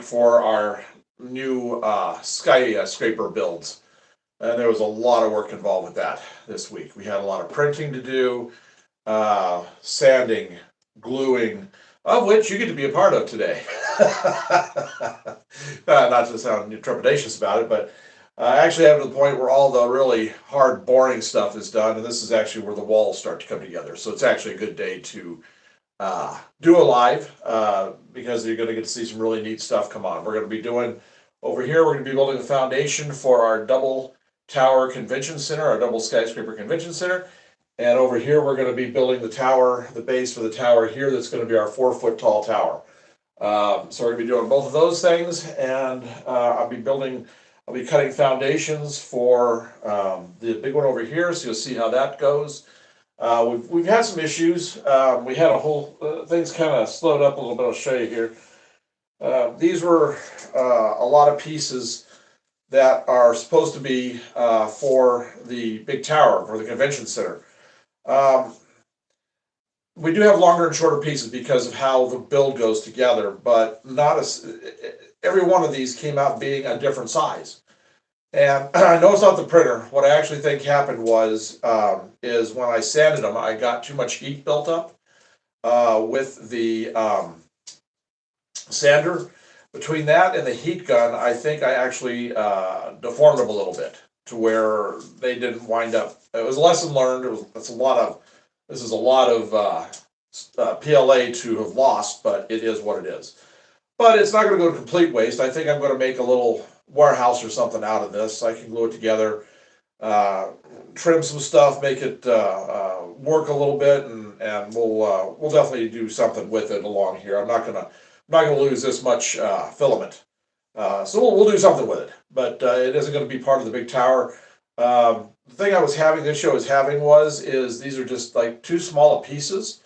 for our new skyscraper builds. And there was a lot of work involved with that this week. We had a lot of printing to do, sanding, gluing, of which you get to be a part of today. Not to sound trepidatious about it, but I actually have to the point where all the really hard, boring stuff is done, and this is actually where the walls start to come together. So it's actually a good day to do a live because you're going to get to see some really neat stuff come on. We're going to be doing over here, we're going to be building the foundation for our double tower convention center, our double skyscraper convention center. And over here, we're going to be building the tower, the base for the tower here. That's going to be our 4-foot tall tower. So we're going to be doing both of those things, and I'll be cutting foundations for the big one over here. So you'll see how that goes. We've had some issues. We had a whole things kind of slowed up a little bit. I'll show you here. These were a lot of pieces that are supposed to be for the big tower, for the convention center. We do have longer and shorter pieces because of how the build goes together, but not every one of these came out being a different size. And I know it's not the printer. What I actually think happened was is when I sanded them, I got too much heat built up with the sander. Between that and the heat gun, I think I actually deformed them a little bit to where they didn't wind up. It was a lesson learned. This is a lot of PLA to have lost, but it is what it is. But it's not going to go to complete waste. I think I'm going to make a little warehouse or something out of this. I can glue it together, trim some stuff, make it work a little bit, and we'll definitely do something with it along here. I'm not gonna lose this much filament, so we'll do something with it. But it isn't going to be part of the big tower. The thing this show is having is these are just like too small pieces,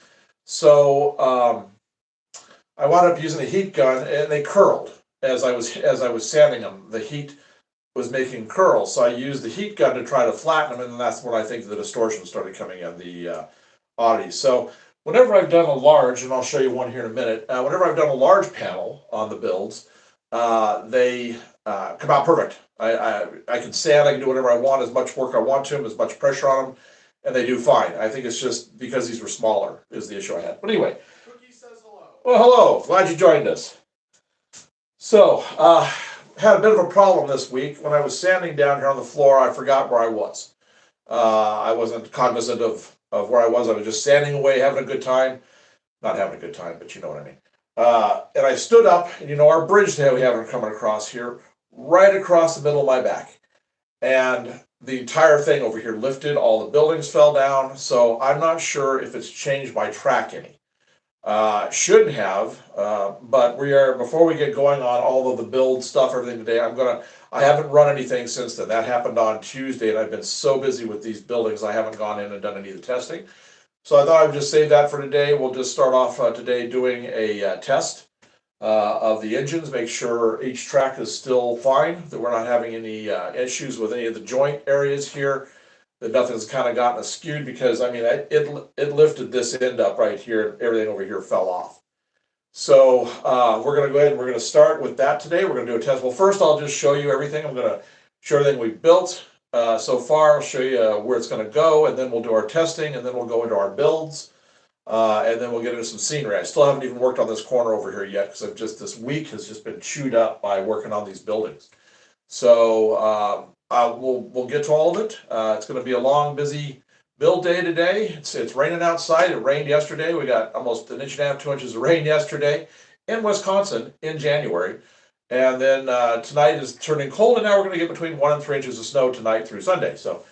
so I wound up using a heat gun, and they curled as I was sanding them. The heat was making curls, so I used the heat gun to try to flatten them, and that's when I think the distortion started coming in the oddities. So whenever I've done a large, and I'll show you one here in a minute, whenever I've done a large panel on the builds, they come out perfect. I can sand, I can do whatever I want, as much work I want to them, as much pressure on them, and they do fine. I think it's just because these were smaller is the issue I had. But anyway. Cookie says hello. Well, hello. Glad you joined us. So, had a bit of a problem this week. When I was sanding down here on the floor, I forgot where I was. I wasn't cognizant of where I was. I was just sanding away, having a good time. Not having a good time, but you know what I mean. And I stood up, and our bridge that we have coming across here, right across the middle of my back. And the entire thing over here lifted, all the buildings fell down, so I'm not sure if it's changed my track any. Shouldn't have, but before we get going on all of the build stuff, everything today, I haven't run anything since then. That happened on Tuesday, and I've been so busy with these buildings, I haven't gone in and done any of the testing. So I thought I would just save that for today. We'll just start off today doing a test of the engines, make sure each track is still fine, that we're not having any issues with any of the joint areas here, that nothing's kind of gotten skewed, because I mean it lifted this end up right here, and everything over here fell off. So we're going to go ahead and we're going to start with that today. We're going to do a test. Well, first I'll just show you everything. I'm going to show everything we've built so far. I'll show you where it's going to go, and then we'll do our testing, and then we'll go into our builds. And then we'll get into some scenery. I still haven't even worked on this corner over here yet, because this week has just been chewed up by working on these buildings. So we'll get to all of it. It's going to be a long, busy build day today. It's raining outside. It rained yesterday. We got almost 1.5 inches, 2 inches of rain yesterday in Wisconsin in January. And then tonight is turning cold, and now we're going to get between 1 and 3 inches of snow tonight through Sunday. So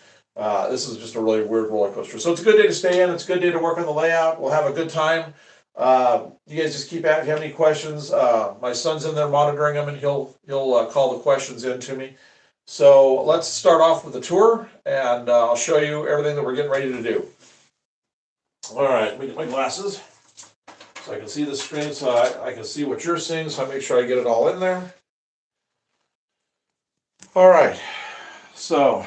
this is just a really weird roller coaster. So it's a good day to stay in. It's a good day to work on the layout. We'll have a good time. You guys just keep at it if you have any questions. My son's in there monitoring them, and he'll call the questions in to me. So let's start off with the tour, and I'll show you everything that we're getting ready to do. All right, let me get my glasses so I can see the screen, so I can see what you're seeing, so I make sure I get it all in there. All right, so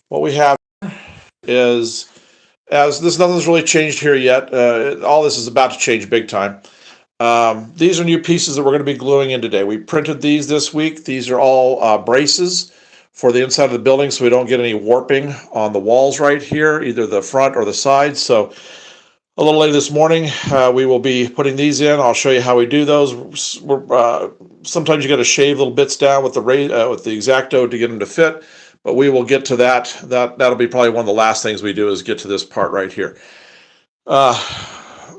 what we have is, nothing's really changed here yet. All this is about to change big time. These are new pieces that we're going to be gluing in today. We printed these this week. These are all braces for the inside of the building so we don't get any warping on the walls right here, either the front or the sides. So a little later this morning, we will be putting these in. I'll show you how we do those. Sometimes you got to shave little bits down with the X-Acto to get them to fit, but we will get to that. That'll be probably one of the last things we do is get to this part right here.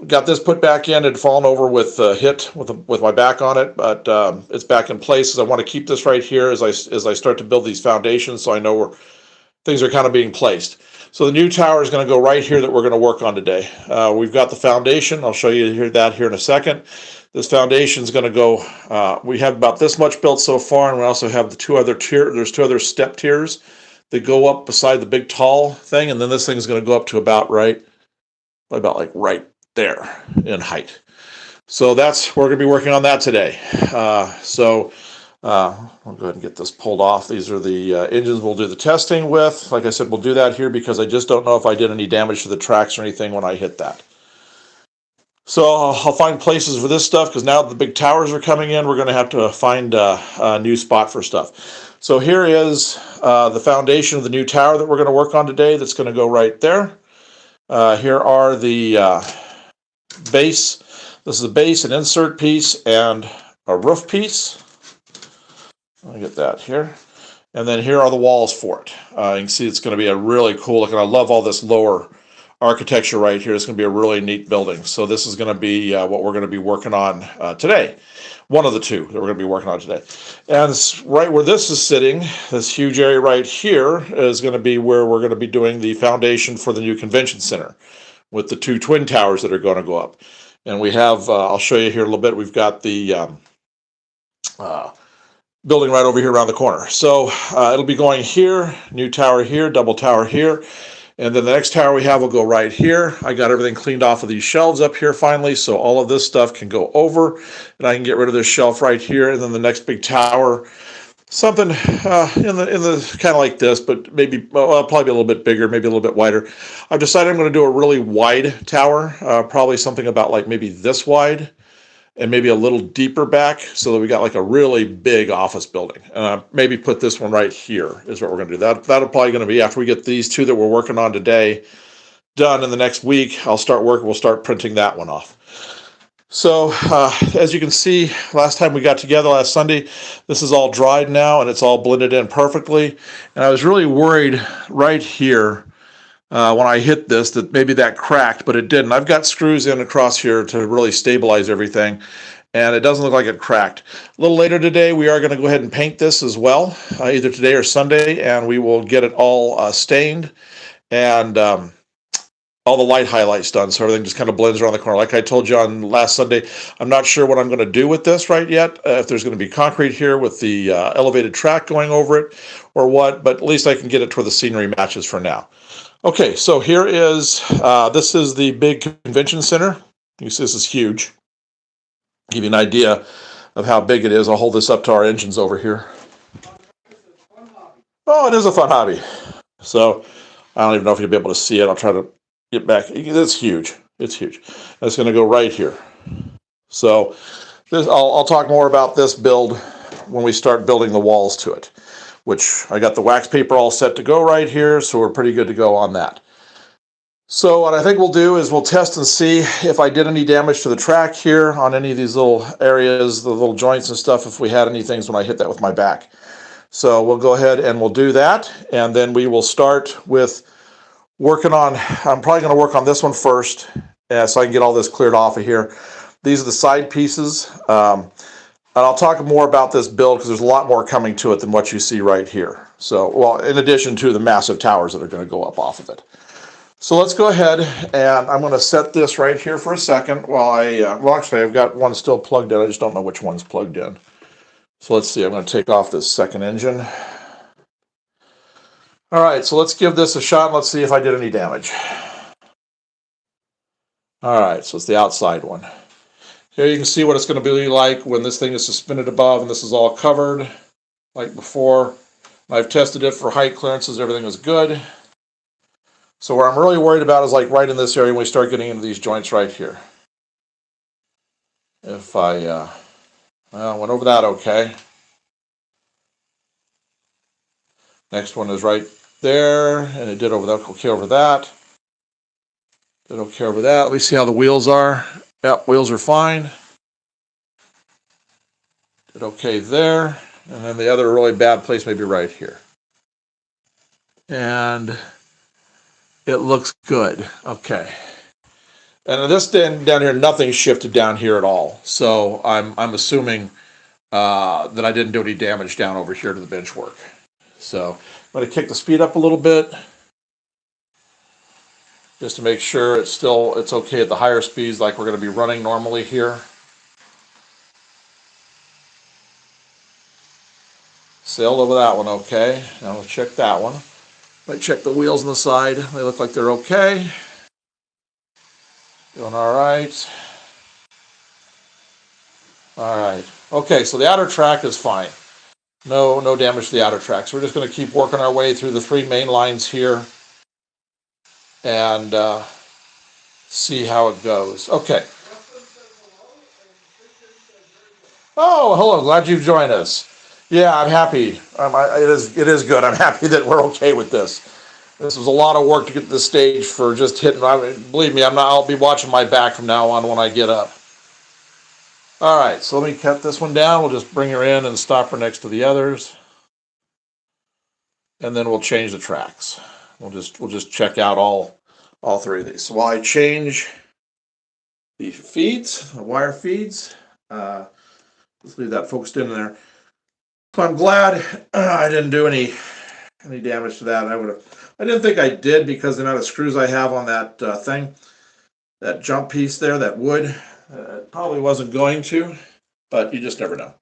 Got this put back in. It had fallen over with hit with my back on it, but it's back in place. I want to keep this right here as I start to build these foundations, so I know where things are kind of being placed. So the new tower is going to go right here that we're going to work on today. We've got the foundation. I'll show you that here in a second. This foundation is going to go, we have about this much built so far, and we also have the two other there's two other step tiers that go up beside the big tall thing, and then this thing is going to go up to about like right there in height. So we're going to be working on that today. I'll go ahead and get this pulled off. These are the engines we'll do the testing with. Like I said, we'll do that here because I just don't know if I did any damage to the tracks or anything when I hit that. So I'll find places for this stuff because now that the big towers are coming in, we're going to have to find a new spot for stuff. So here is the foundation of the new tower that we're going to work on today. That's going to go right there. Here are the base. This is a base, an insert piece, and a roof piece. Let me get that here. And then here are the walls for it. You can see it's going to be a really cool look, and I love all this lower architecture right here. It's going to be a really neat building. So this is going to be what we're going to be working on today. One of the two that we're going to be working on today. And right where this is sitting, this huge area right here is going to be where we're going to be doing the foundation for the new convention center with the two twin towers that are going to go up. And we have, I'll show you here a little bit, we've got the building right over here around the corner. So it'll be going here, new tower here, double tower here, and then the next tower we have will go right here. I got everything cleaned off of these shelves up here finally, so all of this stuff can go over, and I can get rid of this shelf right here, and then the next big tower, something in the kind of like this, but maybe probably a little bit bigger, maybe a little bit wider. I've decided I'm going to do a really wide tower, probably something about like maybe this wide, and maybe a little deeper back so that we got like a really big office building. Maybe put this one right here is what we're going to do. That'll probably going to be after we get these two that we're working on today done in the next week. We'll start printing that one off. So as you can see, last time we got together last Sunday, this is all dried now and it's all blended in perfectly. And I was really worried right here when I hit this that maybe that cracked, but it didn't. I've got screws in across here to really stabilize everything, and it doesn't look like it cracked. A little later today, we are going to go ahead and paint this as well, either today or Sunday, and we will get it all stained and all the light highlights done, so everything just kind of blends around the corner. Like I told you on last Sunday, I'm not sure what I'm going to do with this right yet, if there's going to be concrete here with the elevated track going over it or what, but at least I can get it to where the scenery matches for now. Okay, so here is, this is the big convention center. You see this is huge. Give you an idea of how big it is. I'll hold this up to our engines over here. Oh, it is a fun hobby. So I don't even know if you'll be able to see it. I'll try to get back. It's huge. It's huge. It's going to go right here. So I'll talk more about this build when we start building the walls to it, which I got the wax paper all set to go right here, so we're pretty good to go on that. So what I think we'll do is we'll test and see if I did any damage to the track here on any of these little areas, the little joints and stuff, if we had any things when I hit that with my back. So we'll go ahead and we'll do that, and then we will start with working on, I'm probably going to work on this one first, so I can get all this cleared off of here. These are the side pieces. And I'll talk more about this build because there's a lot more coming to it than what you see right here. So, well, in addition to the massive towers that are going to go up off of it. So let's go ahead and I'm going to set this right here for a second while well, actually, I've got one still plugged in. I just don't know which one's plugged in. So let's see. I'm going to take off this second engine. All right, so let's give this a shot and let's see if I did any damage. All right, so it's the outside one. Here you can see what it's going to be like when this thing is suspended above and this is all covered like before. I've tested it for height clearances. Everything was good. So what I'm really worried about is like right in this area when we start getting into these joints right here. if I went over that okay. Next one is right there, and it did okay over that. Did okay over that. Let me see how the wheels are. Yep, wheels are fine. Did okay there. And then the other really bad place may be right here. And it looks good. Okay. And this down here, nothing shifted down here at all. So I'm assuming that I didn't do any damage down over here to the bench work. So I'm going to kick the speed up a little bit, just to make sure it's okay at the higher speeds like we're going to be running normally here. Sailed over that one okay. Now we'll check that one. Might check the wheels on the side. They look like they're okay. Doing all right. All right. Okay, so the outer track is fine. No damage to the outer track. So we're just going to keep working our way through the 3 main lines here and see how it goes. Okay. Oh, hello. Glad you've joined us. Yeah, I'm happy. It is good. I'm happy that we're okay with this. This was a lot of work to get to this stage for just hitting. Believe me, I'll be watching my back from now on when I get up. All right, so let me cut this one down. We'll just bring her in and stop her next to the others. And then we'll change the tracks. We'll just check out all 3 of these. So while I change the feeds, the wire feeds, let's leave that focused in there. So I'm glad I didn't do any damage to that. I didn't think I did because the amount of screws I have on that thing, that jump piece there, that wood, probably wasn't going to, but you just never know.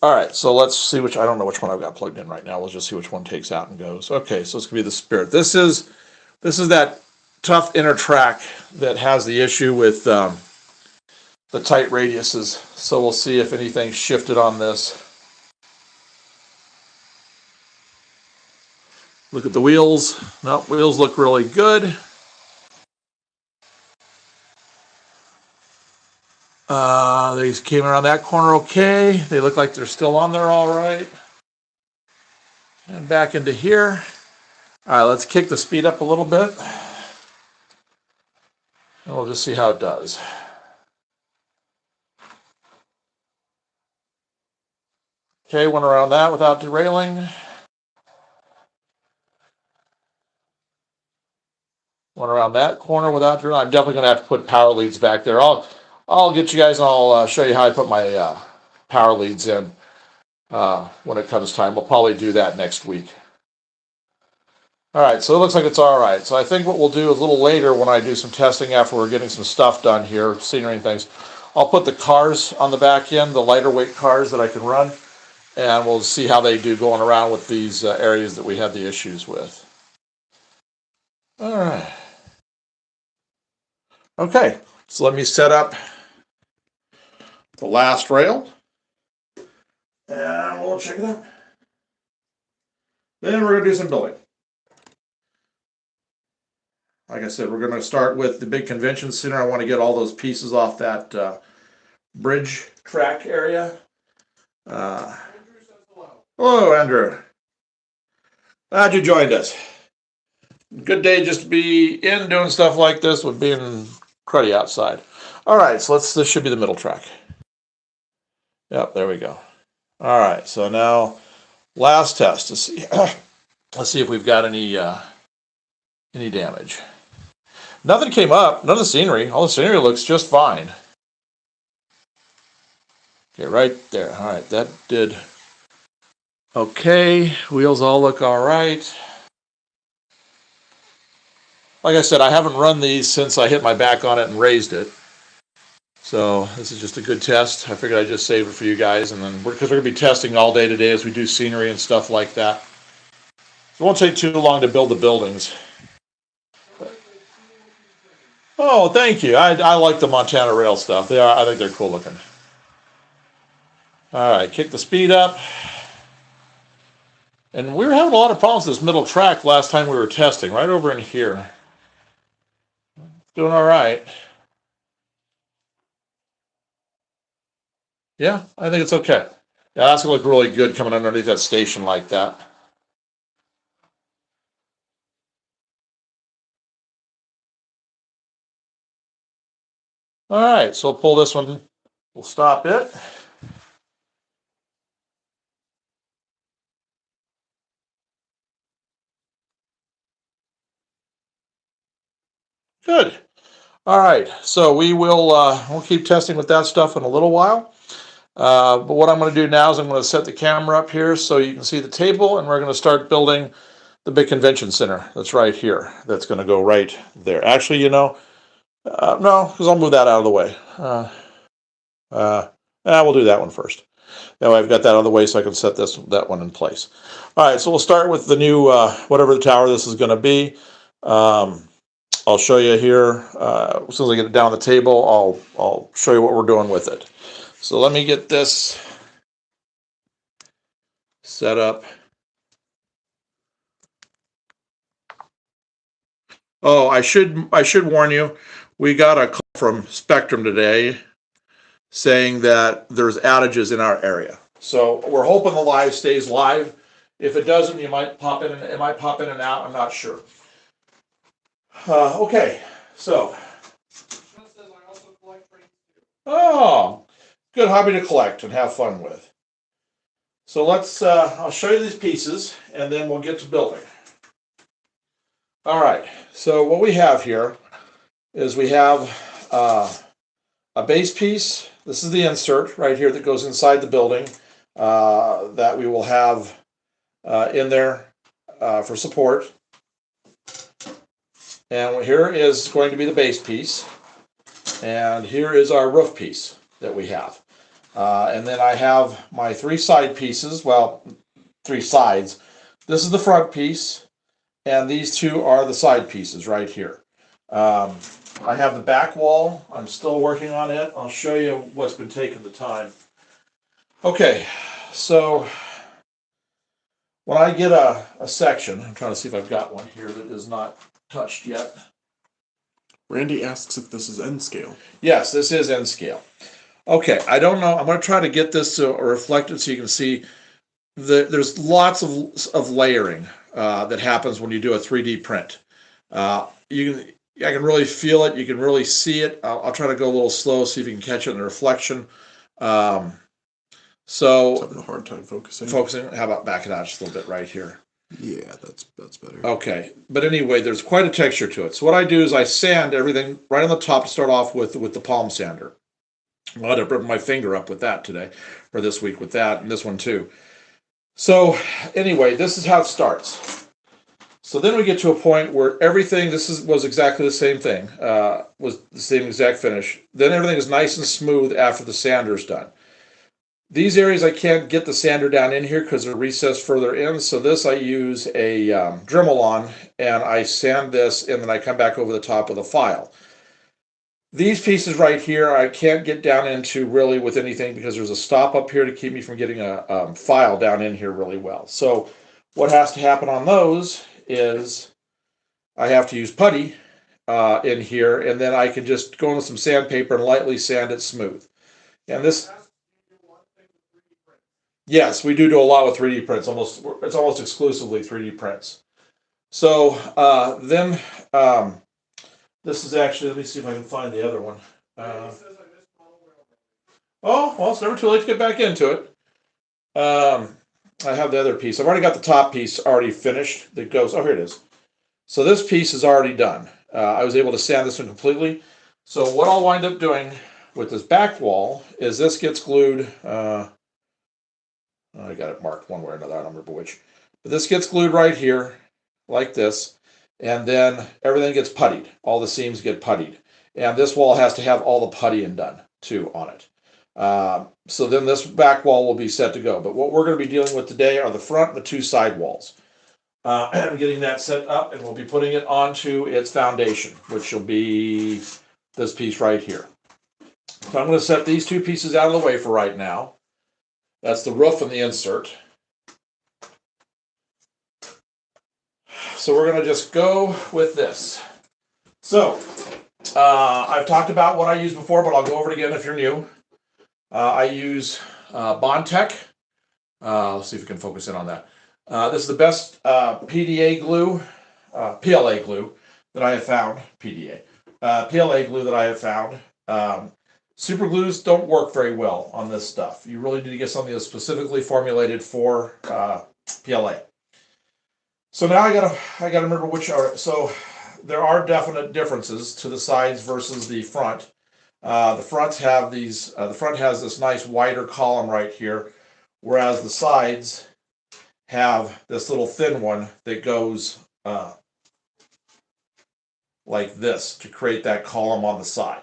All right, so let's see I don't know which one I've got plugged in right now. We'll just see which one takes out and goes. Okay, so it's gonna be the Spirit. This is that tough inner track that has the issue with the tight radiuses. So we'll see if anything shifted on this. Look at the wheels. No, wheels look really good. They came around that corner okay. They look like they're still on there all right. And back into here. All right, let's kick the speed up a little bit. And we'll just see how it does. Okay, went around that without derailing. Went around that corner without derailing. I'm definitely going to have to put power leads back there. I'll get you guys and I'll show you how I put my power leads in when it comes time. We'll probably do that next week. All right, so it looks like it's all right. So I think what we'll do a little later when I do some testing after we're getting some stuff done here, scenery and things, I'll put the cars on the back end, the lighter weight cars that I can run, and we'll see how they do going around with these areas that we had the issues with. All right. Okay, so let me set up the last rail, and we'll check it out. Then we're going to do some building. Like I said, we're going to start with the big convention center. I want to get all those pieces off that bridge track area. Hello, Andrew. Glad you joined us. Good day just to be in doing stuff like this with being cruddy outside. All right, so this should be the middle track. Yep, there we go. All right, so now last test to see. Let's see if we've got any damage. Nothing came up. None of the scenery. All the scenery looks just fine. Okay, right there. All right, that did okay. Wheels all look all right. Like I said, I haven't run these since I hit my back on it and raised it. So this is just a good test. I figured I'd just save it for you guys, and then because we're going to be testing all day today as we do scenery and stuff like that. It won't take too long to build the buildings. Oh, thank you. I like the Montana Rail stuff. I think they're cool looking. All right, kick the speed up. And we were having a lot of problems with this middle track last time we were testing, right over in here. Doing all right. Yeah, I think it's okay. Yeah, that's gonna look really good coming underneath that station like that. All right, so we'll pull this one. We'll stop it. Good. All right, so we'll keep testing with that stuff in a little while. But what I'm going to do now is I'm going to set the camera up here so you can see the table, and we're going to start building the big convention center that's right here. That's going to go right there. Actually, no, because I'll move that out of the way. We'll do that one first. That way I've got that out of the way so I can set that one in place. All right, so we'll start with the new whatever the tower this is going to be. I'll show you here as soon as I get it down on the table. I'll show you what we're doing with it. So let me get this set up. Oh, I should warn you. We got a call from Spectrum today saying that there's outages in our area. So we're hoping the live stays live. If it doesn't, it might pop in and out. I'm not sure. Okay, so. Oh, good hobby to collect and have fun with. So I'll show you these pieces and then we'll get to building. All right, so what we have here is we have a base piece. This is the insert right here that goes inside the building that we will have in there for support. And here is going to be the base piece. And here is our roof piece that we have. And then I have my three side pieces, well, three sides. This is the front piece, and these two are the side pieces right here. I have the back wall. I'm still working on it. I'll show you what's been taking the time. Okay, so when I get a section, I'm trying to see if I've got one here that is not touched yet. Randy asks if this is N scale. Yes, this is N scale. Okay, I don't know. I'm going to try to get this reflected so you can see there's lots of layering that happens when you do a 3D print. I can really feel it. You can really see it. I'll try to go a little slow, see if you can catch it in the reflection. So having a hard time focusing. How about backing out just a little bit right here? Yeah, that's better. Okay, but anyway, there's quite a texture to it. So what I do is I sand everything right on the top to start off with the palm sander. I had to rip my finger up with that today, or this week with that, and this one too. So anyway, this is how it starts. So then we get to a point where everything, was exactly the same thing, was the same exact finish. Then everything is nice and smooth after the sander's done. These areas I can't get the sander down in here because they're recessed further in. So this I use a Dremel on, and I sand this, and then I come back over the top with a file. These pieces right here I can't get down into really with anything because there's a stop up here to keep me from getting a file down in here really well. So what has to happen on those is I have to use putty in here, and then I can just go in with some sandpaper and lightly sand it smooth. And this. Yes, we do a lot with 3D prints. It's almost exclusively 3D prints. So then this is actually, let me see if I can find the other one. Well, it's never too late to get back into it. I have the other piece. I've already got the top piece already finished. That goes, here it is. So this piece is already done. I was able to sand this one completely. So what I'll wind up doing with this back wall is this gets glued. I got it marked one way or another. I don't remember which. But this gets glued right here, like this. And then everything gets puttied. All the seams get puttied. And this wall has to have all the puttying done, too, on it. So then this back wall will be set to go. But what we're going to be dealing with today are the front and the two side walls. And getting that set up, and we'll be putting it onto its foundation, which will be this piece right here. So I'm going to set these two pieces out of the way for right now. That's the roof and the insert. So we're going to just go with this. So I've talked about what I used before, but I'll go over it again if you're new. I use Bondtech. Let's see if we can focus in on that. This is the best PDA glue, PLA glue that I have found. PDA, PLA glue that I have found. Super glues don't work very well on this stuff. You really need to get something that's specifically formulated for PLA. So now I gotta remember which are. So there are definite differences to the sides versus the front. The fronts have these. The front has this nice wider column right here, whereas the sides have this little thin one that goes like this to create that column on the side.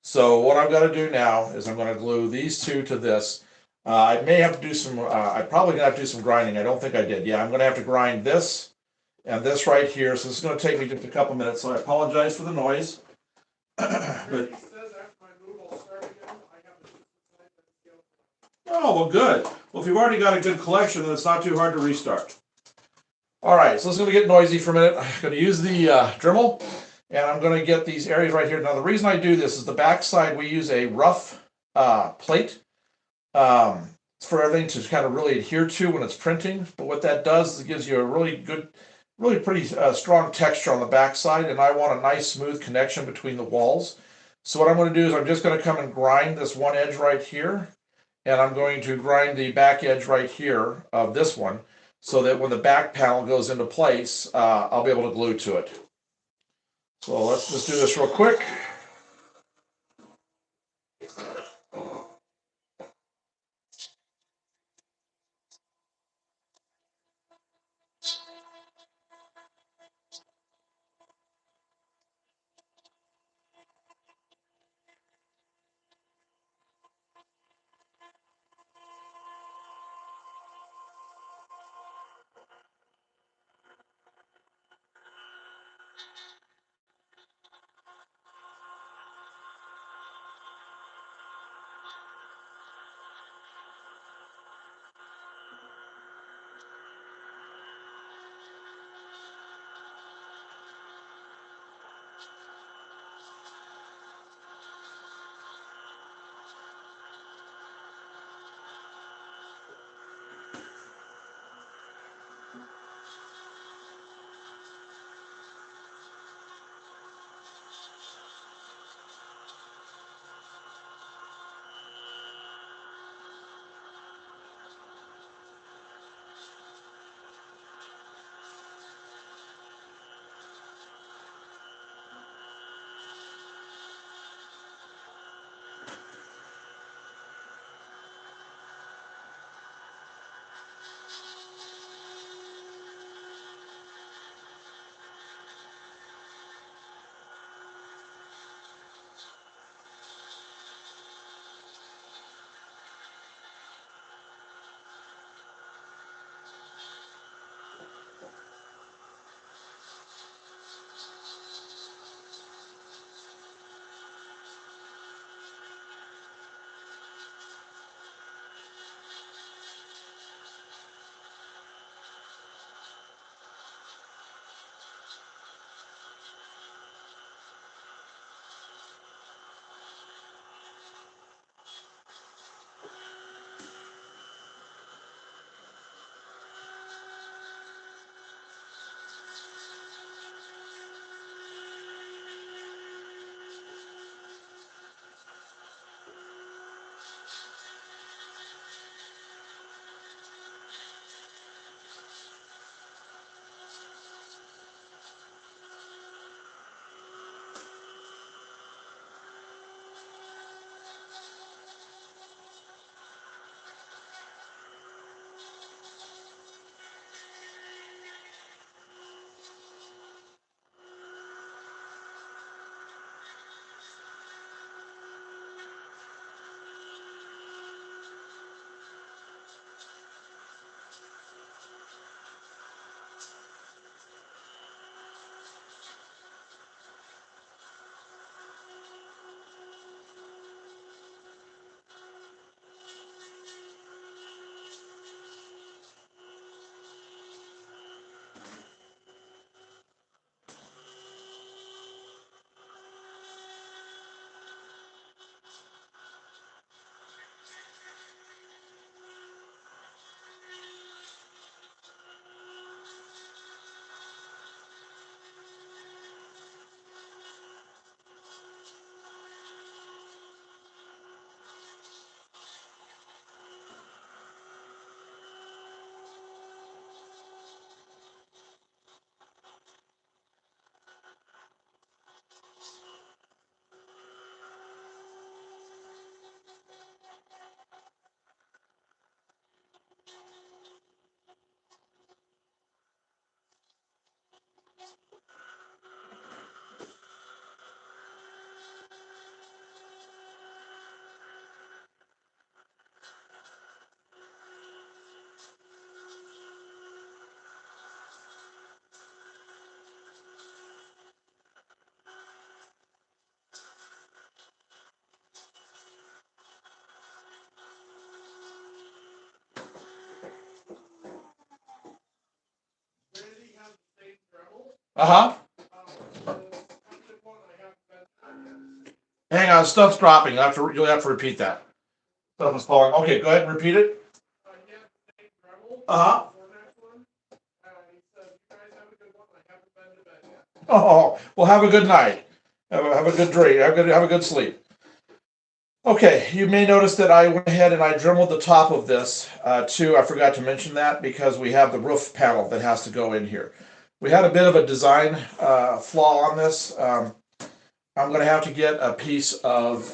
So what I've got to do now is I'm going to glue these two to this. I may have to do some. I'm probably going to have to do some grinding. I don't think I did. Yeah, I'm going to have to grind this and this right here. So this is going to take me just a couple minutes. So I apologize for the noise. But oh, well, good. Well, if you've already got a good collection, then it's not too hard to restart. All right, so it's going to get noisy for a minute. I'm going to use the Dremel, and I'm going to get these areas right here. Now, the reason I do this is the back side, we use a rough plate for everything to kind of really adhere to when it's printing. But what that does is it gives you a really good, really pretty strong texture on the back side, and I want a nice smooth connection between the walls. So what I'm going to do is I'm just going to come and grind this one edge right here, and I'm going to grind the back edge right here of this one so that when the back panel goes into place, I'll be able to glue to it. So let's just do this real quick. Uh-huh. Hang on, stuff's dropping. You'll have to repeat that. Stuff is falling. Okay, go ahead and repeat it. Uh-huh. Oh, well, have a good night. Have a good dream. Have a good sleep. Okay, you may notice that I went ahead and I dremeled the top of this too. I forgot to mention that because we have the roof panel that has to go in here. We had a bit of a design flaw on this. I'm going to have to get a piece of,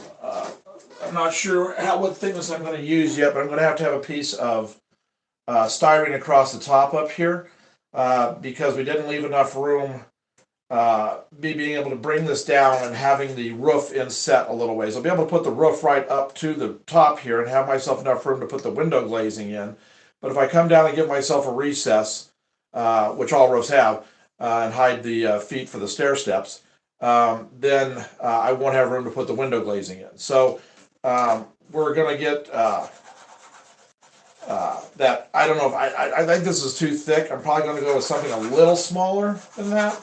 I'm not sure what thickness I'm going to use yet, but I'm going to have a piece of styrene across the top up here because we didn't leave enough room me being able to bring this down and having the roof inset a little ways. I'll be able to put the roof right up to the top here and have myself enough room to put the window glazing in. But if I come down and give myself a recess, which all roofs have, and hide the feet for the stair steps, then I won't have room to put the window glazing in. So we're going to get that. I don't know if I think this is too thick. I'm probably going to go with something a little smaller than that.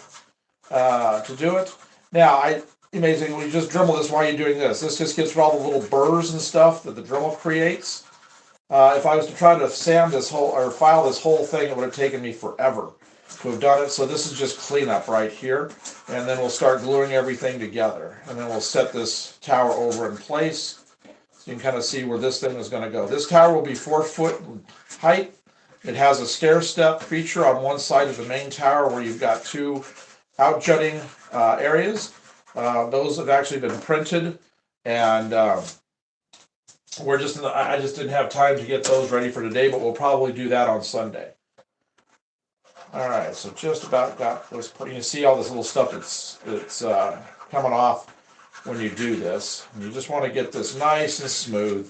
To do it. Now, amazing when you just Dremel this while you're doing this. This just gets rid of all the little burrs and stuff that the Dremel creates. If I was to try to sand this whole or file this whole thing, it would have taken me forever to have done it. So this is just cleanup right here, and then we'll start gluing everything together, and then we'll set this tower over in place. So you can kind of see where this thing is going to go. This tower will be 4 foot in height. It has a stair step feature on one side of the main tower where you've got two out-jutting areas. Those have actually been printed, and we're just I just didn't have time to get those ready for today, but we'll probably do that on Sunday. All right, so just about got this. You can see all this little stuff that's coming off when you do this. You just want to get this nice and smooth.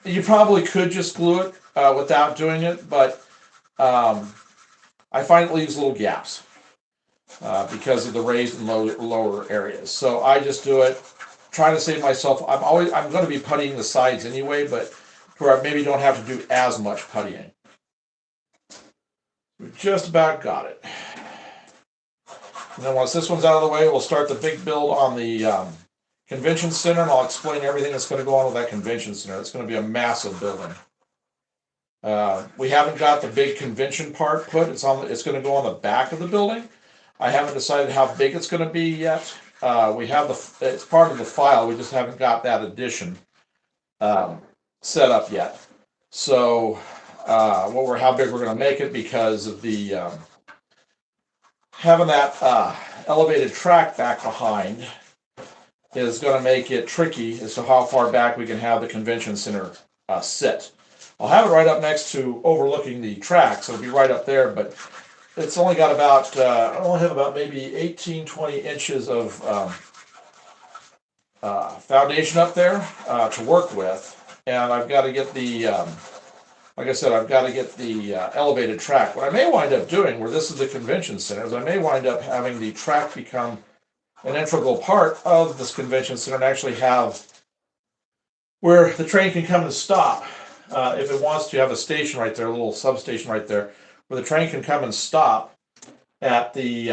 You probably could just glue it without doing it, but I find it leaves little gaps. Because of the raised and lower areas. So I just do it, trying to save myself. I'm going to be puttying the sides anyway, but where I maybe don't have to do as much puttying. We just about got it. And then once this one's out of the way, we'll start the big build on the convention center, and I'll explain everything that's going to go on with that convention center. It's going to be a massive building. We haven't got the big convention part put. It's going to go on the back of the building. I haven't decided how big it's going to be yet. We have it's part of the file. We just haven't got that addition set up yet. So how big we're going to make it because of the having that elevated track back behind is going to make it tricky as to how far back we can have the convention center sit. I'll have it right up next to overlooking the track, so it'll be right up there, but it's only got about, I only have about maybe 18, 20 inches of foundation up there to work with. And I've got to get the, like I said, I've got to get the elevated track. What I may wind up doing, where this is the convention center, is I may wind up having the track become an integral part of this convention center and actually have where the train can come and stop if it wants to have a station right there, a little substation right there, where the train can come and stop at the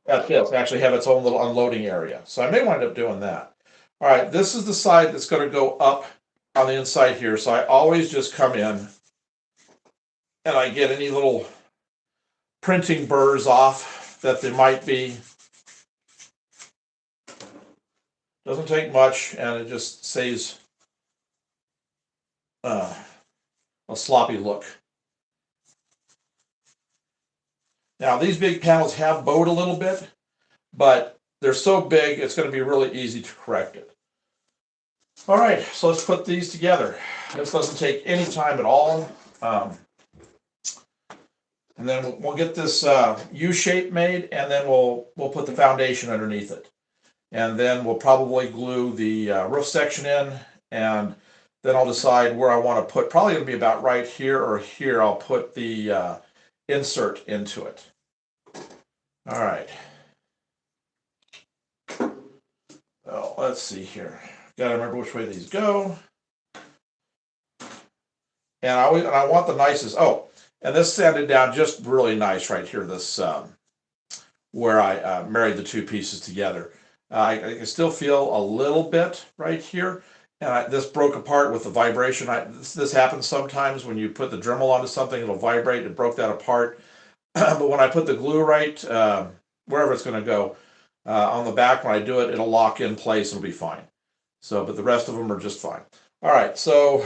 at this, actually have its own little unloading area. So I may wind up doing that. All right, this is the side that's going to go up on the inside here. So I always just come in and I get any little printing burrs off that there might be. Doesn't take much, and it just saves a sloppy look. Now, these big panels have bowed a little bit, but they're so big, it's going to be really easy to correct it. All right, so let's put these together. This doesn't take any time at all. And then we'll get this U shape made, and then we'll put the foundation underneath it. And then we'll probably glue the roof section in, and then I'll decide where I want to put, probably going to be about right here or here, I'll put the insert into it. All right. Well, let's see here. Got to remember which way these go. And I want the nicest. Oh, and this sanded down just really nice right here. This where I married the two pieces together. I can still feel a little bit right here. And this broke apart with the vibration. This happens sometimes when you put the Dremel onto something, it'll vibrate. It broke that apart. But when I put the glue right, wherever it's going to go, on the back, when I do it, it'll lock in place. It'll be fine. So, but the rest of them are just fine. All right, so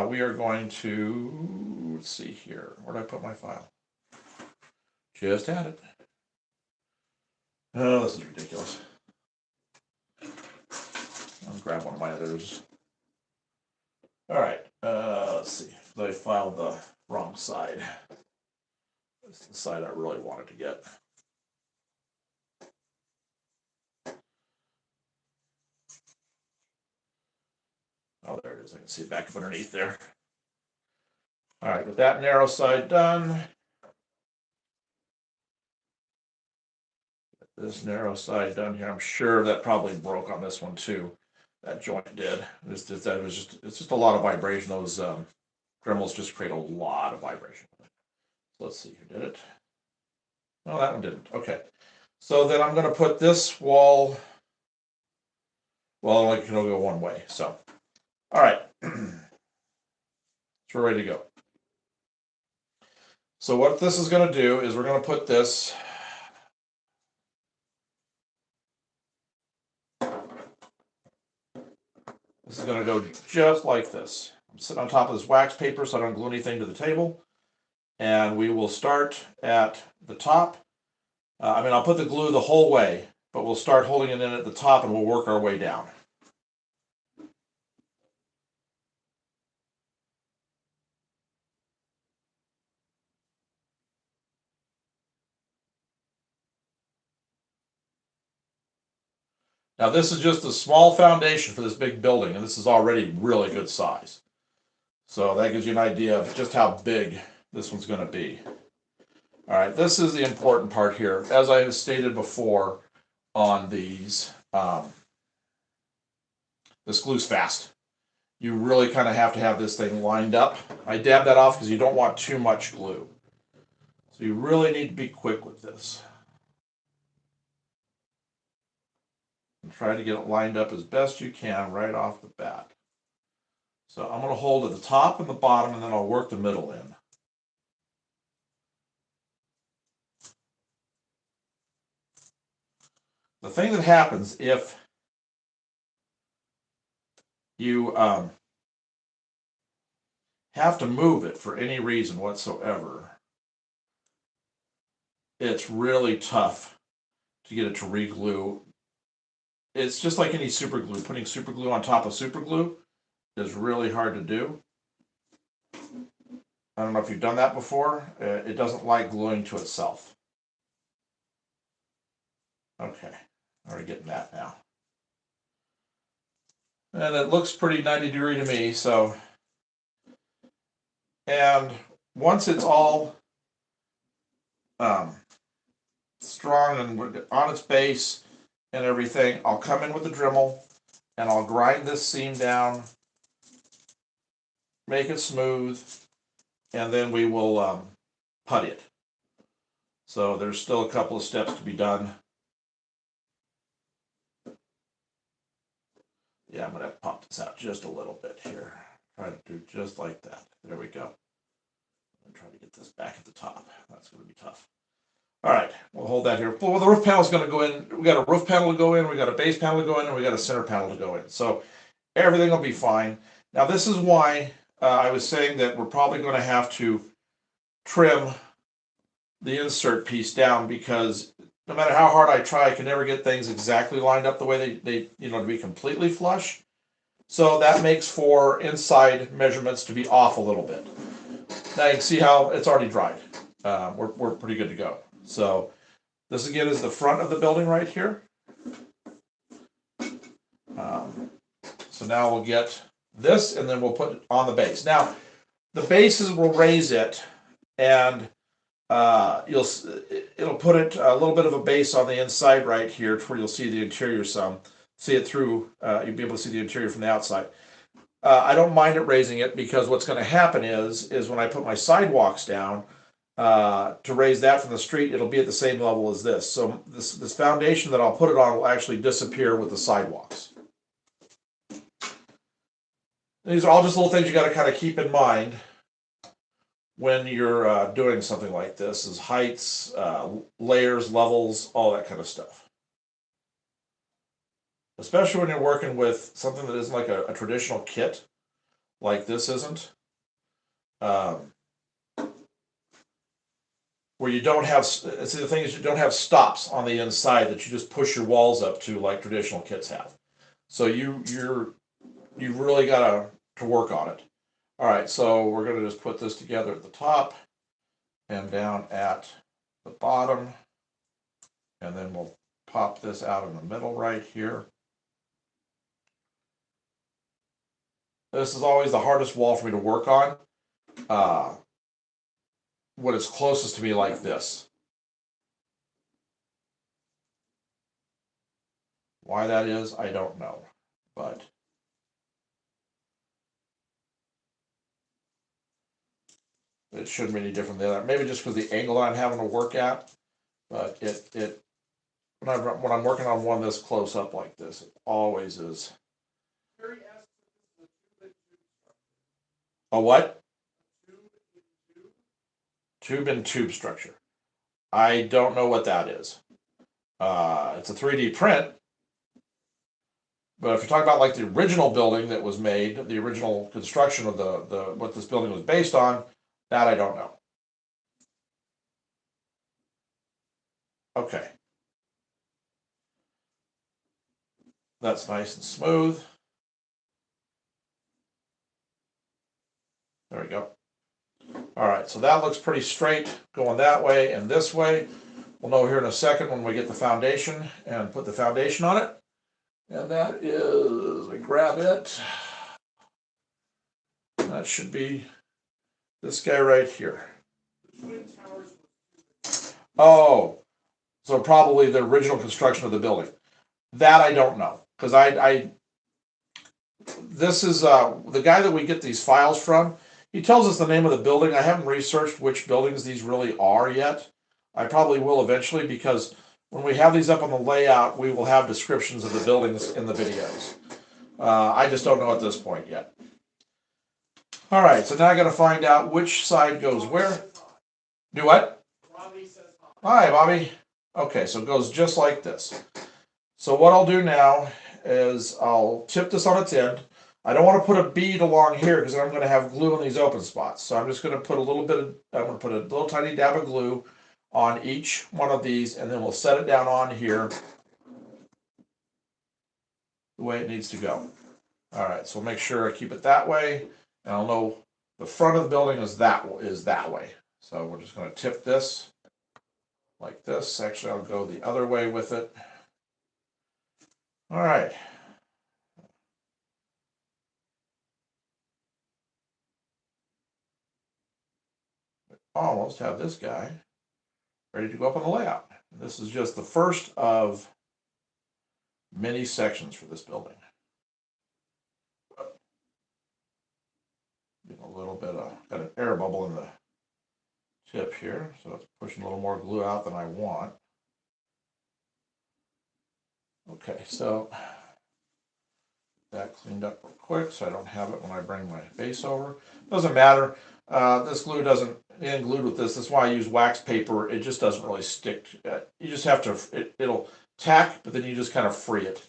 we are going to, let's see here. Where did I put my file? Just had it. Oh, this is ridiculous. I'll grab one of my others. All right, let's see. I filed the wrong side. This is the side I really wanted to get. Oh, there it is. I can see it back up underneath there. All right, with that narrow side done, this narrow side done here. I'm sure that probably broke on this one too. That joint did. It's just a lot of vibration. Those Dremels just create a lot of vibration. So let's see who did it. No, that one didn't. Okay. So then I'm going to put this wall. Well, I can only go one way. So, all right. So we're ready to go. So what this is going to do is we're going to put this. This is going to go just like this. I'm sitting on top of this wax paper so I don't glue anything to the table. And we will start at the top. I'll put the glue the whole way, but we'll start holding it in at the top and we'll work our way down. Now this is just a small foundation for this big building, and this is already really good size. So that gives you an idea of just how big this one's going to be. All right, this is the important part here. As I have stated before on these, this glue's fast. You really kind of have to have this thing lined up. I dab that off because you don't want too much glue. So you really need to be quick with this. And try to get it lined up as best you can right off the bat. So I'm going to hold at the top and the bottom, and then I'll work the middle in. The thing that happens if you have to move it for any reason whatsoever, it's really tough to get it to re-glue. It's just like any super glue. Putting super glue on top of super glue is really hard to do. I don't know if you've done that before. It doesn't like gluing to itself. Okay, we're getting that now. And it looks pretty 90-degree to me, so. And once it's all strong and on its base and everything, I'll come in with the Dremel and I'll grind this seam down, make it smooth, and then we will put it. So there's still a couple of steps to be done. Yeah, I'm going to pop this out just a little bit here. Try to do just like that. There we go. I'm trying to get this back at the top. That's going to be tough. All right, we'll hold that here. Well, the roof panel is going to go in. We got a roof panel to go in, we got a base panel to go in, and we got a center panel to go in. So everything will be fine. Now this is why I was saying that we're probably going to have to trim the insert piece down, because no matter how hard I try, I can never get things exactly lined up the way they to be completely flush. So that makes for inside measurements to be off a little bit. Now you can see how it's already dried. We're pretty good to go. So this again is the front of the building right here. So now we'll get this, and then we'll put it on the base. Now the bases will raise it, and it'll put it a little bit of a base on the inside right here, to where you'll see the interior some. See it through. You'll be able to see the interior from the outside. I don't mind it raising it, because what's going to happen is when I put my sidewalks down, to raise that from the street, it'll be at the same level as this. So this foundation that I'll put it on will actually disappear with the sidewalks. These are all just little things you got to kind of keep in mind when you're doing something like this: is heights, layers, levels, all that kind of stuff. Especially when you're working with something that isn't like a traditional kit, like this isn't. Where you don't have, see, the thing is, you don't have stops on the inside that you just push your walls up to like traditional kits have. So you've really got to work on it. All right, so we're going to just put this together at the top and down at the bottom, and then we'll pop this out in the middle right here. This is always the hardest wall for me to work on. What is closest to me like this. Why that is, I don't know, but it shouldn't be any different than that. Maybe just because the angle I'm having to work at, but when I'm working on one this close up like this, it always is. A what? Tube and tube structure. I don't know what that is. It's a 3D print, but if you're talking about like the original building that was made, the original construction of the what this building was based on, that I don't know. Okay. That's nice and smooth. There we go. All right, so that looks pretty straight going that way and this way. We'll know here in a second when we get the foundation and put the foundation on it. And that is, we grab it. That should be this guy right here. Oh, so probably the original construction of the building. That I don't know, because this is the guy that we get these files from. He tells us the name of the building. I haven't researched which buildings these really are yet. I probably will eventually, because when we have these up on the layout, we will have descriptions of the buildings in the videos. I just don't know at this point yet. All right, so now I got to find out which side goes where. Do what? Hi, Bobby. Okay, so it goes just like this. So what I'll do now is I'll tip this on its end. I don't want to put a bead along here because I'm going to have glue in these open spots. So I'm just going to put a little bit of, I'm going to put a little tiny dab of glue on each one of these, and then we'll set it down on here the way it needs to go. All right, so make sure I keep it that way, and I'll know the front of the building is that way. So we're just going to tip this like this. Actually, I'll go the other way with it. All right. Almost have this guy ready to go up on the layout. This is just the first of many sections for this building. Getting a little bit of, got an air bubble in the tip here, so it's pushing a little more glue out than I want. Okay, so that cleaned up real quick so I don't have it when I bring my base over. Doesn't matter. This glue doesn't get glued with this. That's why I use wax paper. It just doesn't really stick. You just have to, it'll tack, but then you just kind of free it.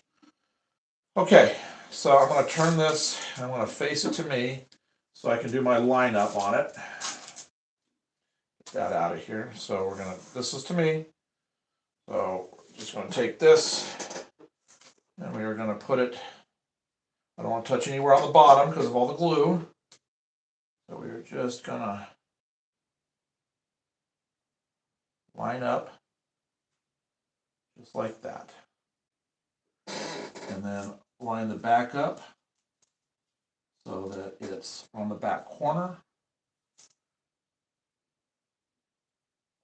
Okay, so I'm going to turn this, I'm going to face it to me so I can do my lineup on it. Get that out of here. So we're going to, this is to me. So we're just going to take this and we are going to put it, I don't want to touch anywhere on the bottom because of all the glue. So we're just going to line up just like that. And then line the back up so that it's on the back corner.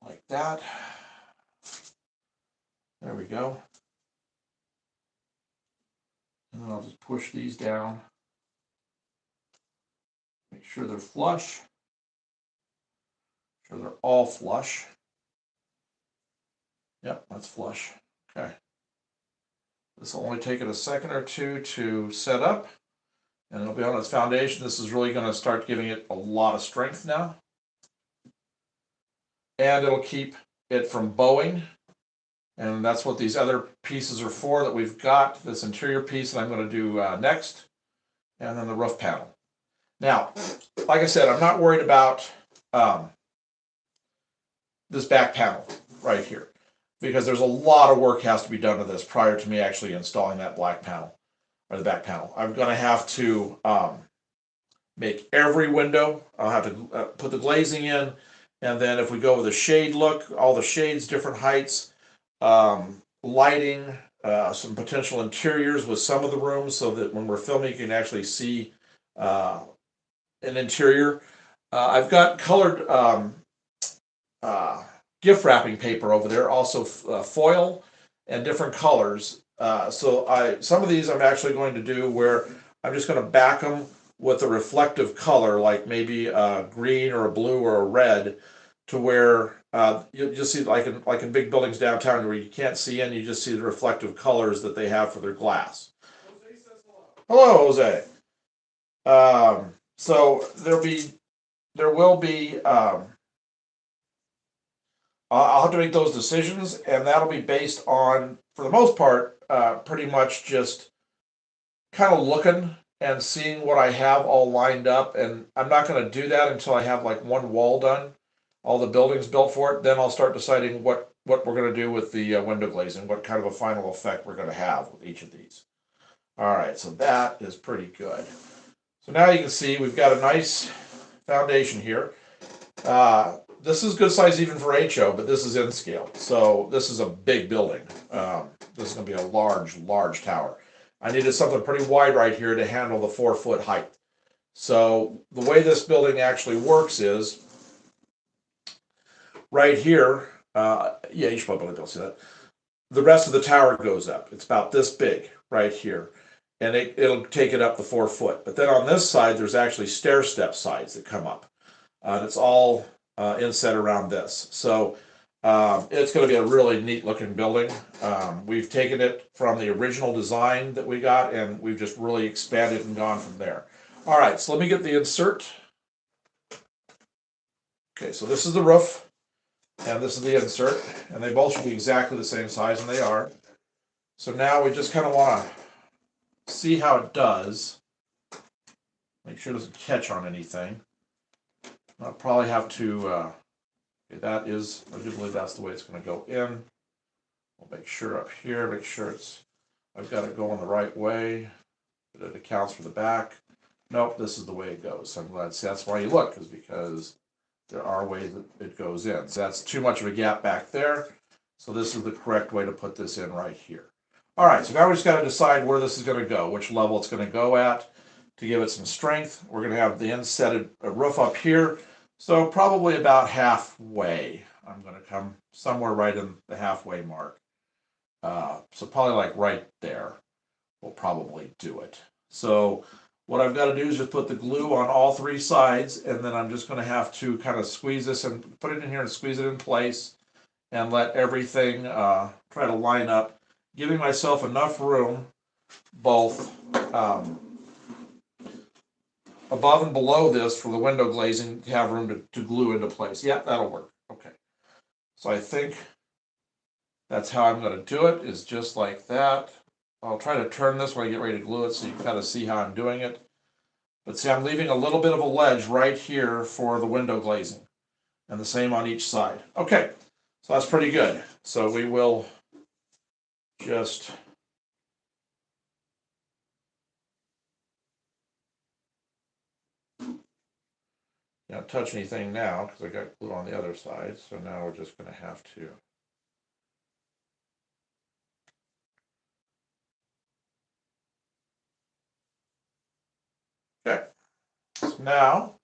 Like that. There we go. And then I'll just push these down. Make sure they're flush. Sure they're all flush. Yep, that's flush. Okay. This will only take it a second or two to set up, and it'll be on its foundation. This is really going to start giving it a lot of strength now. And it'll keep it from bowing. And that's what these other pieces are for that we've got. This interior piece that I'm going to do next, and then the roof panel. Now, like I said, I'm not worried about this back panel right here, because there's a lot of work has to be done to this prior to me actually installing that black panel, or the back panel. I'm going to have to make every window. I'll have to put the glazing in, and then if we go with a shade look, all the shades, different heights, lighting, some potential interiors with some of the rooms so that when we're filming you can actually see an interior. I've got colored gift wrapping paper over there, also foil and different colors. So some of these I'm actually going to do where I'm just going to back them with a reflective color, like maybe a green or a blue or a red, to where you'll see like in big buildings downtown where you can't see in, you just see the reflective colors that they have for their glass. Jose says hello. Hello, Jose. So there will be I'll have to make those decisions, and that'll be based on, for the most part, pretty much just kind of looking and seeing what I have all lined up. And I'm not going to do that until I have like one wall done, all the buildings built for it. Then I'll start deciding what we're going to do with the window glazing, what kind of a final effect we're going to have with each of these. All right, so that is pretty good. So now you can see we've got a nice foundation here. This is good size even for HO, but this is in scale. So this is a big building. This is going to be a large tower. I needed something pretty wide right here to handle the 4-foot height. So the way this building actually works is right here. Yeah, you should probably be able to see that. The rest of the tower goes up. It's about this big right here. And it'll take it up the 4 foot. But then on this side, there's actually stair step sides that come up. And it's all inset around this. So it's going to be a really neat looking building. We've taken it from the original design that we got, and we've just really expanded and gone from there. All right, so let me get the insert. Okay, so this is the roof, and this is the insert, and they both should be exactly the same size, and they are. So now we just kind of want to see how it does. Make sure it doesn't catch on anything. I'll probably have to, okay, that is, I do believe that's the way it's going to go in. We'll make sure up here, make sure I've got it going the right way, that it accounts for the back. Nope, this is the way it goes. So I'm glad, see, that's why you look, is because there are ways that it goes in. So that's too much of a gap back there. So this is the correct way to put this in right here. All right, so now we just got to decide where this is going to go, which level it's going to go at to give it some strength. We're going to have the insetted roof up here. So probably about halfway. I'm going to come somewhere right in the halfway mark. So probably like right there will probably do it. So what I've got to do is just put the glue on all 3 sides, and then I'm just going to have to kind of squeeze this and put it in here and squeeze it in place and let everything try to line up, giving myself enough room both above and below this for the window glazing to have room to glue into place. Yeah, that'll work. Okay. So I think that's how I'm going to do it, is just like that. I'll try to turn this when I get ready to glue it so you can kind of see how I'm doing it. But see, I'm leaving a little bit of a ledge right here for the window glazing. And the same on each side. Okay, so that's pretty good. So we will just not touch anything now because I got glue on the other side. So now we're just going to have to okay. So now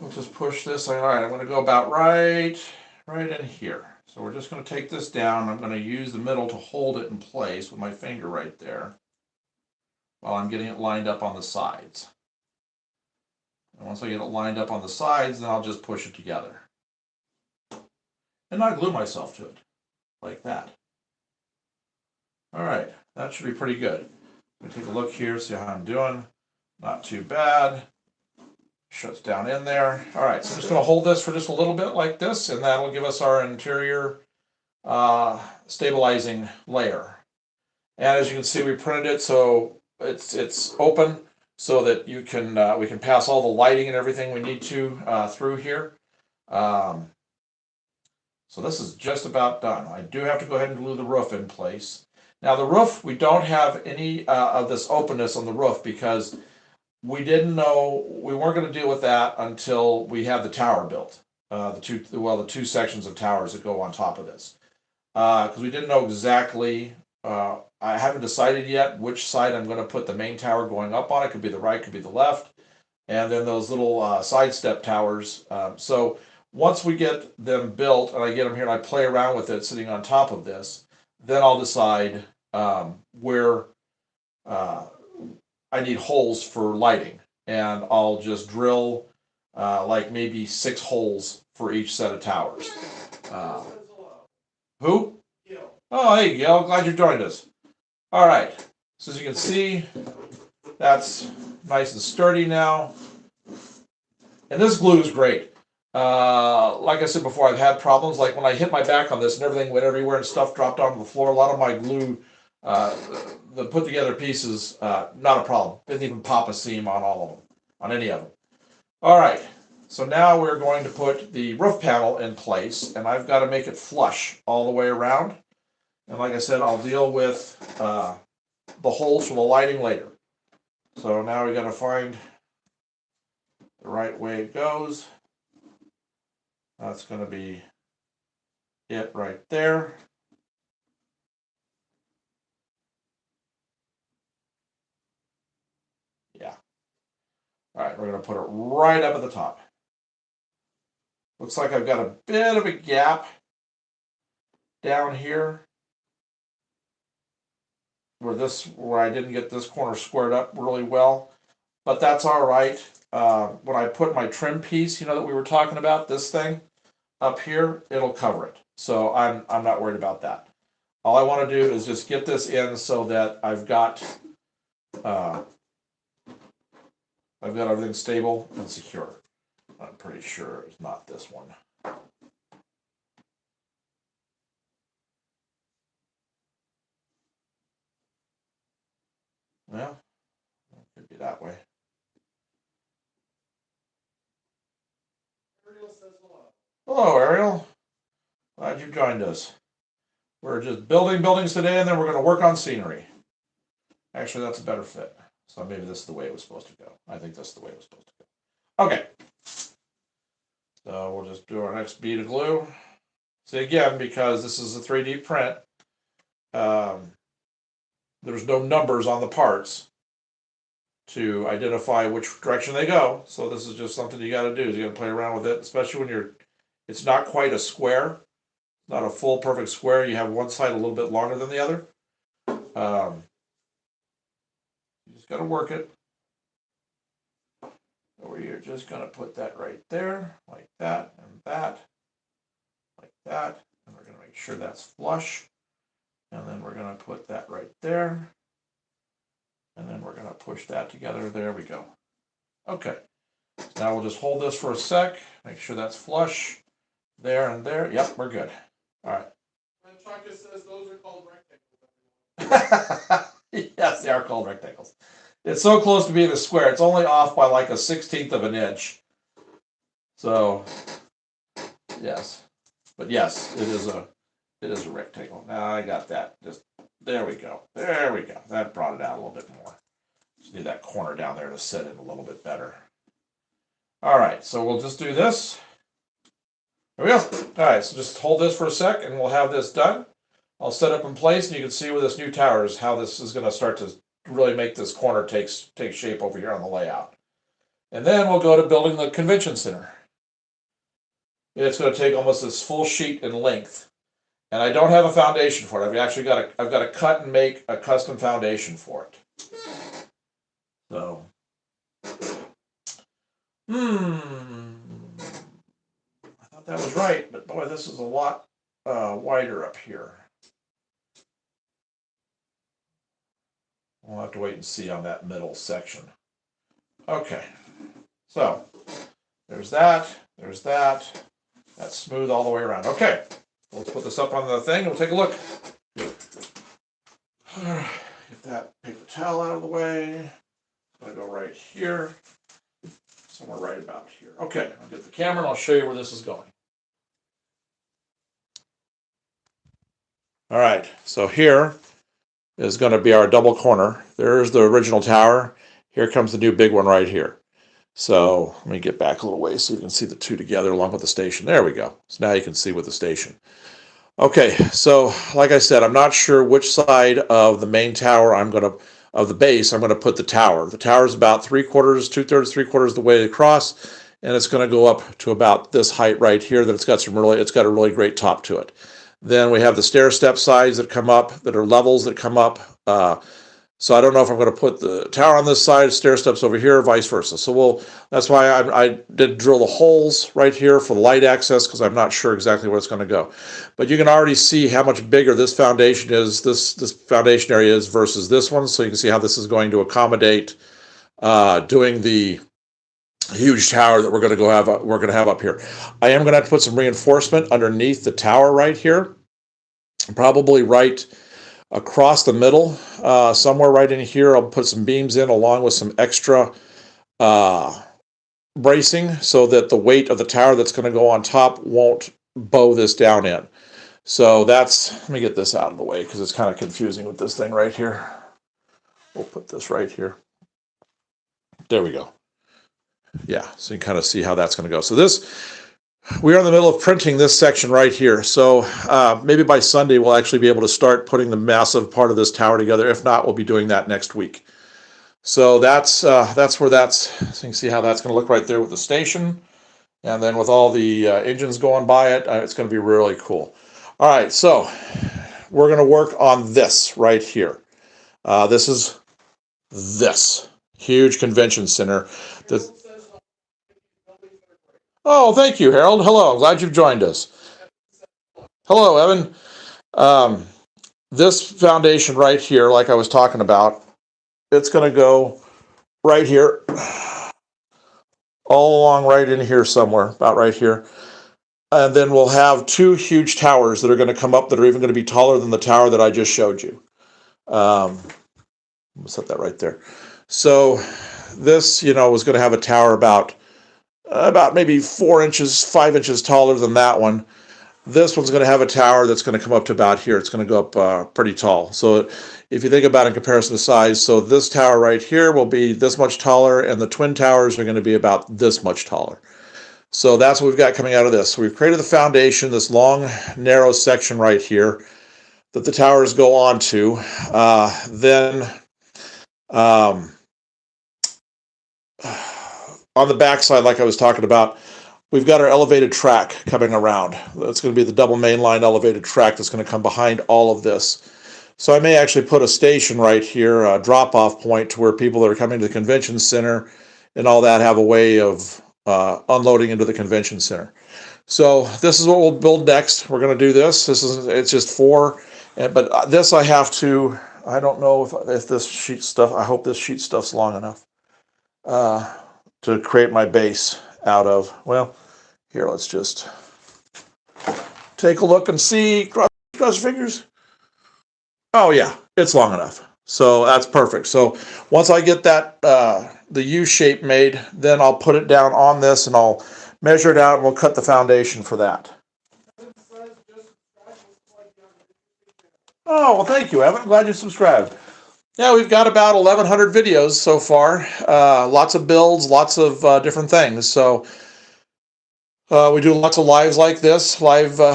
we'll just push this. All right, I'm going to go about right in here. So we're just going to take this down. I'm going to use the middle to hold it in place with my finger right there while I'm getting it lined up on the sides. And Once I get it lined up on the sides, then I'll just push it together. And not glue myself to it, like that. All right, that should be pretty good. Let me take a look here, see how I'm doing. Not too bad. Shuts down in there. All right, so I'm just going to hold this for just a little bit like this, and that'll give us our interior stabilizing layer. And as you can see, we printed it so it's open, so that you can we can pass all the lighting and everything we need to through here. So this is just about done. I do have to go ahead and glue the roof in place. Now the roof, we don't have any of this openness on the roof because we didn't know, we weren't going to deal with that until we had the tower built. The two sections of towers that go on top of this. Because we didn't know exactly, I haven't decided yet which side I'm going to put the main tower going up on. It could be the right, could be the left. And then those little side step towers. So once we get them built and I get them here and I play around with it sitting on top of this, then I'll decide where I need holes for lighting. And I'll just drill like maybe 6 holes for each set of towers. Who? Oh, hey, Gil. Glad you joined us. All right. So as you can see, that's nice and sturdy now. And this glue is great. Like I said before, I've had problems. Like when I hit my back on this and everything went everywhere and stuff dropped onto the floor, a lot of my glue, the put together pieces, not a problem. Didn't even pop a seam on all of them, on any of them. All right. So now we're going to put the roof panel in place, and I've got to make it flush all the way around. And like I said, I'll deal with the holes for the lighting later. So now we got to find the right way it goes. That's going to be it right there. Yeah. All right, we're going to put it right up at the top. Looks like I've got a bit of a gap down here where I didn't get this corner squared up really well, but that's all right. When I put my trim piece, that we were talking about, this thing up here, it'll cover it. So I'm not worried about that. All I want to do is just get this in so that I've got everything stable and secure. I'm pretty sure it's not this one. Well, it could be that way. Ariel says hello. Hello, Ariel. Glad you joined us. We're just building buildings today, and then we're going to work on scenery. Actually, that's a better fit. So maybe this is the way it was supposed to go. I think this is the way it was supposed to go. Okay. So we'll just do our next bead of glue. See, again, because this is a 3D print, there's no numbers on the parts to identify which direction they go. So this is just something you got to do. Is you got to play around with it, especially when it's not quite a square, not a full perfect square. You have one side a little bit longer than the other. You just got to work it. Or you're just going to put that right there, like that, and that, like that. And we're going to make sure that's flush. And then we're going to put that right there. And then we're going to push that together. There we go. Okay. So now we'll just hold this for a sec. Make sure that's flush. There and there. Yep, we're good. All right. And Chaka says those are called rectangles. Yes, they are called rectangles. It's so close to being a square. It's only off by like a 1/16 of an inch. So, yes. But yes, it is a rectangle. Now I got that. Just there we go. There we go. That brought it out a little bit more. Just need that corner down there to sit in a little bit better. All right, so we'll just do this. There we go. All right, so just hold this for a sec and we'll have this done. I'll set up in place and you can see with this new tower is how this is going to start to really make this corner take shape over here on the layout. And then we'll go to building the convention center. It's going to take almost this full sheet in length. And I don't have a foundation for it. I've got to cut and make a custom foundation for it. So I thought that was right, but boy, this is a lot wider up here. We'll have to wait and see on that middle section. Okay, so there's that, there's that. That's smooth all the way around. Okay, let's put this up on the thing and we'll take a look. Get that paper towel out of the way. I'm gonna go right here, somewhere right about here. Okay, I'll get the camera and I'll show you where this is going. All right, so here is going to be our double corner. There's the original tower. Here comes the new big one right here. So let me get back a little way so you can see the two together along with the station. There we go. So now you can see with the station. Okay, so like I said, I'm not sure which side of the main tower of the base I'm going to put the tower. The tower is about 3/4, 2/3, 3/4 the way across, and it's going to go up to about this height right here. That it's got a really great top to it. Then we have the stair step sides that come up, that are levels that come up. So I don't know if I'm going to put the tower on this side, stair steps over here, or vice versa. So that's why I did drill the holes right here for the light access, because I'm not sure exactly where it's going to go. But you can already see how much bigger this foundation is, this foundation area is versus this one. So you can see how this is going to accommodate doing the huge tower that we're going to have up here. I am going to have to put some reinforcement underneath the tower right here, probably right across the middle, somewhere right in here. I'll put some beams in along with some extra bracing so that the weight of the tower that's going to go on top won't bow this down in. So let me get this out of the way because it's kind of confusing with this thing right here. We'll put this right here. There we go. Yeah, so you can kind of see how that's going to go. So we're in the middle of printing this section right here. So maybe by Sunday, we'll actually be able to start putting the massive part of this tower together. If not, we'll be doing that next week. So that's where so you can see how that's going to look right there with the station. And then with all the engines going by it, it's going to be really cool. All right, so we're going to work on this right here. This is this huge convention center. Oh, thank you, Harold. Hello, I'm glad you've joined us. Hello, Evan. This foundation right here, like I was talking about, it's going to go right here, all along right in here somewhere, about right here. And then we'll have two huge towers that are going to come up that are even going to be taller than the tower that I just showed you. We'll set that right there. So this, was going to have a tower about maybe 4 inches, 5 inches taller than that one. This one's going to have a tower that's going to come up to about here. It's going to go up pretty tall. So if you think about it in comparison to size, so this tower right here will be this much taller, and the twin towers are going to be about this much taller. So that's what we've got coming out of this. So we've created the foundation, this long, narrow section right here that the towers go on to. On the backside, like I was talking about, we've got our elevated track coming around. That's going to be the double mainline elevated track that's going to come behind all of this. So I may actually put a station right here, a drop-off point to where people that are coming to the convention center and all that have a way of unloading into the convention center. So this is what we'll build next. We're going to do this. It's just 4, but this I don't know if this sheet stuff, I hope this sheet stuff's long enough to create my base out of. Well, here, let's just take a look and see. Cross your fingers. Oh yeah, it's long enough. So that's perfect. So once I get that the U shape made, then I'll put it down on this and I'll measure it out and we'll cut the foundation for that. Oh, well, thank you, Evan. I'm glad you subscribed. Yeah, we've got about 1,100 videos so far. Lots of builds, lots of different things. So we do lots of live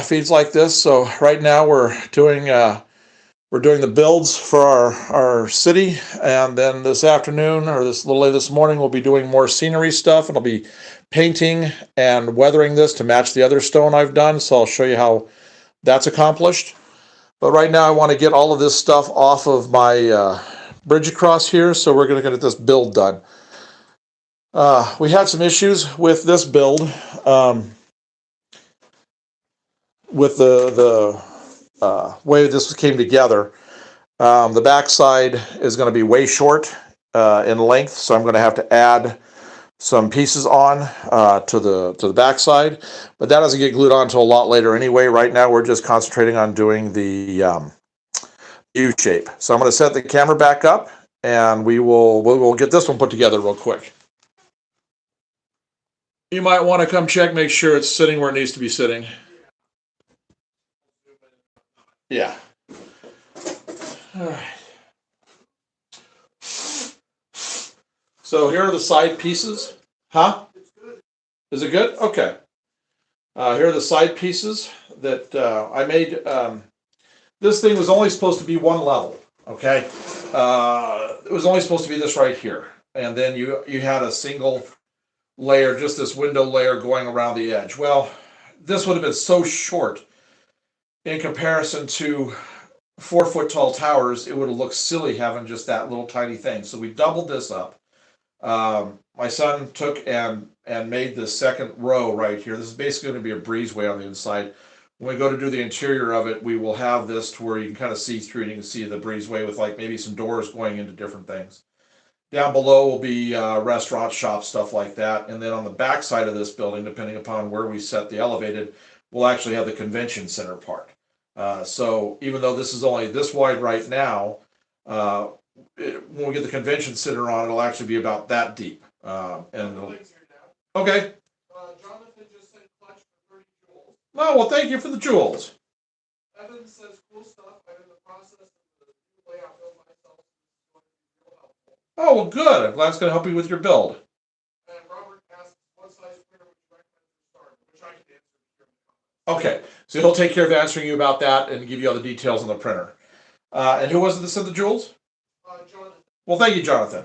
feeds like this. So right now we're doing the builds for our city, and then this afternoon or this little late this morning we'll be doing more scenery stuff, and I'll be painting and weathering this to match the other stone I've done. So I'll show you how that's accomplished. But right now I want to get all of this stuff off of my bridge across here, so we're going to get this build done. We had some issues with this build, um, with the way this came together. The backside is going to be way short in length, so I'm going to have to add some pieces on to the backside, but that doesn't get glued on until a lot later anyway. Right now, we're just concentrating on doing the U shape. So I'm going to set the camera back up, and we'll get this one put together real quick. You might want to come check, make sure it's sitting where it needs to be sitting. Yeah. All right. So here are the side pieces. Huh? Is it good? Okay. Here are the side pieces that I made. This thing was only supposed to be one level. Okay. It was only supposed to be this right here, and then you had a single layer, just this window layer going around the edge. Well, this would have been so short in comparison to 4 foot tall towers. It would have looked silly having just that little tiny thing. So we doubled this up. My son took and made the second row right here. This is basically going to be a breezeway on the inside. When we go to do the interior of it, we will have this to where you can kind of see through and you can see the breezeway with like maybe some doors going into different things. Down below will be restaurant, shop, stuff like that. And then on the back side of this building, depending upon where we set the elevated, we'll actually have the convention center part. So even though this is only this wide right now, when we get the convention center on, it'll actually be about that deep. Okay. Jonathan just sent clutch for 30 jewels. Oh, well, thank you for the jewels. Evan says cool stuff. I'm in the process of the layout build myself. It's going to be real helpful. Oh, well, good. I'm glad it's going to help you with your build. And Robert asked what size printer would you recommend to start, which I can answer here. Okay, so he'll take care of answering you about that and give you all the details on the printer. And who was it that sent the jewels? Jonathan. Well, thank you, Jonathan.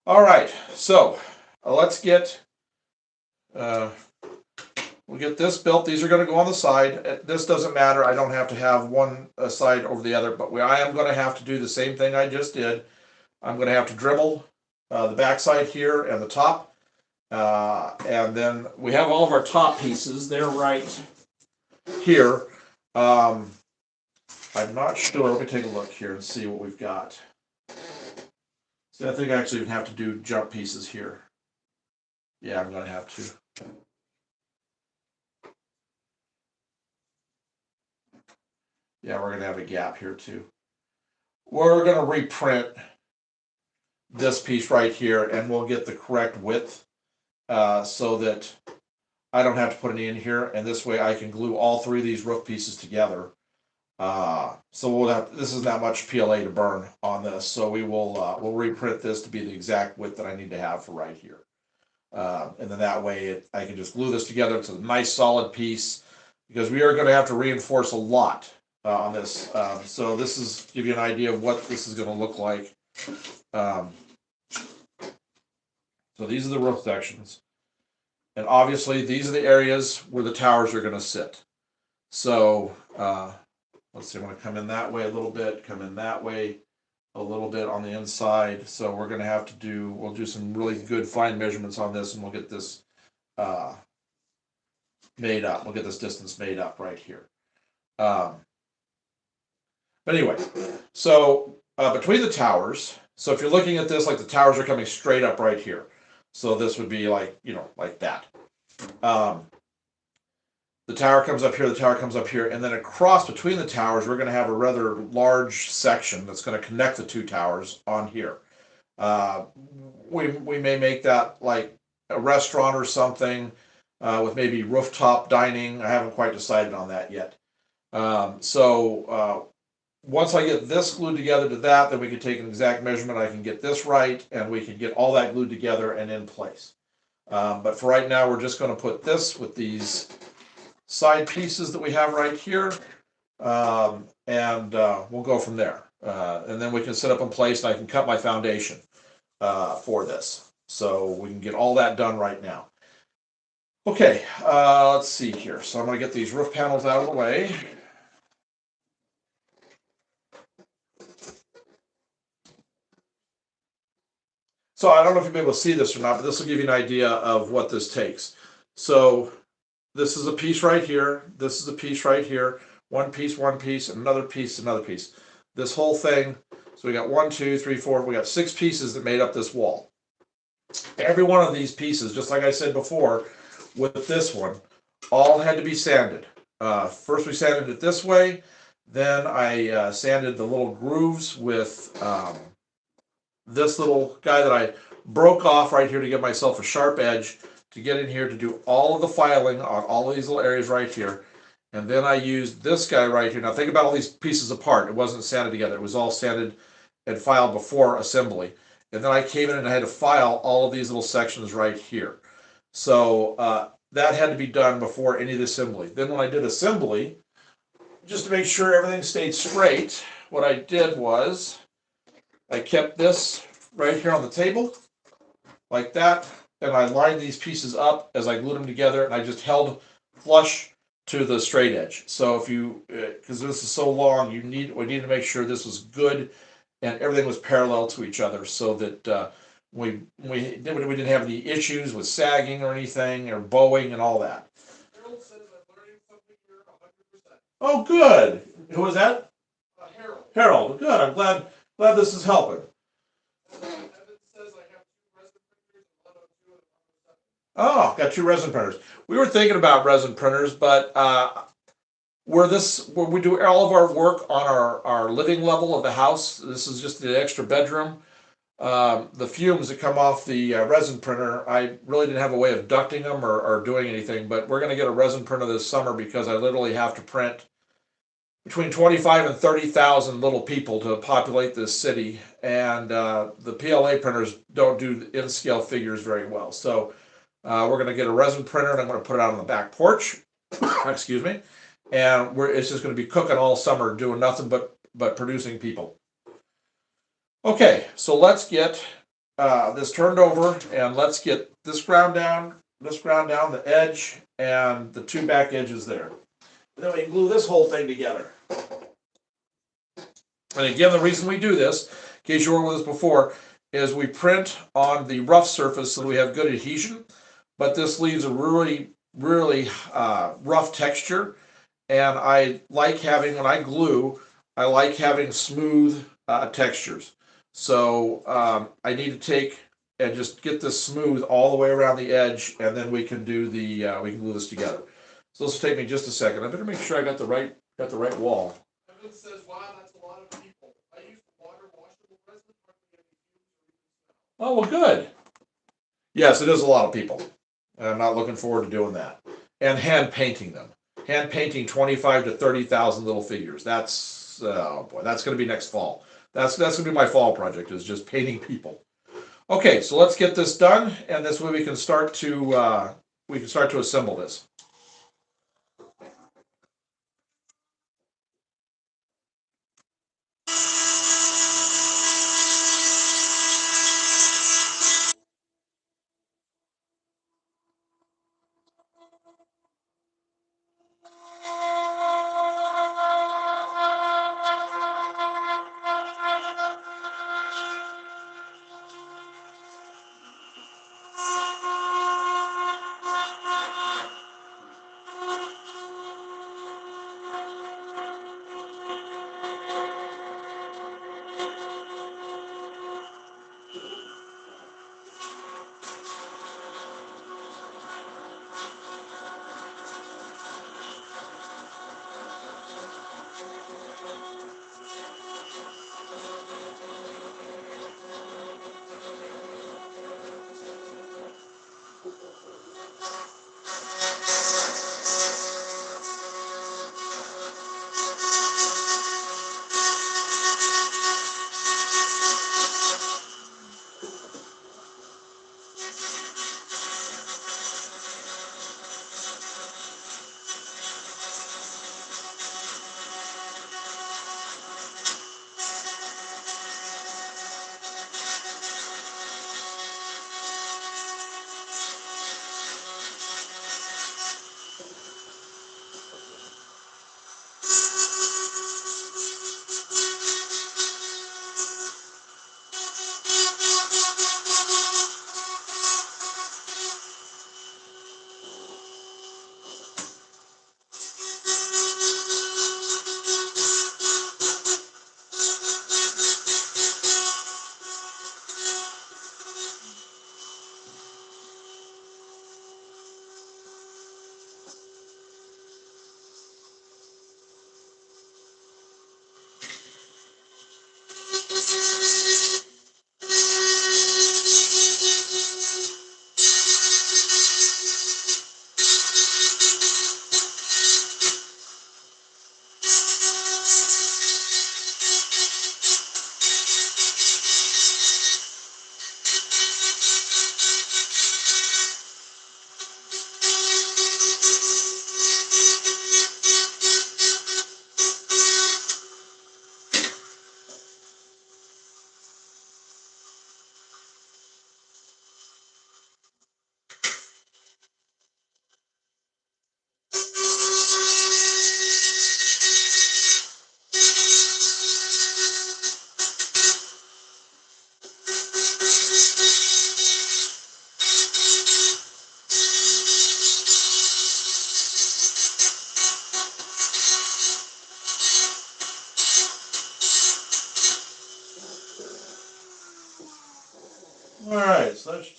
All right, so let's get we'll get this built. These are going to go on the side. This doesn't matter. I don't have to have one side over the other, but I am going to have to do the same thing I just did. I'm going to have to dremel the backside here and the top, and then we have all of our top pieces. They're right here. I'm not sure. Let me take a look here and see what we've got. See, I think I actually even have to do jump pieces here. Yeah, I'm going to have to. Yeah, we're going to have a gap here too. We're going to reprint this piece right here, and we'll get the correct width so that I don't have to put any in here, and this way I can glue all three of these roof pieces together. So we'll have, this isn't that much PLA to burn on this, so we'll reprint this to be the exact width that I need to have for right here. And then that way I can just glue this together. It's a nice solid piece because we are going to have to reinforce a lot on this. So this is give you an idea of what this is going to look like. So these are the roof sections. And obviously these are the areas where the towers are going to sit. So let's see, I'm going to come in that way a little bit, come in that way a little bit on the inside. So we're going to have to we'll do some really good fine measurements on this, and we'll get this made up. We'll get this distance made up right here. But anyway, so between the towers, so if you're looking at this, like the towers are coming straight up right here. So this would be like, like that. The tower comes up here, the tower comes up here, and then across between the towers, we're going to have a rather large section that's going to connect the two towers on here. We may make that like a restaurant or something with maybe rooftop dining. I haven't quite decided on that yet. Once I get this glued together to that, then we can take an exact measurement. I can get this right, and we can get all that glued together and in place. But for right now, we're just going to put this with these side pieces that we have right here, and we'll go from there. And then we can set up in place, and I can cut my foundation for this. So we can get all that done right now. Okay, let's see here. So I'm going to get these roof panels out of the way. So I don't know if you'll be able to see this or not, but this will give you an idea of what this takes. So this is a piece right here. This is a piece right here. One piece, another piece, another piece. This whole thing. So we got 1, 2, 3, 4. We got 6 pieces that made up this wall. Every one of these pieces, just like I said before, with this one, all had to be sanded. First, we sanded it this way. Then I sanded the little grooves with this little guy that I broke off right here to give myself a sharp edge to get in here to do all of the filing on all of these little areas right here. And then I used this guy right here. Now think about all these pieces apart. It wasn't sanded together. It was all sanded and filed before assembly. And then I came in and I had to file all of these little sections right here. So that had to be done before any of the assembly. Then when I did assembly, just to make sure everything stayed straight, what I did was I kept this right here on the table, like that, and I lined these pieces up as I glued them together, and I just held flush to the straight edge. So if you, because this is so long, we need to make sure this was good and everything was parallel to each other, so that we didn't have any issues with sagging or anything or bowing and all that. Harold says I'm learning something here 100%. Oh, good. Who was that? Harold. Harold. Good. I'm glad this is helping. Evan says I have 2 resin printers, one on 2 and one on 7. Oh, got 2 resin printers. We were thinking about resin printers, but where we do all of our work on our living level of the house. This is just the extra bedroom. The fumes that come off the resin printer, I really didn't have a way of ducting them or doing anything, but we're going to get a resin printer this summer because I literally have to print between 25 and 30,000 little people to populate this city, and the PLA printers don't do in-scale figures very well. So we're going to get a resin printer, and I'm going to put it out on the back porch. Excuse me. And it's just going to be cooking all summer, doing nothing but producing people. Okay, so let's get this turned over, and let's get this ground down, the edge, and the 2 back edges there. Then we can glue this whole thing together. And again, the reason we do this, in case you weren't with us before, is we print on the rough surface so that we have good adhesion, but this leaves a really, really rough texture. And I like having, when I glue, I like having smooth textures. So I need to take and just get this smooth all the way around the edge, and then we can do we can glue this together. So this will take me just a second. I better make sure I got the right wall. Evan says, wow, that's a lot of people. I use water washable resin, hardly any fumes or even smell. Oh, well, good. Yes, it is a lot of people. I'm not looking forward to doing that. And hand painting them. Hand painting 25 to 30,000 little figures. That's, oh boy, that's going to be next fall. That's going to be my fall project, is just painting people. Okay, so let's get this done, and this way we can start to assemble this.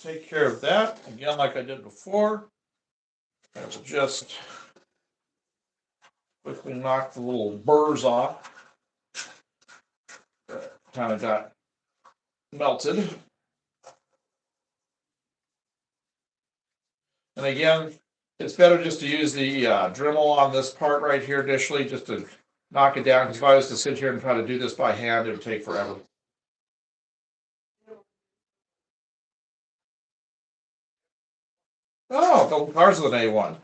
take care of that again, like I did before. I will just quickly knock the little burrs off that kind of got melted. And again, it's better just to use the Dremel on this part right here initially, just to knock it down, because if I was to sit here and try to do this by hand, it would take forever. Oh, the cars with an A1.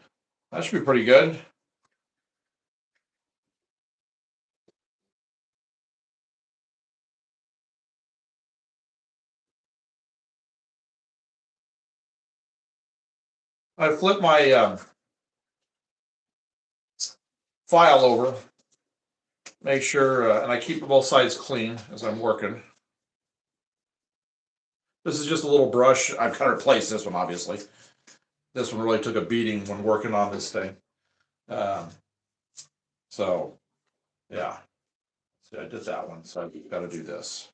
That should be pretty good. I flip my file over, make sure, and I keep both sides clean as I'm working. This is just a little brush. I've kind of replaced this one, obviously. This one really took a beating when working on this thing. So, yeah. See, I did that one, so I've got to do this.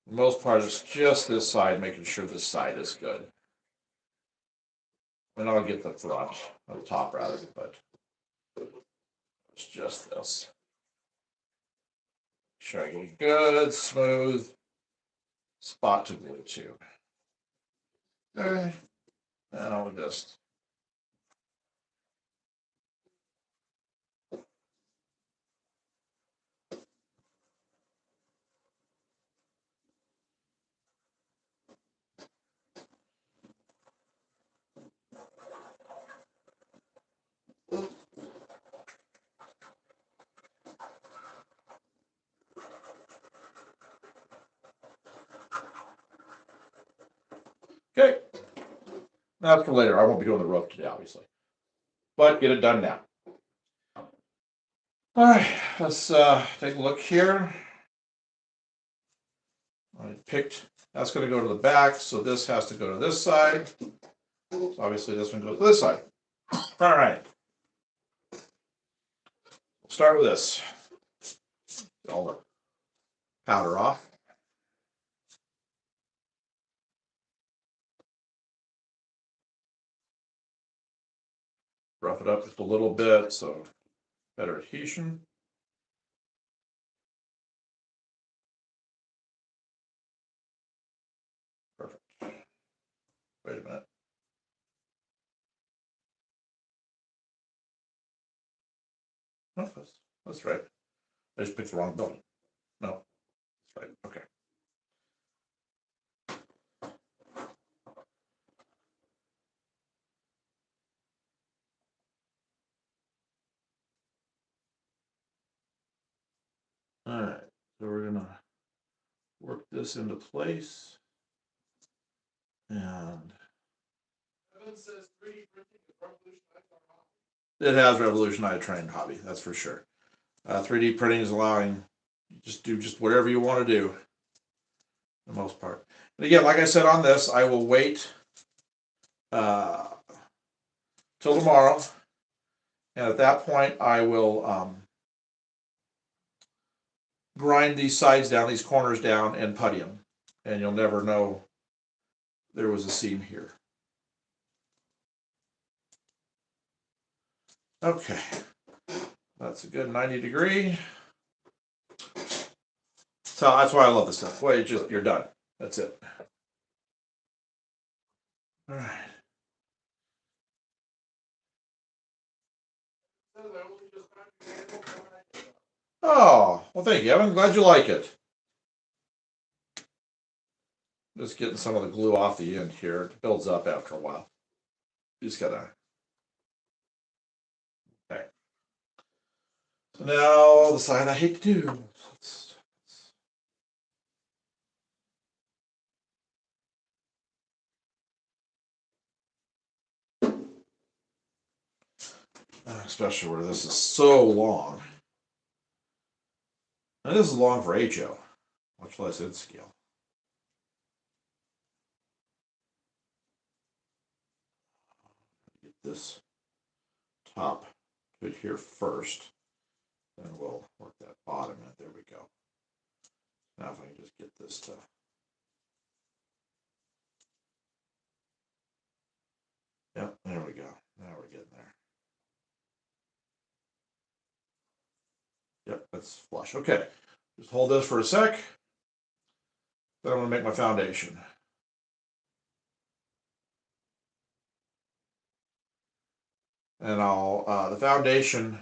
For the most part, it's just this side, making sure this side is good. And I'll get the front, or the top rather, but it's just this. Make sure I get a good, smooth spot to glue to. Okay. And I'll just okay. That's for later. I won't be doing the roof today, obviously. But get it done now. All right, let's take a look here. I picked, that's going to go to the back, so this has to go to this side. So obviously this one goes to this side. All right. We'll start with this. Get all the powder off. Rough it up just a little bit so better adhesion. Perfect. Wait a minute. No, that's right. I just picked the wrong building. No, that's right. Okay. All right. So we're gonna work this into place. And Evan says 3D printing is revolutionized our hobby. it has revolutionized trained hobby, that's for sure. 3D printing is allowing you just do just whatever you want to do, for the most part. And again, like I said on this, I will wait till tomorrow, and at that point, I will grind these sides down, these corners down, and putty them, and you'll never know there was a seam here. Okay, that's a good 90-degree. So that's why I love this stuff. Boy, you're done. That's it. All right. Says I only just found your handle for what I did. Oh, well, thank you, Evan. Glad you like it. Just getting some of the glue off the end here. It builds up after a while. You just gotta. Okay. So now the side I hate to do. Especially where this is so long. And this is long for HO, much less its scale. Get this top bit here first, then we'll work that bottom in. There we go. Now if I can just get this to It's flush. Okay, just hold this for a sec. Then I'm gonna make my foundation. And the foundation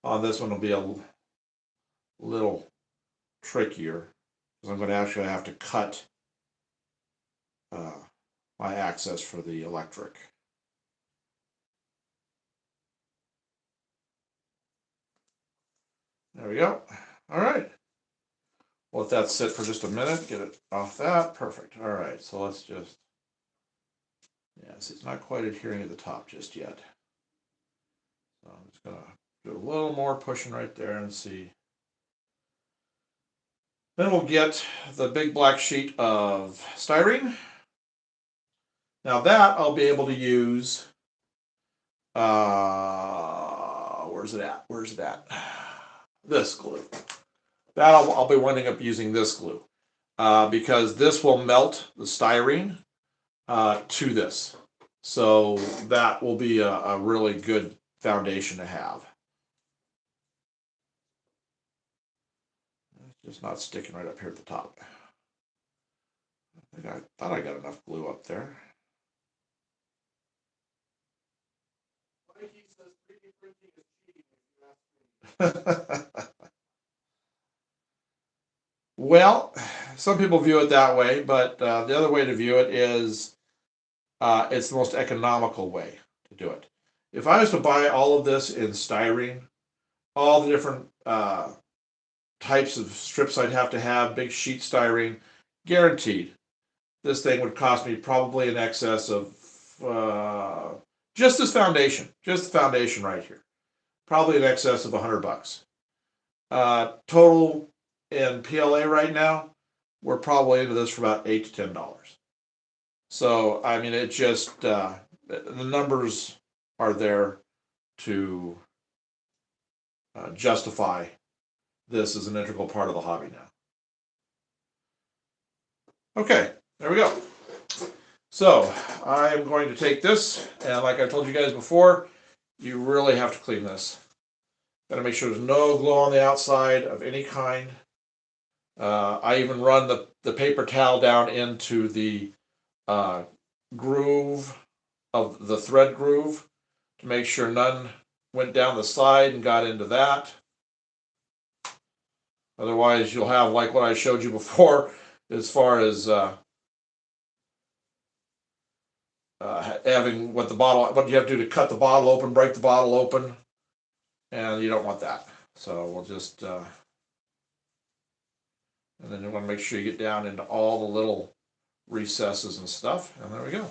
on this one will be a little trickier because I'm going to actually have to cut my access for the electric. There we go. All right. We'll let that sit for just a minute, get it off that. Perfect. All right, so let's just, yes, it's not quite adhering at the top just yet. So I'm just going to do a little more pushing right there and see. Then we'll get the big black sheet of styrene. Now that I'll be able to use, where's it at? Where's it at? This glue. That I'll be winding up using this glue because this will melt the styrene to this. So that will be a really good foundation to have. It's just not sticking right up here at the top. I thought I got enough glue up there. Well, some people view it that way, but the other way to view it is it's the most economical way to do it. If I was to buy all of this in styrene, all the different types of strips I'd have to have, big sheet styrene, guaranteed, this thing would cost me probably in excess of just this foundation, just the foundation right here, probably in excess of $100. Total in PLA right now, we're probably into this for about $8 to $10. So I mean, it just the numbers are there to justify this as an integral part of the hobby now. Okay, there we go. So I am going to take this, and like I told you guys before, you really have to clean this. Got to make sure there's no glue on the outside of any kind. I even run the paper towel down into the groove of the thread groove to make sure none went down the side and got into that. Otherwise, you'll have like what I showed you before as far as having what you have to do to cut the bottle open, break the bottle open, and you don't want that. So we'll just, and then you want to make sure you get down into all the little recesses and stuff, and there we go.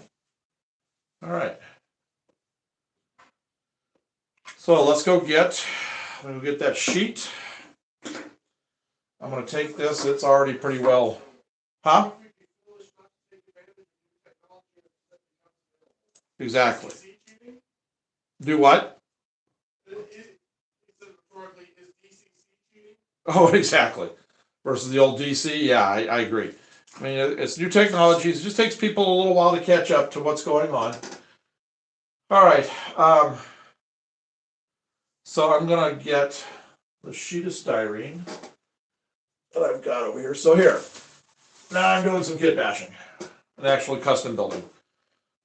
All right. So let's go get that sheet. I'm going to take this. It's already pretty well, huh? Exactly. Do what? Oh, exactly. Versus the old DC, yeah, I agree. I mean, it's new technologies. It just takes people a little while to catch up to what's going on. All right. So I'm going to get the sheet of styrene that I've got over here. So here, now I'm doing some kit bashing and actually custom building.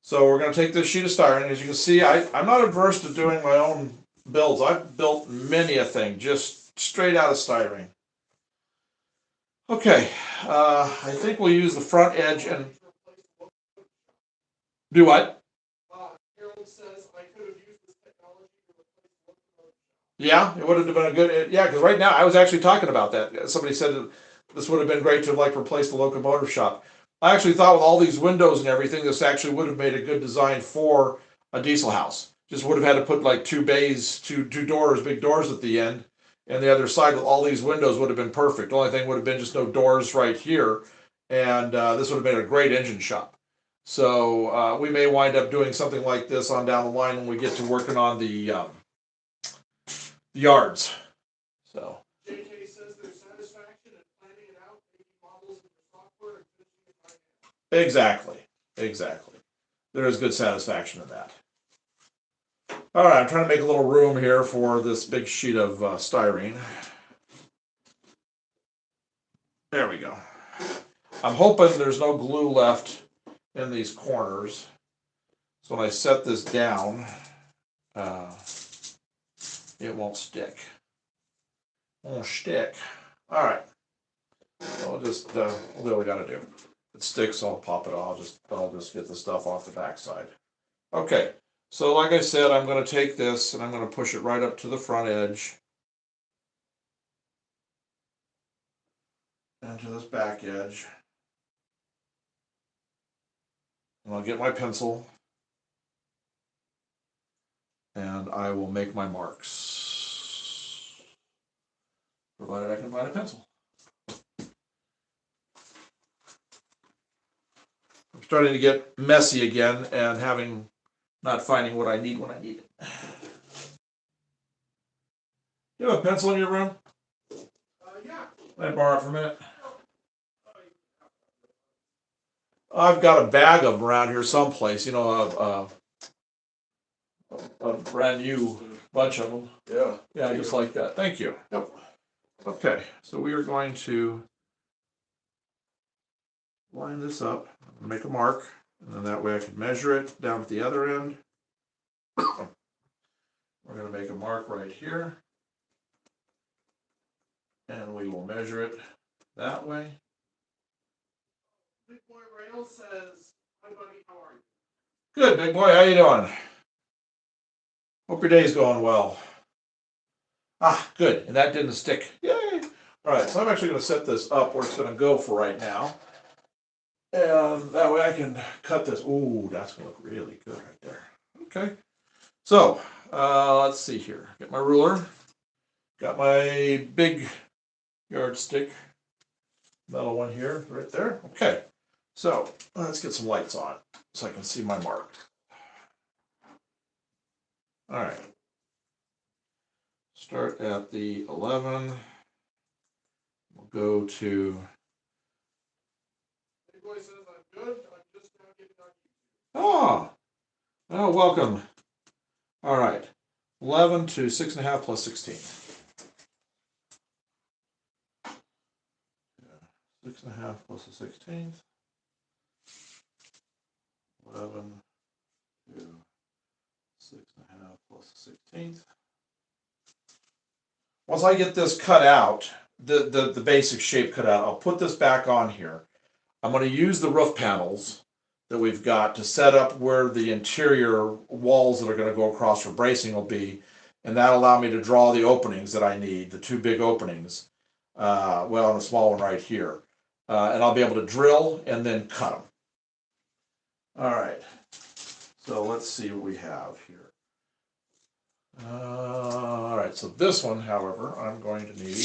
So we're going to take this sheet of styrene. As you can see, I'm not averse to doing my own builds. I've built many a thing just straight out of styrene. Okay, I think we'll use the front edge and do what? Harold says I could have used this technology to replace locomotive. Yeah, it would have been a good. Yeah, because right now I was actually talking about that. Somebody said that this would have been great to like replace the locomotive shop. I actually thought with all these windows and everything, this actually would have made a good design for a diesel house. Just would have had to put like two bays, two doors, big doors at the end, and the other side with all these windows would have been perfect. The only thing would have been just no doors right here, and this would have been a great engine shop. So we may wind up doing something like this on down the line when we get to working on the yards. So. JK says there's satisfaction in planning it out, making models in the software, and finishing it by hand. Exactly. There is good satisfaction in that. All right, I'm trying to make a little room here for this big sheet of styrene. There we go. I'm hoping there's no glue left in these corners. So when I set this down, it won't stick. Won't stick. All right. So I'll just we'll do what we gotta do. If it sticks, I'll pop it off. I'll just get the stuff off the backside. Okay. So like I said, I'm going to take this and I'm going to push it right up to the front edge and to this back edge. And I'll get my pencil and I will make my marks, provided I can find a pencil. I'm starting to get messy again and not finding what I need when I need it. You have a pencil in your room? Yeah. Can I borrow it for a minute? I've got a bag of them around here someplace, a brand new bunch of them. Yeah. Yeah, just like that. Thank you. Yep. Okay, so we are going to line this up, make a mark, and then that way I can measure it down at the other end. We're going to make a mark right here, and we will measure it that way. Big Boy Reynolds says, "Hi buddy, how are you?" Good, big boy. How you doing? Hope your day's going well. Ah, good. And that didn't stick. Yay! All right, so I'm actually going to set this up where it's going to go for right now. And that way I can cut this. Ooh, that's going to look really good right there. Okay. So, let's see here. Get my ruler. Got my big yardstick. Metal one here, right there. Okay. So, let's get some lights on so I can see my mark. All right. Start at the 11. We'll go to. Big Boy says, "I'm good. I'm just now getting on Oh, welcome. All right. 11 to 6.5 plus 16. 6.5 plus a 16th. 11 to 6.5 plus a 16th. Once I get this cut out, the basic shape cut out, I'll put this back on here. I'm going to use the roof panels that we've got to set up where the interior walls that are going to go across for bracing will be, and that'll allow me to draw the openings that I need, the two big openings, well, and a small one right here, and I'll be able to drill and then cut them. All right, so let's see what we have here. All right, so this one, however, I'm going to need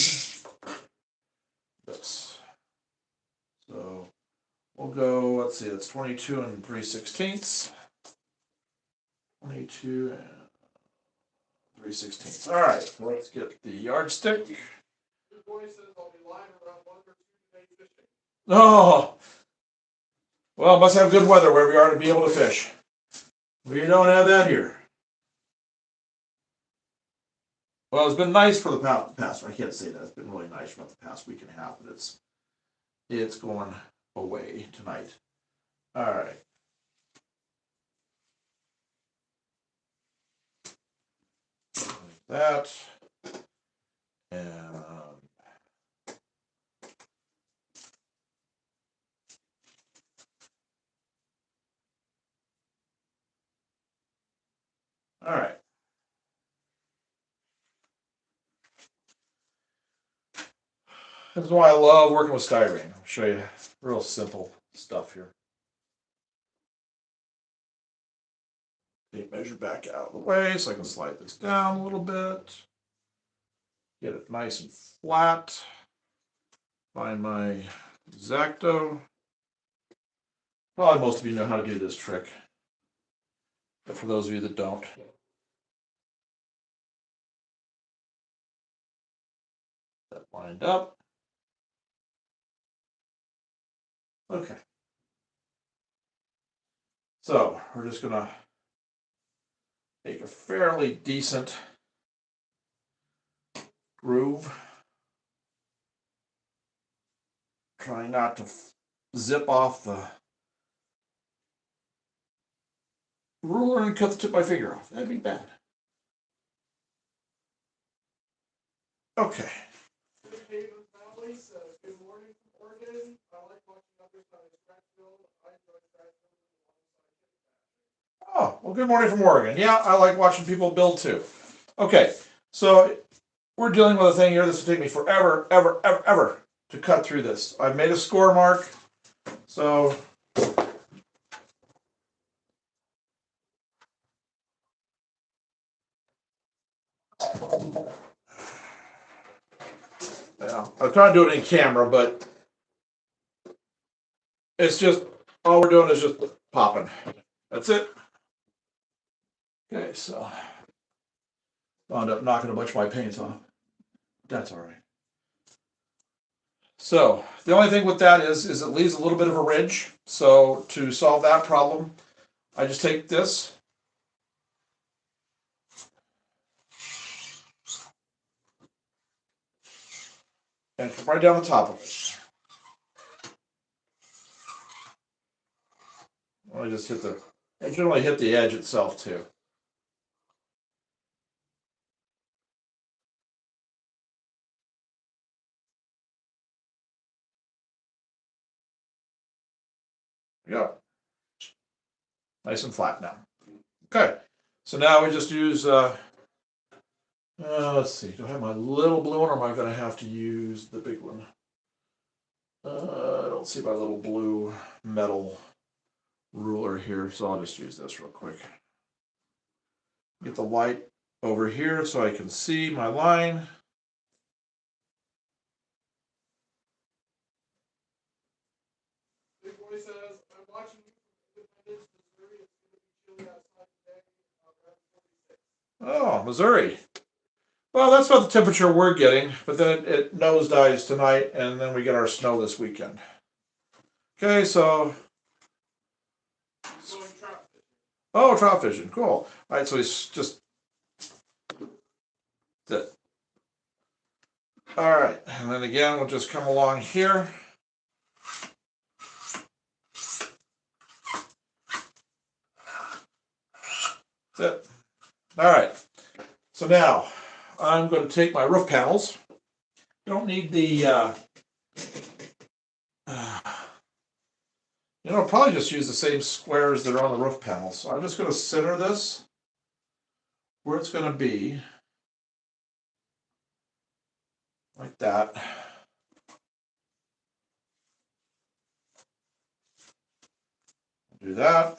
this. So we'll go, let's see, that's 22 and 3/16. 22 and 3/16. All right, so let's get the yardstick. Big Boy says, "I'll be live around 1 or 2 today fishing." Oh, well, must have good weather wherever you are to be able to fish. We don't have that here. Well, it's been nice for the past. I can't say that. It's been really nice for the past week and a half, but it's going away tonight. All right. Like that. And all right. This is why I love working with styrene. I'll show you real simple stuff here. Tape measure back out of the way so I can slide this down a little bit. Get it nice and flat. Find my X-Acto. Probably most of you know how to do this trick. But for those of you that don't. That lined up. Okay. So we're just gonna take a fairly decent groove. Trying not to zip off the ruler and cut the tip of my finger off. That'd be bad. Okay. Good Haven Valley says, good morning from Oregon. I like watching others on the track field. I enjoy track field alongside. Oh, well, good morning from Oregon. Yeah, I like watching people build too. Okay, so we're dealing with a thing here. This will take me forever, ever to cut through this. I've made a score mark, so yeah, I'm trying to do it in camera, but it's just all we're doing is just popping. That's it. Okay, so wound up knocking a bunch of my paints off. That's all right. So the only thing with that is it leaves a little bit of a ridge. So to solve that problem, I just take this and come right down the top of it. I just hit I generally hit the edge itself too. Yeah, nice and flat now. Okay, so now we just use, let's see, do I have my little blue one or am I gonna have to use the big one? I don't see my little blue metal ruler here, so I'll just use this real quick. Get the light over here so I can see my line. Big boy says, I'm watching you from Independence, Missouri. It's going to be chilly outside today. Around 46. Oh, Missouri. Well, that's about the temperature we're getting, but then it nosedives tonight, and then we get our snow this weekend. Okay, so. Going trout fishing. Oh, trout fishing, cool. All right, so he's just. That. All right, and then again, we'll just come along here. That's it. All right, so now I'm going to take my roof panels. You don't need the. I'll probably just use the same squares that are on the roof panels. So I'm just going to center this where it's going to be, like that. Do that.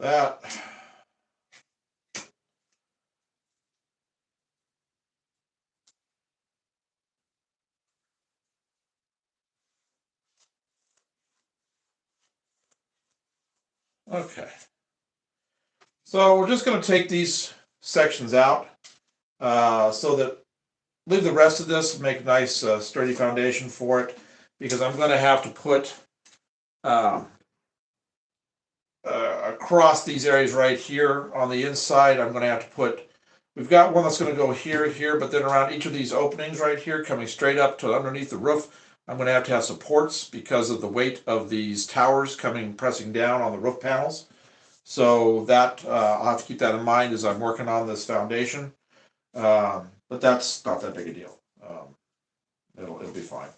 That. Okay. So we're just going to take these sections out so that leave the rest of this and make a nice sturdy foundation for it, because I'm going to have to put across these areas right here on the inside. I'm going to have to put, we've got one that's going to go here, but then around each of these openings right here coming straight up to underneath the roof, I'm going to have supports because of the weight of these towers pressing down on the roof panels. So that I'll have to keep that in mind as I'm working on this foundation. But that's not that big a deal. It'll be fine.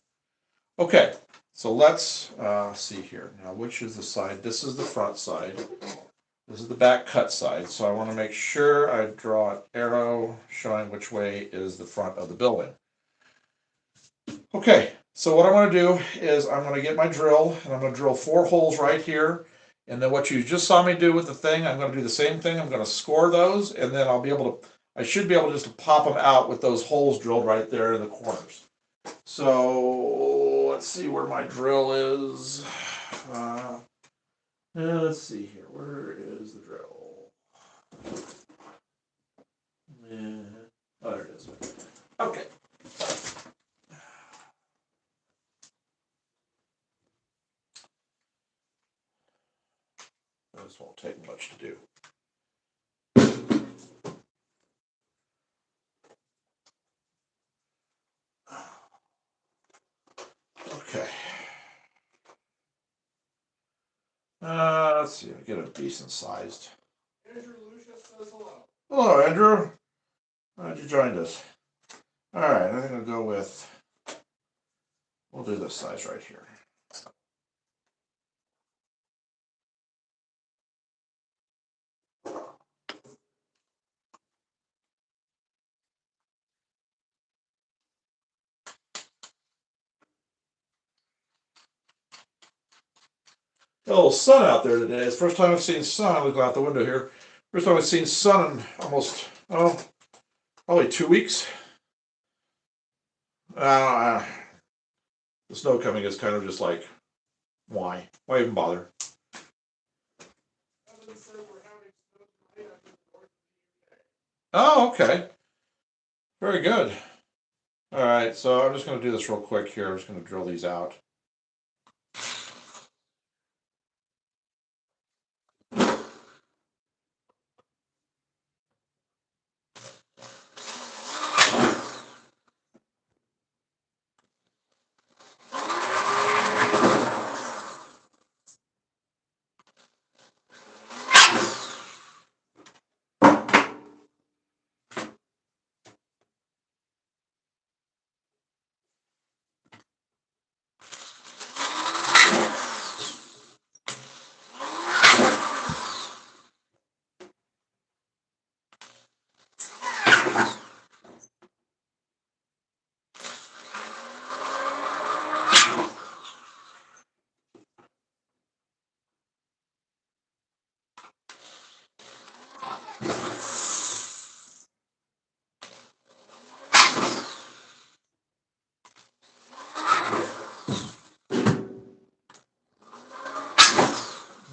Okay, so let's see here. Now, which is the side? This is the front side. This is the back cut side. So I want to make sure I draw an arrow showing which way is the front of the building. Okay, so what I'm going to do is I'm going to get my drill and I'm going to drill 4 holes right here. And then what you just saw me do with the thing, I'm going to do the same thing. I'm going to score those, and then I'll be able to, I should be able just to pop them out with those holes drilled right there in the corners. So let's see where my drill is. Let's see here. Where is the drill? Yeah. Oh, there it is. Okay. much to do. Okay. Let's see, get a decent sized. Andrew Lucius says hello. Hello, Andrew. Glad you joined us. All right, I think I'll go with, we'll do this size right here. Got a little sun out there today. It's the first time I've seen sun. I'm looking out the window here. First time I've seen sun in almost, probably 2 weeks. The snow coming is kind of just like, why? Why even bother? Evan said we're having snow tonight up in the north of the UK. Oh, okay. Very good. All right, so I'm just going to do this real quick here. I'm just going to drill these out.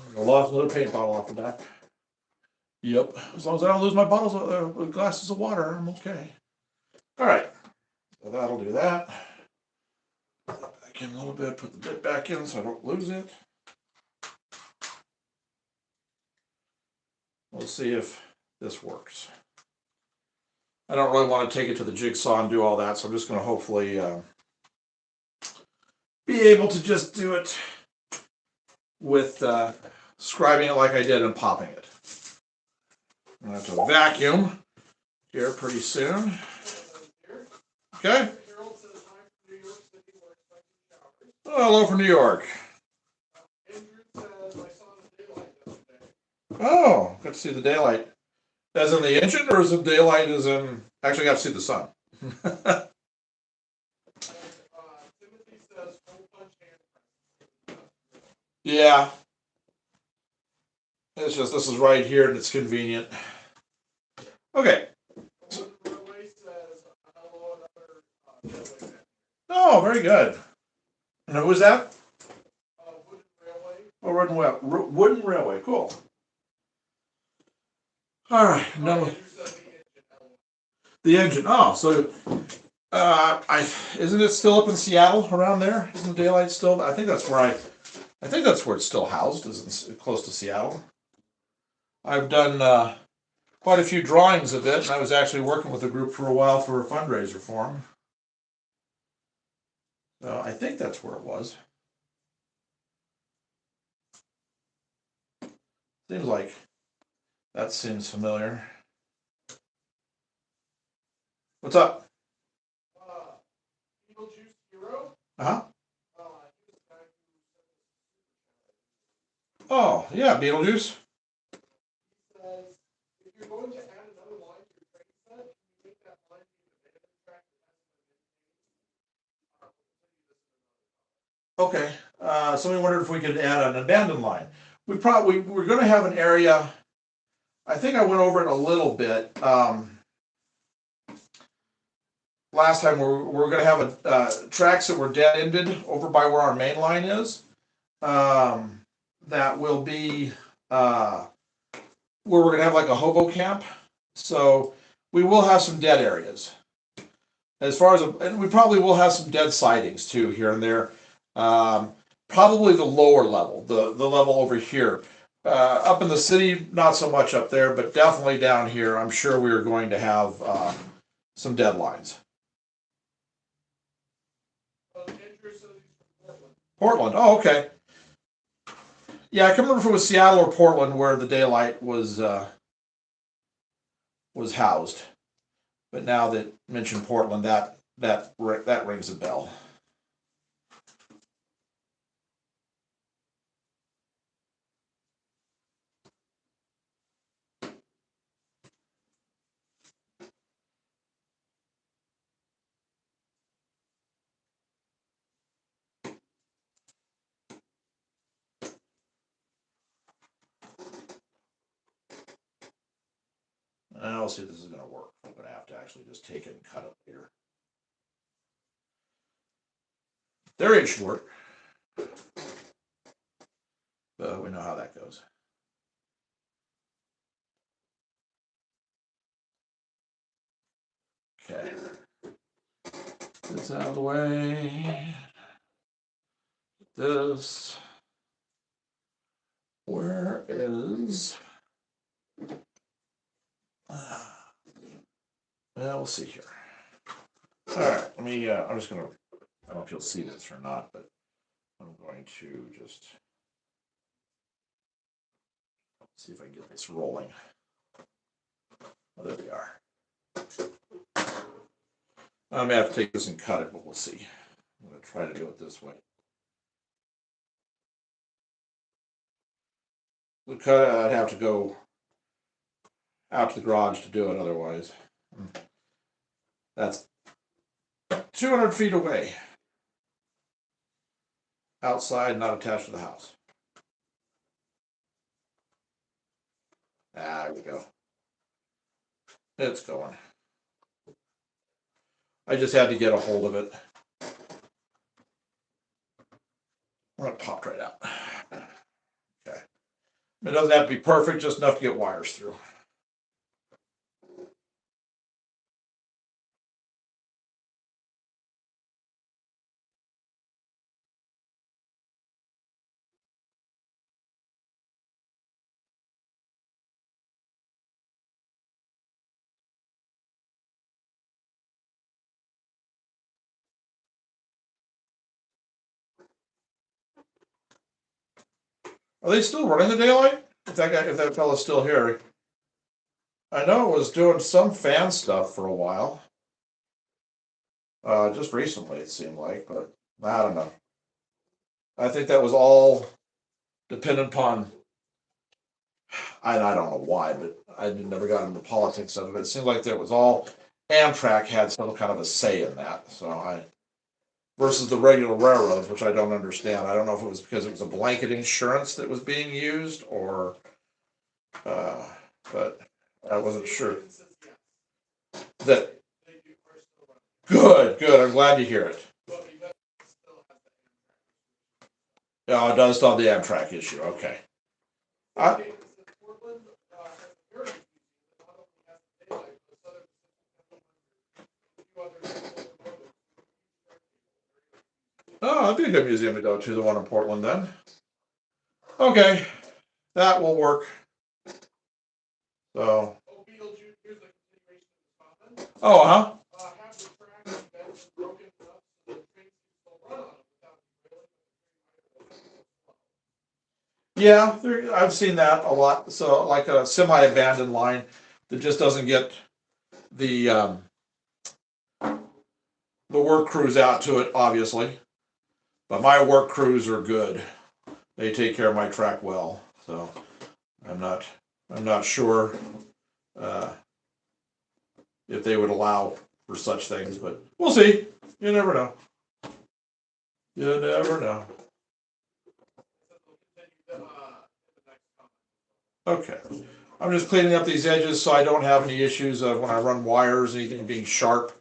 I lost another paint bottle off the back. Yep, as long as I don't lose my bottles, glasses of water, I'm okay. All right, so that'll do that. Back in a little bit, put the bit back in so I don't lose it. We'll see if this works. I don't really want to take it to the jigsaw and do all that, so I'm just going to hopefully be able to just do it with scribing it like I did and popping it. I'm going to have to vacuum here pretty soon. Okay. Harold says hi from New York City. We're expecting showers. Oh, hello from New York. Andrew says I saw the daylight yesterday. Oh, got to see the daylight. As in the engine, or is it daylight as in actually got to see the sun? Timothy says hole punch hand press. Yeah. It's just this is right here and it's convenient. Okay. Wooden Railway says hello another railway man. Oh, very good. And who was that? Wooden Railway. Oh, wooden railway. Cool. All right. No. Andrew says the engine. The engine. Oh, so isn't it still up in Seattle around there? Isn't the daylight still? I think that's where it's still housed. Is close to Seattle. I've done quite a few drawings of it, and I was actually working with a group for a while for a fundraiser for them. So I think that's where it was. Seems like that seems familiar. What's up? Beetlejuice Hero. Uh-huh. He was the guy who Oh, yeah, Beetlejuice. He says if you're going to add another line to your train set, can you make that line be an abandoned track that hasn't been maintained? Okay. Somebody wondered if we could add an abandoned line. We're going to have an area. I think I went over it a little bit. Last time we're going to have tracks that were dead ended over by where our main line is. That will be where we're going to have like a hobo camp. So we will have some dead areas. As far as and we probably will have some dead sidings too here and there. Probably the lower level, the level over here. Up in the city, not so much up there, but definitely down here, I'm sure we are going to have some deadlines. Andrew says he's from Portland. Portland, oh, okay. Yeah, I can't remember if it was Seattle or Portland where the daylight was housed. But now that mentioned Portland, that rings a bell. I'll see if this is going to work. I'm going to have to actually just take it and cut it later. There it should work. But we know how that goes. Okay. This out of the way. This. Where is? Well, we'll see here. All right, let me. I'm just gonna. I don't know if you'll see this or not, but I'm going to just see if I can get this rolling. Oh, there we are. I may have to take this and cut it, but we'll see. I'm going to try to do it this way. The cut, I'd have to go out to the garage to do it otherwise. That's 200 feet away. Outside, not attached to the house. There we go. It's going. I just had to get a hold of it. Well, it popped right out. Okay. It doesn't have to be perfect, just enough to get wires through. Are they still running the daylight? If that fella's still here. I know it was doing some fan stuff for a while. Just recently it seemed like, but I don't know. I think that was all dependent upon. I don't know why, but I never got into politics of it. It seemed like there was all Amtrak had some kind of a say in that. So I versus the regular railroads, which I don't understand. I don't know if it was because it was a blanket insurance that was being used, or, but I wasn't sure. That good. I'm glad to hear it. Yeah, it does still have the Amtrak issue. Okay. Oh, that'd be a good museum to go to, the one in Portland then. Okay, that will work. So. Oh, huh? Yeah, I've seen that a lot. So, like a semi-abandoned line that just doesn't get the work crews out to it, obviously. But my work crews are good. They take care of my track well. So I'm not sure if they would allow for such things, but we'll see. You never know. You never know. Okay. I'm just cleaning up these edges so I don't have any issues of when I run wires, anything being sharp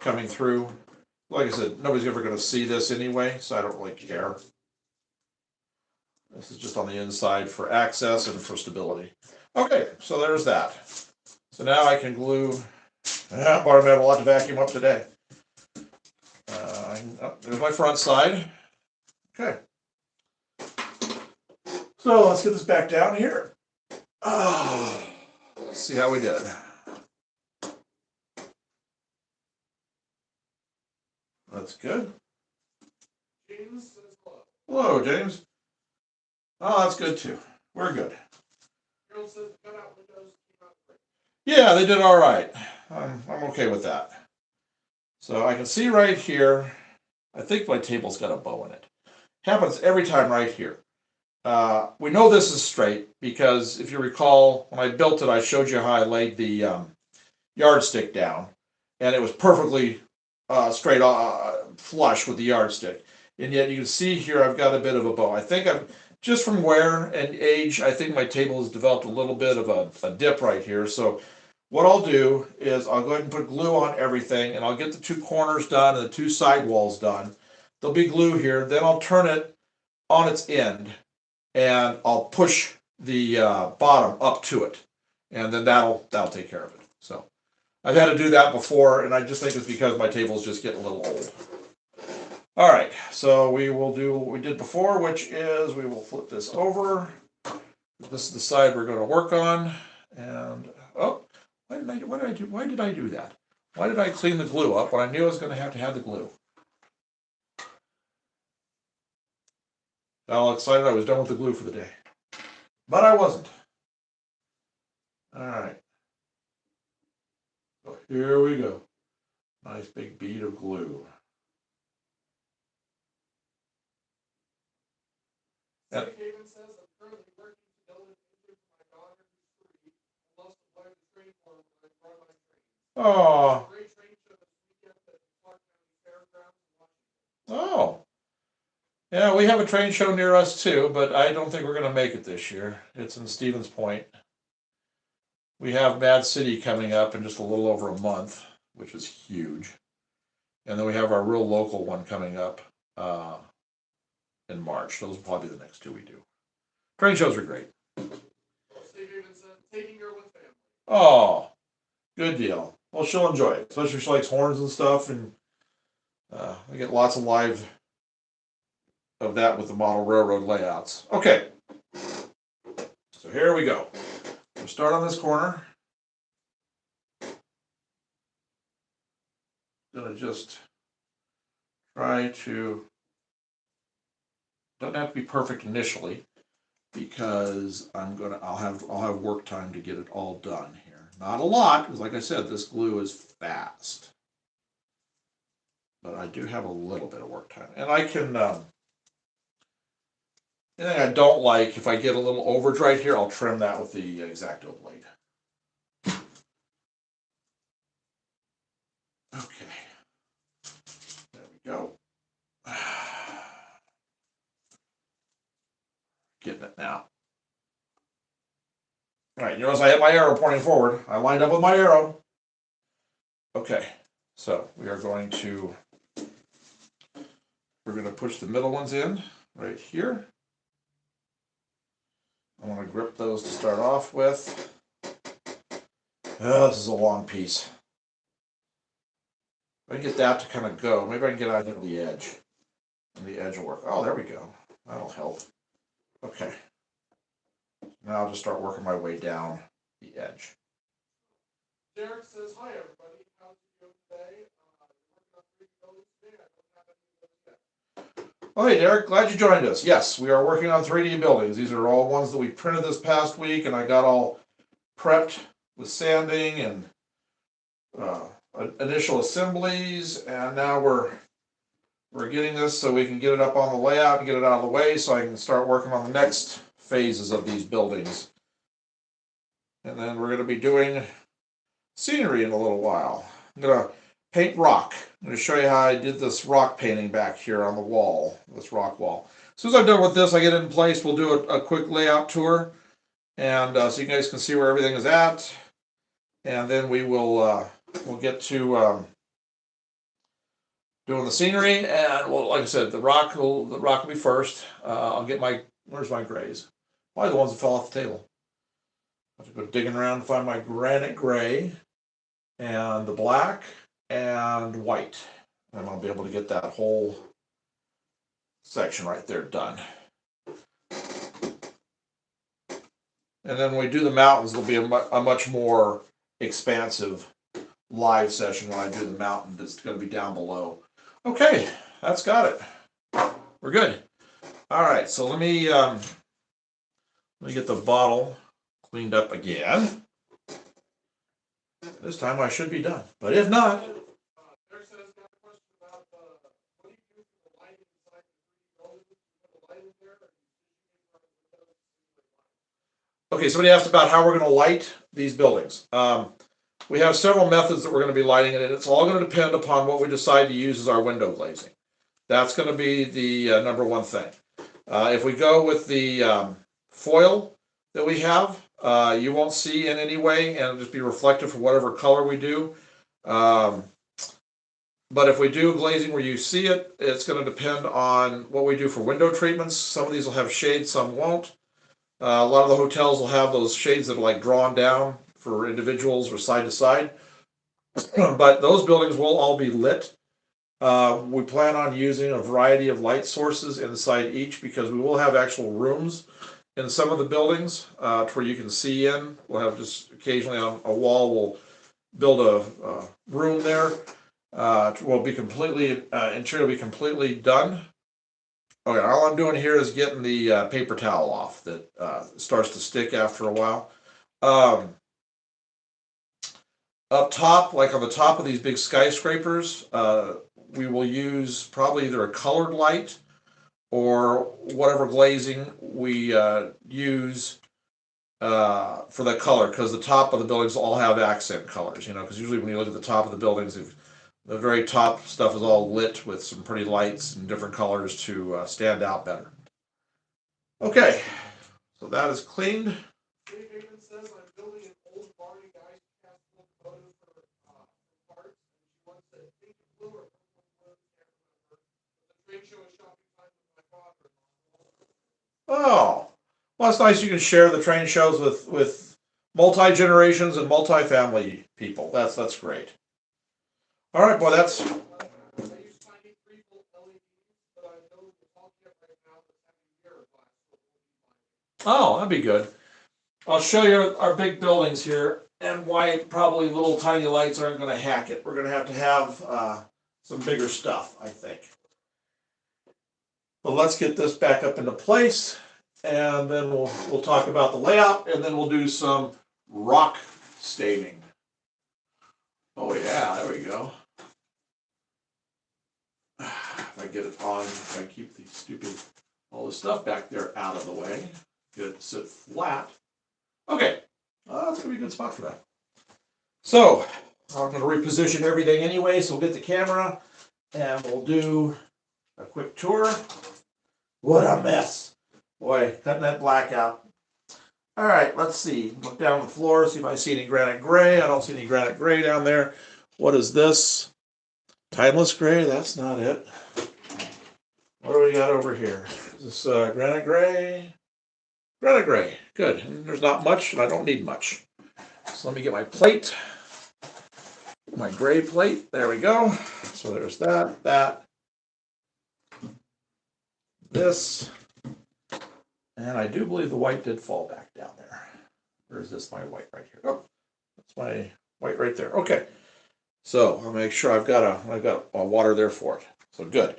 coming through. Like I said, nobody's ever going to see this anyway, so I don't really care. This is just on the inside for access and for stability. Okay, so there's that. So now I can glue. Yeah, boy, I have a lot to vacuum up today. There's my front side. Okay. So So let's get this back down here. Oh, let's see how we did. That's good. James says hello. Hello, James. Oh, that's good too. We're good. Harold says the cutout windows came out great. Yeah, they did all right. I'm okay with that. So I can see right here. I think my table's got a bow in it. Happens every time right here. We know this is straight because if you recall, when I built it, I showed you how I laid the yardstick down, and it was perfectly straight flush with the yardstick. And yet you can see here I've got a bit of a bow. I think I'm just from wear and age. I think my table has developed a little bit of a dip right here. So what I'll do is I'll go ahead and put glue on everything, and I'll get the two corners done and the two side walls done. There'll be glue here. Then I'll turn it on its end, and I'll push the bottom up to it, and then that'll take care of it. So I've had to do that before, and I just think it's because my table's just getting a little old. All right, so we will do what we did before, which is we will flip this over. This is the side we're going to work on, and oh, why did I do that? Why did I clean the glue up when I knew I was going to have the glue? All excited I was done with the glue for the day, but I wasn't. All right, so here we go. Nice big bead of glue. St. Haven says I'm currently working to build an engine for my daughter who's 3. I lost the wife to train for her when I brought my train. Oh. Great train show this weekend at the Clark County Fairgrounds in Washington. Oh. Yeah, we have a train show near us too, but I don't think we're going to make it this year. It's in Stevens Point. We have Mad City coming up in just a little over a month, which is huge. And then we have our real local one coming up in March. Those will probably be the next two we do. Train shows are great. St. Haven said taking her with family. Oh, good deal. Well, she'll enjoy it, especially if she likes horns and stuff. And we get lots of live of that with the model railroad layouts. Okay, so here we go. We'll start on this corner. Gonna just try to, doesn't have to be perfect initially because I'll have work time to get it all done here. Not a lot, because like I said, this glue is fast. But I do have a little bit of work time. And I can, anything I don't like, if I get a little overage right here, I'll trim that with the X-Acto blade. Okay. There we go. Getting it now. All right, you notice I have my arrow pointing forward. I lined up with my arrow. Okay, so we're going to push the middle ones in right here. I want to grip those to start off with. Oh, this is a long piece. If I can get that to kind of go, maybe I can get out here to the edge. And the edge will work. Oh, there we go. That'll help. Okay. Now I'll just start working my way down the edge. Derek says, hi everybody, how's it going today? Working on 3 buildings today. I don't have any of those yet. Oh, hey Derek, glad you joined us. Yes, we are working on 3D buildings. These are all ones that we printed this past week, and I got all prepped with sanding and initial assemblies, and now we're getting this so we can get it up on the layout and get it out of the way so I can start working on the next phases of these buildings. And then we're going to be doing scenery in a little while. I'm going to paint rock. I'm going to show you how I did this rock painting back here on the wall, this rock wall. As soon as I'm done with this, I get it in place, we'll do a quick layout tour, and so you guys can see where everything is at. And then we will we'll get to doing the scenery, and well, like I said, the rock will be first. I'll get where's my grays? Why the ones that fell off the table? I have to go digging around to find my granite gray and the black and white. And I'll be able to get that whole section right there done. And then when we do the mountains, there'll be a much more expansive live session when I do the mountain. That's going to be down below. Okay, that's got it. We're good. All right, so let me get the bottle cleaned up again. This time I should be done, but if not. Derek says, got a question about what do you do for the lighting inside the 3D building? You put the light in there, or Okay, somebody asked about how we're going to light these buildings. We have several methods that we're going to be lighting it, and it's all going to depend upon what we decide to use as our window glazing. That's going to be the number one thing. If we go with the foil that we have, you won't see in any way, and it'll just be reflective for whatever color we do. But if we do glazing where you see it, it's going to depend on what we do for window treatments. Some of these will have shades, some won't. A lot of the hotels will have those shades that are like drawn down for individuals or side to side. But those buildings will all be lit. We plan on using a variety of light sources inside each because we will have actual rooms in some of the buildings to where you can see in. We'll have just occasionally on a wall, we'll build a room there. Will be completely, interior will be completely done. Okay, all I'm doing here is getting the paper towel off that starts to stick after a while. Up top, like on the top of these big skyscrapers, we will use probably either a colored light or whatever glazing we use for the color, because the top of the buildings all have accent colors, because usually when you look at the top of the buildings, the very top stuff is all lit with some pretty lights and different colors to stand out better. Okay, so that is cleaned. Dave Heyman says, I'm building an old Barney Guy's castle photo for parts, and she wants to pink blue or purple blue, can't remember. The trade show is shopping time with my father. Oh, well, it's nice you can share the train shows with multi-generations and multi-family people. That's great. All right, boy, that's... I use tiny 3-volt LEDs, but I know the tall kit right now that's having mirror glass, so it will be fine. Oh, that'd be good. I'll show you our big buildings here and why probably little tiny lights aren't going to hack it. We're going to have some bigger stuff, I think. But let's get this back up into place, and then we'll talk about the layout, and then we'll do some rock staining. Oh yeah, there we go. If I get it on, if I keep all the stuff back there out of the way, get it to sit flat. Okay, that's gonna be a good spot for that. So I'm gonna reposition everything anyway, so we'll get the camera and we'll do a quick tour. What a mess. Boy, cutting that black out. All right, let's see. Look down the floor, see if I see any granite gray. I don't see any granite gray down there. What is this? Timeless gray? That's not it. What do we got over here? Is this granite gray? Granite gray. Good. And there's not much, and I don't need much. So let me get my plate. My gray plate. There we go. So there's that. This. And I do believe the white did fall back down there. Or is this my white right here? Oh, that's my white right there. Okay. So I'll make sure I've got a water there for it. So good.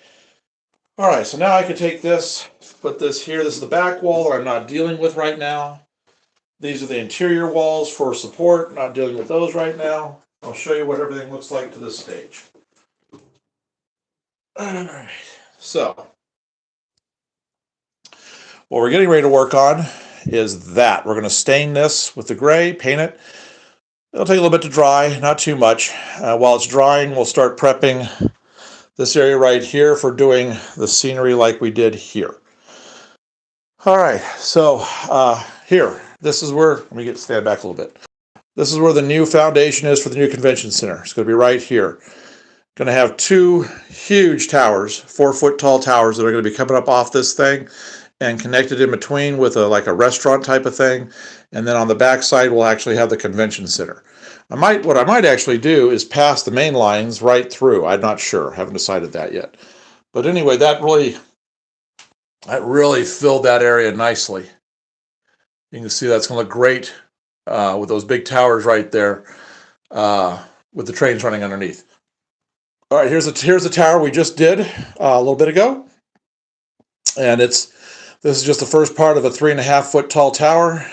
All right, so now I can take this, put this here. This is the back wall that I'm not dealing with right now. These are the interior walls for support. Not dealing with those right now. I'll show you what everything looks like to this stage. All right, so what we're getting ready to work on is that. We're going to stain this with the gray, paint it. It'll take a little bit to dry, not too much. While it's drying, we'll start prepping this area right here for doing the scenery like we did here. All right, so here, this is where, let me stand back a little bit. This is where the new foundation is for the new convention center. It's going to be right here. Going to have two huge towers, 4-foot tall towers that are going to be coming up off this thing and connected in between with like a restaurant type of thing. And then on the back side, we'll actually have the convention center. What I might actually do is pass the main lines right through. I'm not sure. Haven't decided that yet. But anyway, that really filled that area nicely. You can see that's going to look great with those big towers right there with the trains running underneath. All right, here's the tower we just did a little bit ago. And this is just the first part of a 3.5-foot tall tower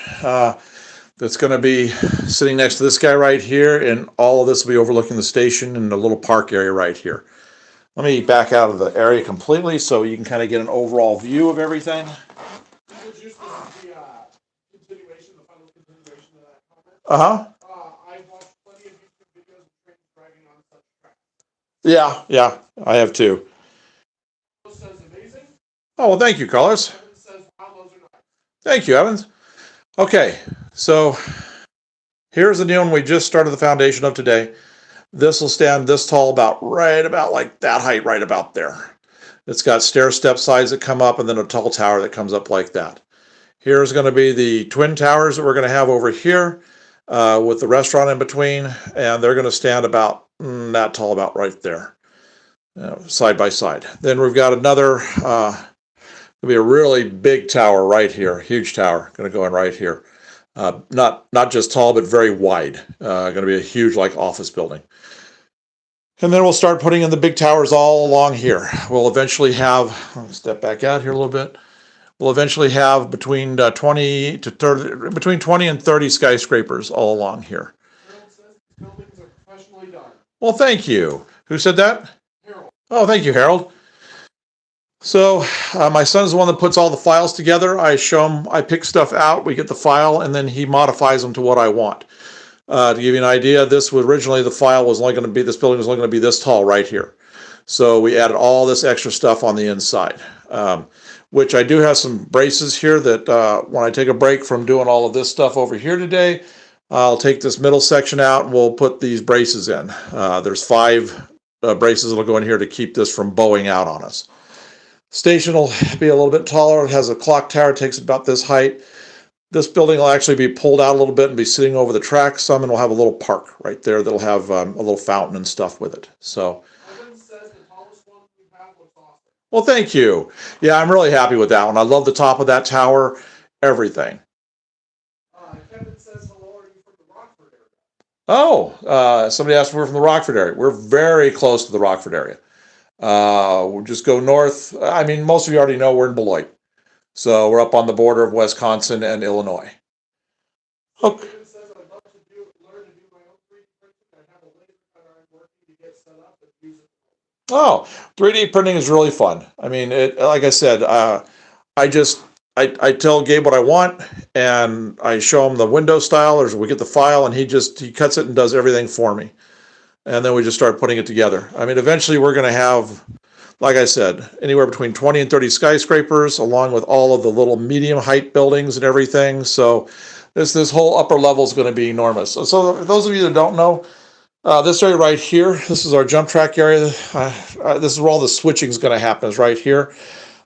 that's going to be sitting next to this guy right here, and all of this will be overlooking the station and the little park area right here. Let me back out of the area completely so you can kind of get an overall view of everything. Uh-huh. I've watched plenty of YouTube videos of trains driving on such tracks. Yeah, I have too. Says amazing. Oh, well, thank you, Carlos. Evans says, wow, those are nice. Thank you, Evans. Okay, so here's the new one we just started the foundation of today. This will stand this tall, right about like that height, right about there. It's got stair step sides that come up and then a tall tower that comes up like that. Here's going to be the twin towers that we're going to have over here with the restaurant in between, and they're going to stand about that tall, about right there, side by side. Then we've got another, there'll be a really big tower right here, huge tower, going to go in right here. Not just tall, but very wide. Going to be a huge, like, office building. And then we'll start putting in the big towers all along here. We'll eventually have, I'll step back out here a little bit. We'll eventually have between 20 and 30 skyscrapers all along here. Harold says these buildings are professionally done. Well, thank you. Who said that? Harold. Oh, thank you, Harold. So my son's the one that puts all the files together. I show him, I pick stuff out, we get the file, and then he modifies them to what I want. To give you an idea, this was originally, the file was only going to be, this building was only going to be this tall right here. So we added all this extra stuff on the inside, which I do have some braces here that when I take a break from doing all of this stuff over here today, I'll take this middle section out and we'll put these braces in. There's 5 braces that'll go in here to keep this from bowing out on us. Station will be a little bit taller. It has a clock tower, takes about this height. This building will actually be pulled out a little bit and be sitting over the track some, and we'll have a little park right there that'll have a little fountain and stuff with it. So, Evans says the tallest one we have looks awesome. well, thank you. Yeah, I'm really happy with that one. I love the top of that tower, everything. Kevin says, hello, are you from the Rockford area? Oh, somebody asked if we're from the Rockford area. We're very close to the Rockford area. We'll just go north. I mean, most of you already know we're in Beloit. So we're up on the border of Wisconsin and Illinois. Okay. Kevin says, I'd love to learn to do my own 3D printing. I have a laser cutter I'm working to get set up and use it. Oh, 3D printing is really fun. I mean, like I said, I tell Gabe what I want, and I show him the window style, or we get the file, and he cuts it and does everything for me. And then we just start putting it together. I mean, eventually we're going to have, like I said, anywhere between 20 and 30 skyscrapers, along with all of the little medium height buildings and everything. So this whole upper level is going to be enormous. So those of you that don't know, this area right here, this is our jump track area. This is where all the switching is going to happen, is right here.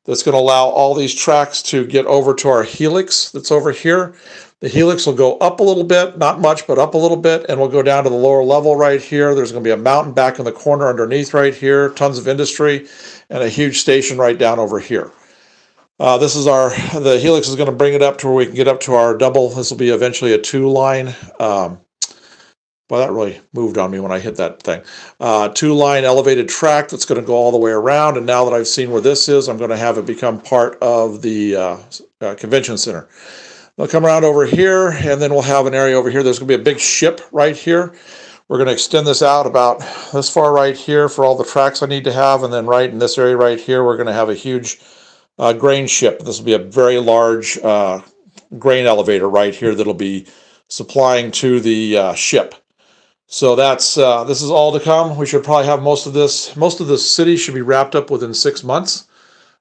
That's going to allow all these tracks to get over to our helix that's over here. The helix will go up a little bit, not much, but up a little bit, and we'll go down to the lower level right here. There's going to be a mountain back in the corner underneath right here, tons of industry, and a huge station right down over here. The helix is going to bring it up to where we can get up to our double. This will be eventually a 2-line. Well, that really moved on me when I hit that thing. 2-line elevated track that's going to go all the way around. And now that I've seen where this is, I'm going to have it become part of the convention center. They'll come around over here, and then we'll have an area over here. There's going to be a big ship right here. We're going to extend this out about this far right here for all the tracks I need to have. And then right in this area right here, we're going to have a huge grain ship. This will be a very large grain elevator right here that'll be supplying to the ship. So this is all to come. We should probably have most of the city should be wrapped up within 6 months.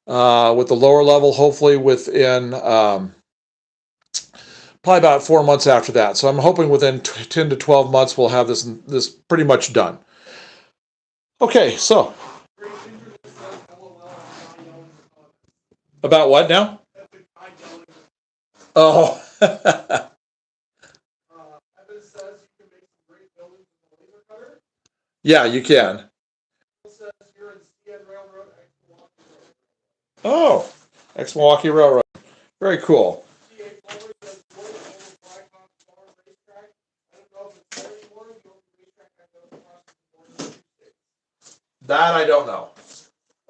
With the lower level, hopefully within probably about 4 months after that. So I'm hoping within 10 to 12 months we'll have this pretty much done. Okay, so about what now? Oh. Yeah, you can. Oh, ex-Milwaukee Railroad. Very cool. That I don't know.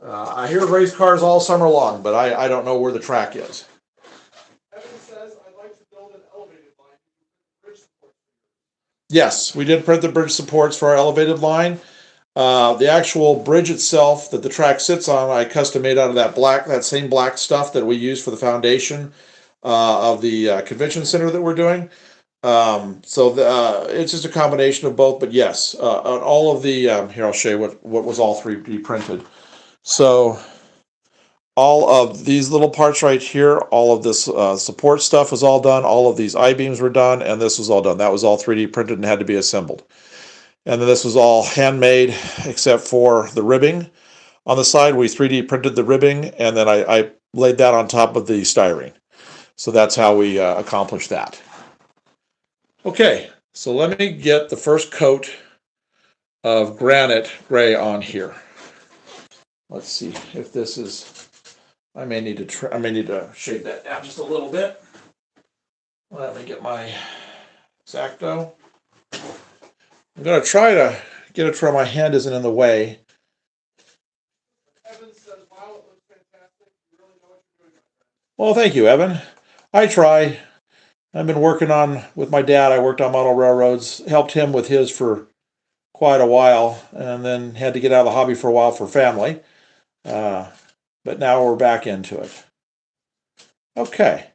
I hear race cars all summer long, but I don't know where the track is. Evan says, I'd like to build an elevated line. Bridge support. Yes, we did print the bridge supports for our elevated line. The actual bridge itself that the track sits on, I custom made out of that same black stuff that we use for the foundation of the convention center that we're doing. It's just a combination of both, but yes, on all of the, here I'll show you what was all 3D printed. So all of these little parts right here, all of this support stuff was all done, all of these I-beams were done, and this was all done. That was all 3D printed and had to be assembled. And then this was all handmade except for the ribbing. On the side, we 3D printed the ribbing, and then I laid that on top of the styrene. So that's how we accomplished that. Okay, so let me get the first coat of granite gray on here. Let's see if this is, I may need to shade that down just a little bit. Let me get my X-Acto. I'm going to try to get it to where my hand isn't in the way. Evan says, wow, it looks fantastic. You really know what you're doing. Well, thank you, Evan. I try. I've been working on, with my dad, I worked on model railroads, helped him with his for quite a while, and then had to get out of the hobby for a while for family. But now we're back into it. Okay.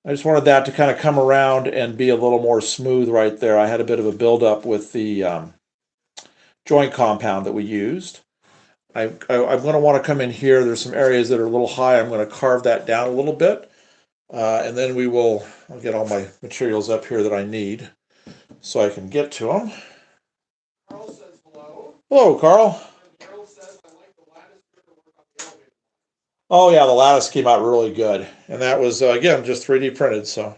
I just wanted that to kind of come around and be a little more smooth right there. I had a bit of a buildup with the joint compound that we used. I'm going to want to come in here. There's some areas that are a little high. I'm going to carve that down a little bit. And then I'll get all my materials up here that I need so I can get to them. Carl says hello. Hello, Carl. And Carol says, I like the lattice stripper work on the elevator. Oh, yeah, the lattice came out really good. And that was, again, just 3D printed, so.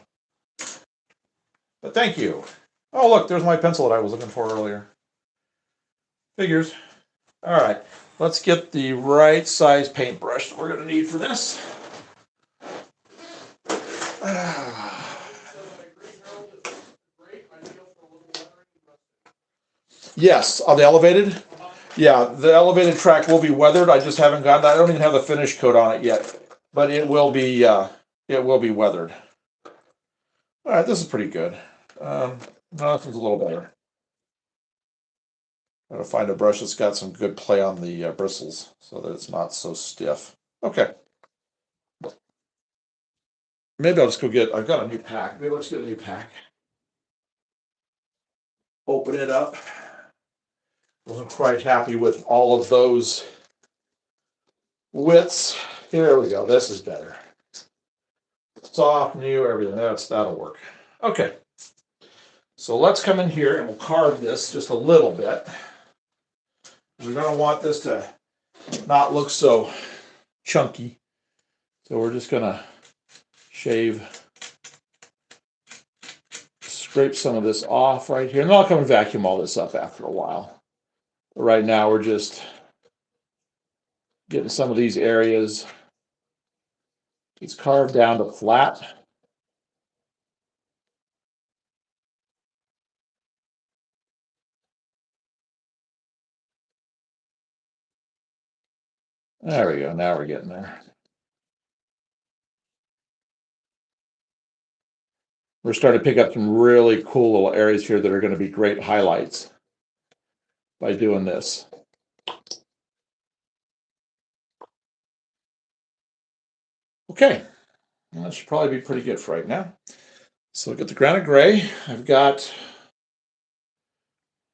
But thank you. Oh, look, there's my pencil that I was looking for earlier. Figures. All right, let's get the right size paintbrush that we're going to need for this. Yes, on the elevated. Yeah, the elevated track will be weathered. I just haven't gotten. I don't even have the finish coat on it yet, but it will be. It will be weathered. All right, this is pretty good. No, this one's a little better. I'm gonna find a brush that's got some good play on the bristles, so that it's not so stiff. Okay. Maybe I'll just go get. I've got a new pack. Maybe let's get a new pack. Open it up. Wasn't quite happy with all of those widths. Here we go. This is better. Soft, new, everything. That'll work. Okay. So let's come in here and we'll carve this just a little bit. We're going to want this to not look so chunky. So we're just going to scrape some of this off right here. And then I'll come and vacuum all this up after a while. But right now we're just getting some of these areas. It's carved down to flat. There we go. Now we're getting there. We're starting to pick up some really cool little areas here that are going to be great highlights by doing this. Okay, well, that should probably be pretty good for right now. So I'll get the granite gray. I've got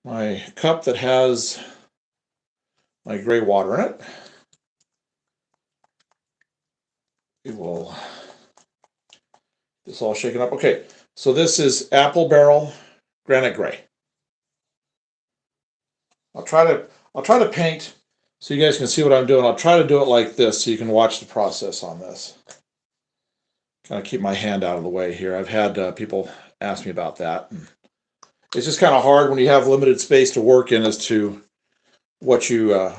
my cup that has my gray water in it. We will get this all shaken up. Okay, so this is apple barrel granite gray. I'll try to paint so you guys can see what I'm doing. I'll try to do it like this so you can watch the process on this. Kind of keep my hand out of the way here. I've had people ask me about that. It's just kind of hard when you have limited space to work in as to what you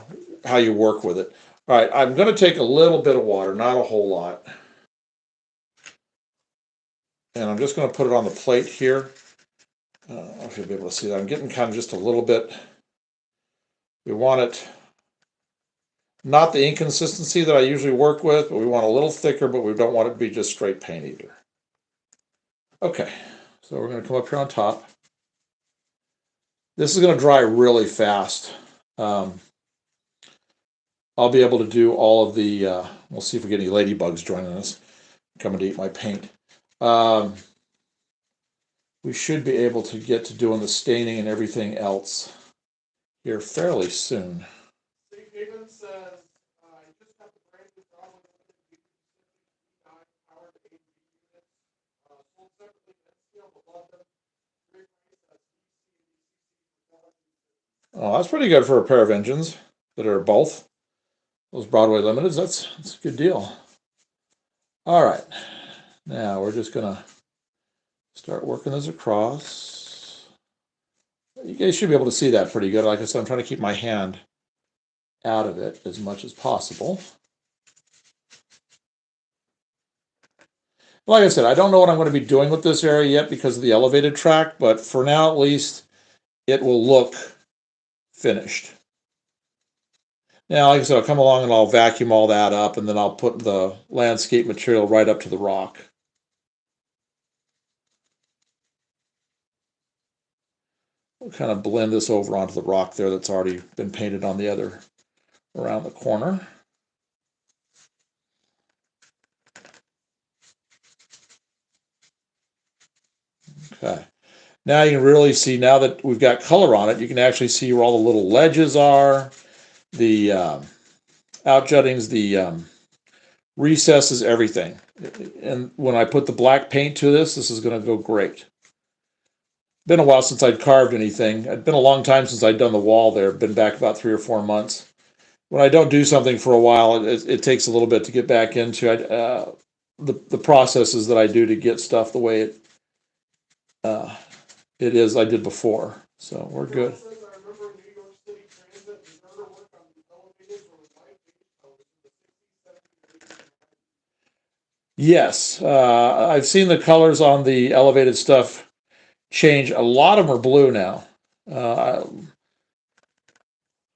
how you work with it. All right, I'm going to take a little bit of water, not a whole lot. And I'm just going to put it on the plate here. I don't know if you'll be able to see that. I'm getting kind of just a little bit. We want it Not the inconsistency that I usually work with, but we want a little thicker, but we don't want it to be just straight paint either. Okay, so we're going to come up here on top. This is going to dry really fast. I'll be able to do all of the, we'll see if we get any ladybugs joining us, coming to eat my paint. We should be able to get to doing the staining and everything else here fairly soon. Safe Haven says, I just got the brand new problem with the 9 powered AV units, sold separately and scaled above them. Great price as Oh, that's pretty good for a pair of engines that are both those Broadway Limiteds. That's a good deal. All right, now we're just gonna start working this across. You guys should be able to see that pretty good. Like I said, I'm trying to keep my hand out of it as much as possible. Like I said, I don't know what I'm going to be doing with this area yet because of the elevated track, but for now at least, it will look finished. Now, like I said, I'll come along and I'll vacuum all that up, and then I'll put the landscape material right up to the rock. We'll kind of blend this over onto the rock there that's already been painted on the other, around the corner. Okay. Now you can really see, now that we've got color on it, you can actually see where all the little ledges are, the outjuttings, the recesses, everything. And when I put the black paint to this is going to go great. Been a while since I'd carved anything. It'd been a long time since I'd done the wall there. Been back about 3 or 4 months. When I don't do something for a while, it takes a little bit to get back into the processes that I do to get stuff the way it is I did before. So we're good. Yes, I've seen the colors on the elevated stuff change. A lot of them are blue now. At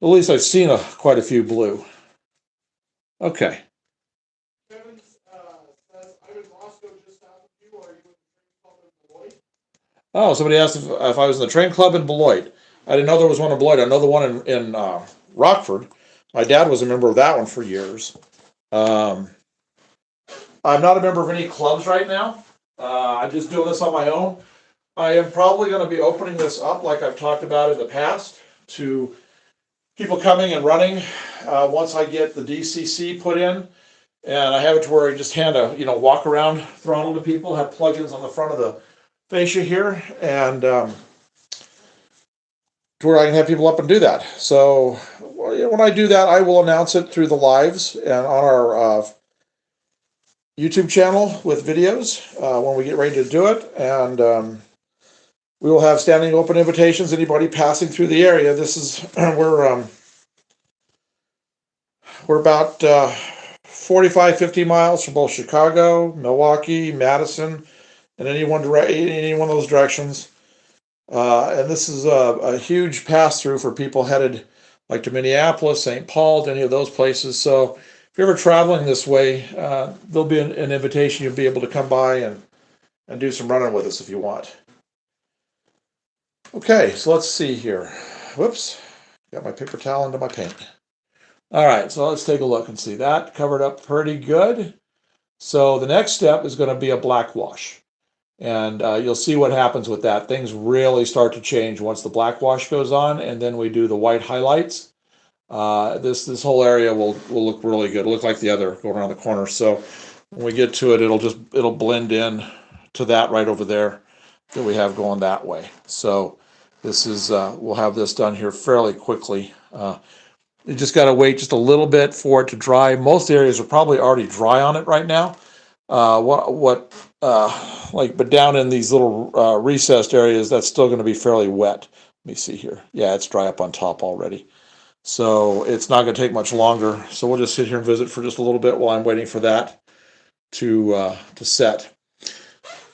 least I've seen quite a few blue. Okay. Kevin says, I'm in Moscow just south of you. Are you in the train club in Beloit? Oh, somebody asked if I was in the train club in Beloit. I didn't know there was one in Beloit. I know the one in Rockford. My dad was a member of that one for years. I'm not a member of any clubs right now. I'm just doing this on my own. I am probably going to be opening this up, like I've talked about in the past, to people coming and running once I get the DCC put in. And I have it to where I just hand walk around throttle to people, have plugins on the front of the fascia here, and to where I can have people up and do that. So when I do that, I will announce it through the lives and on our YouTube channel with videos when we get ready to do it. And we will have standing open invitations. Anybody passing through the area. This is we're about 45, 50 miles from both Chicago, Milwaukee, Madison, and any one of those directions. And this is a huge pass through for people headed like to Minneapolis, St. Paul, to any of those places. So if you're ever traveling this way, there'll be an invitation. You'll be able to come by and do some running with us if you want. Okay, so let's see here. Whoops, got my paper towel into my paint. All right, so let's take a look and see that covered up pretty good. So the next step is going to be a black wash. And you'll see what happens with that. Things really start to change once the black wash goes on, and then we do the white highlights. This whole area will look really good. It'll look like the other going around the corner. So when we get to it, it'll blend in to that right over there that we have going that way. So this is we'll have this done here fairly quickly. You just got to wait just a little bit for it to dry. Most areas are probably already dry on it right now. But down in these little recessed areas, that's still going to be fairly wet. Let me see here. Yeah, it's dry up on top already. So it's not going to take much longer. So we'll just sit here and visit for just a little bit while I'm waiting for that to set.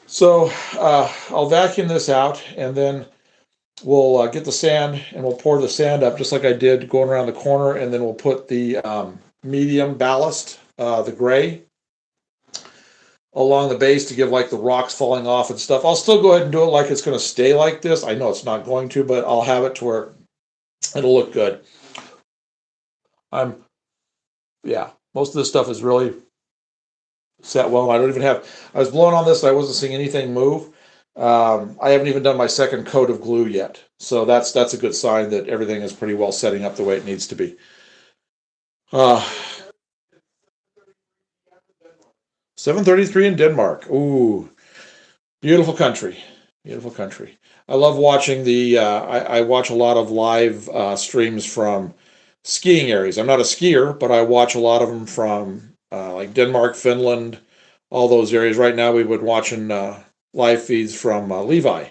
So I'll vacuum this out, and then we'll get the sand and we'll pour the sand up just like I did going around the corner, and then we'll put the medium ballast, the gray, along the base to give like the rocks falling off and stuff. I'll still go ahead and do it like it's going to stay like this. I know it's not going to, but I'll have it to where it'll look good. Yeah, most of this stuff is really set well. I don't even have, I was blowing on this and I wasn't seeing anything move. I haven't even done my second coat of glue yet. So that's a good sign that everything is pretty well setting up the way it needs to be. Uh, 7:33 in Denmark. Ooh, beautiful country. Beautiful country. I love watching I watch a lot of live streams from skiing areas. I'm not a skier, but I watch a lot of them from like Denmark, Finland, all those areas. Right now, we've been watching live feeds from Levi,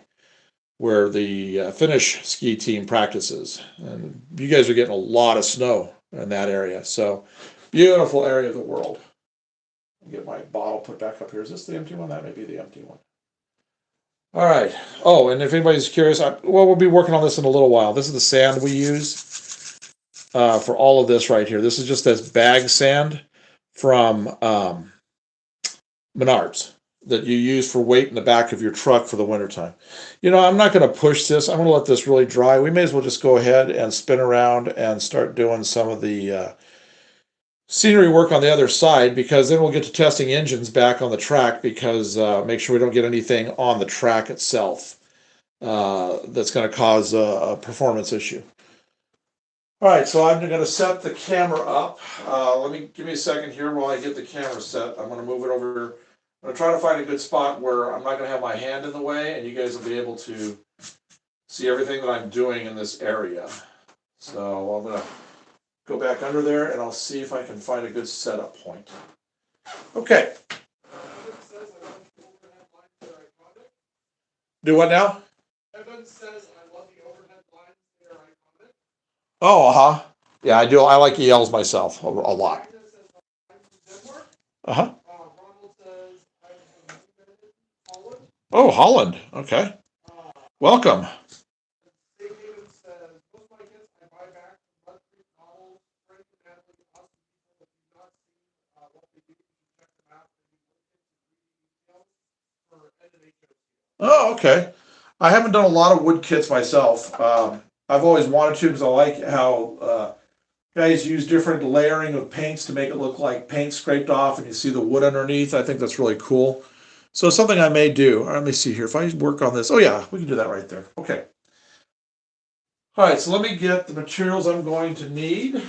where the Finnish ski team practices. And you guys are getting a lot of snow in that area. So, beautiful area of the world. Get my bottle put back up here. Is this the empty one? That may be the empty one. All right. Oh, and if anybody's curious, we'll be working on this in a little while. This is the sand we use for all of this right here. This is just this bag sand from Menards that you use for weight in the back of your truck for the wintertime. I'm not going to push this. I'm going to let this really dry. We may as well just go ahead and spin around and start doing some of the scenery work on the other side, because then we'll get to testing engines back on the track, because make sure we don't get anything on the track itself that's going to cause a performance issue. All right, so I'm going to set the camera up. Give me a second here while I get the camera set. I'm going to move it over. I'm going to try to find a good spot where I'm not going to have my hand in the way, and you guys will be able to see everything that I'm doing in this area. So I'm going to go back under there, and I'll see if I can find a good setup point. Okay. Do what now? Evan says, I love the overhead lines. They are iconic. Oh, yeah, I do. I like ELs myself a lot. Uh-huh. Ronald says, I have Holland. Oh, Holland. Okay. Welcome. Dave Haven says, most of my kits I buy back from Mud Creek Novels, Frank and Natalie, awesome people. If you've not seen what they do, you can check them out. They do wood kits and 3D details for NHO. Oh, okay. I haven't done a lot of wood kits myself. I've always wanted to, because I like how guys use different layering of paints to make it look like paint scraped off and you see the wood underneath. I think that's really cool. So it's something I may do. Let me see here. If I work on this. Oh, yeah, we can do that right there. Okay. All right, so let me get the materials I'm going to need.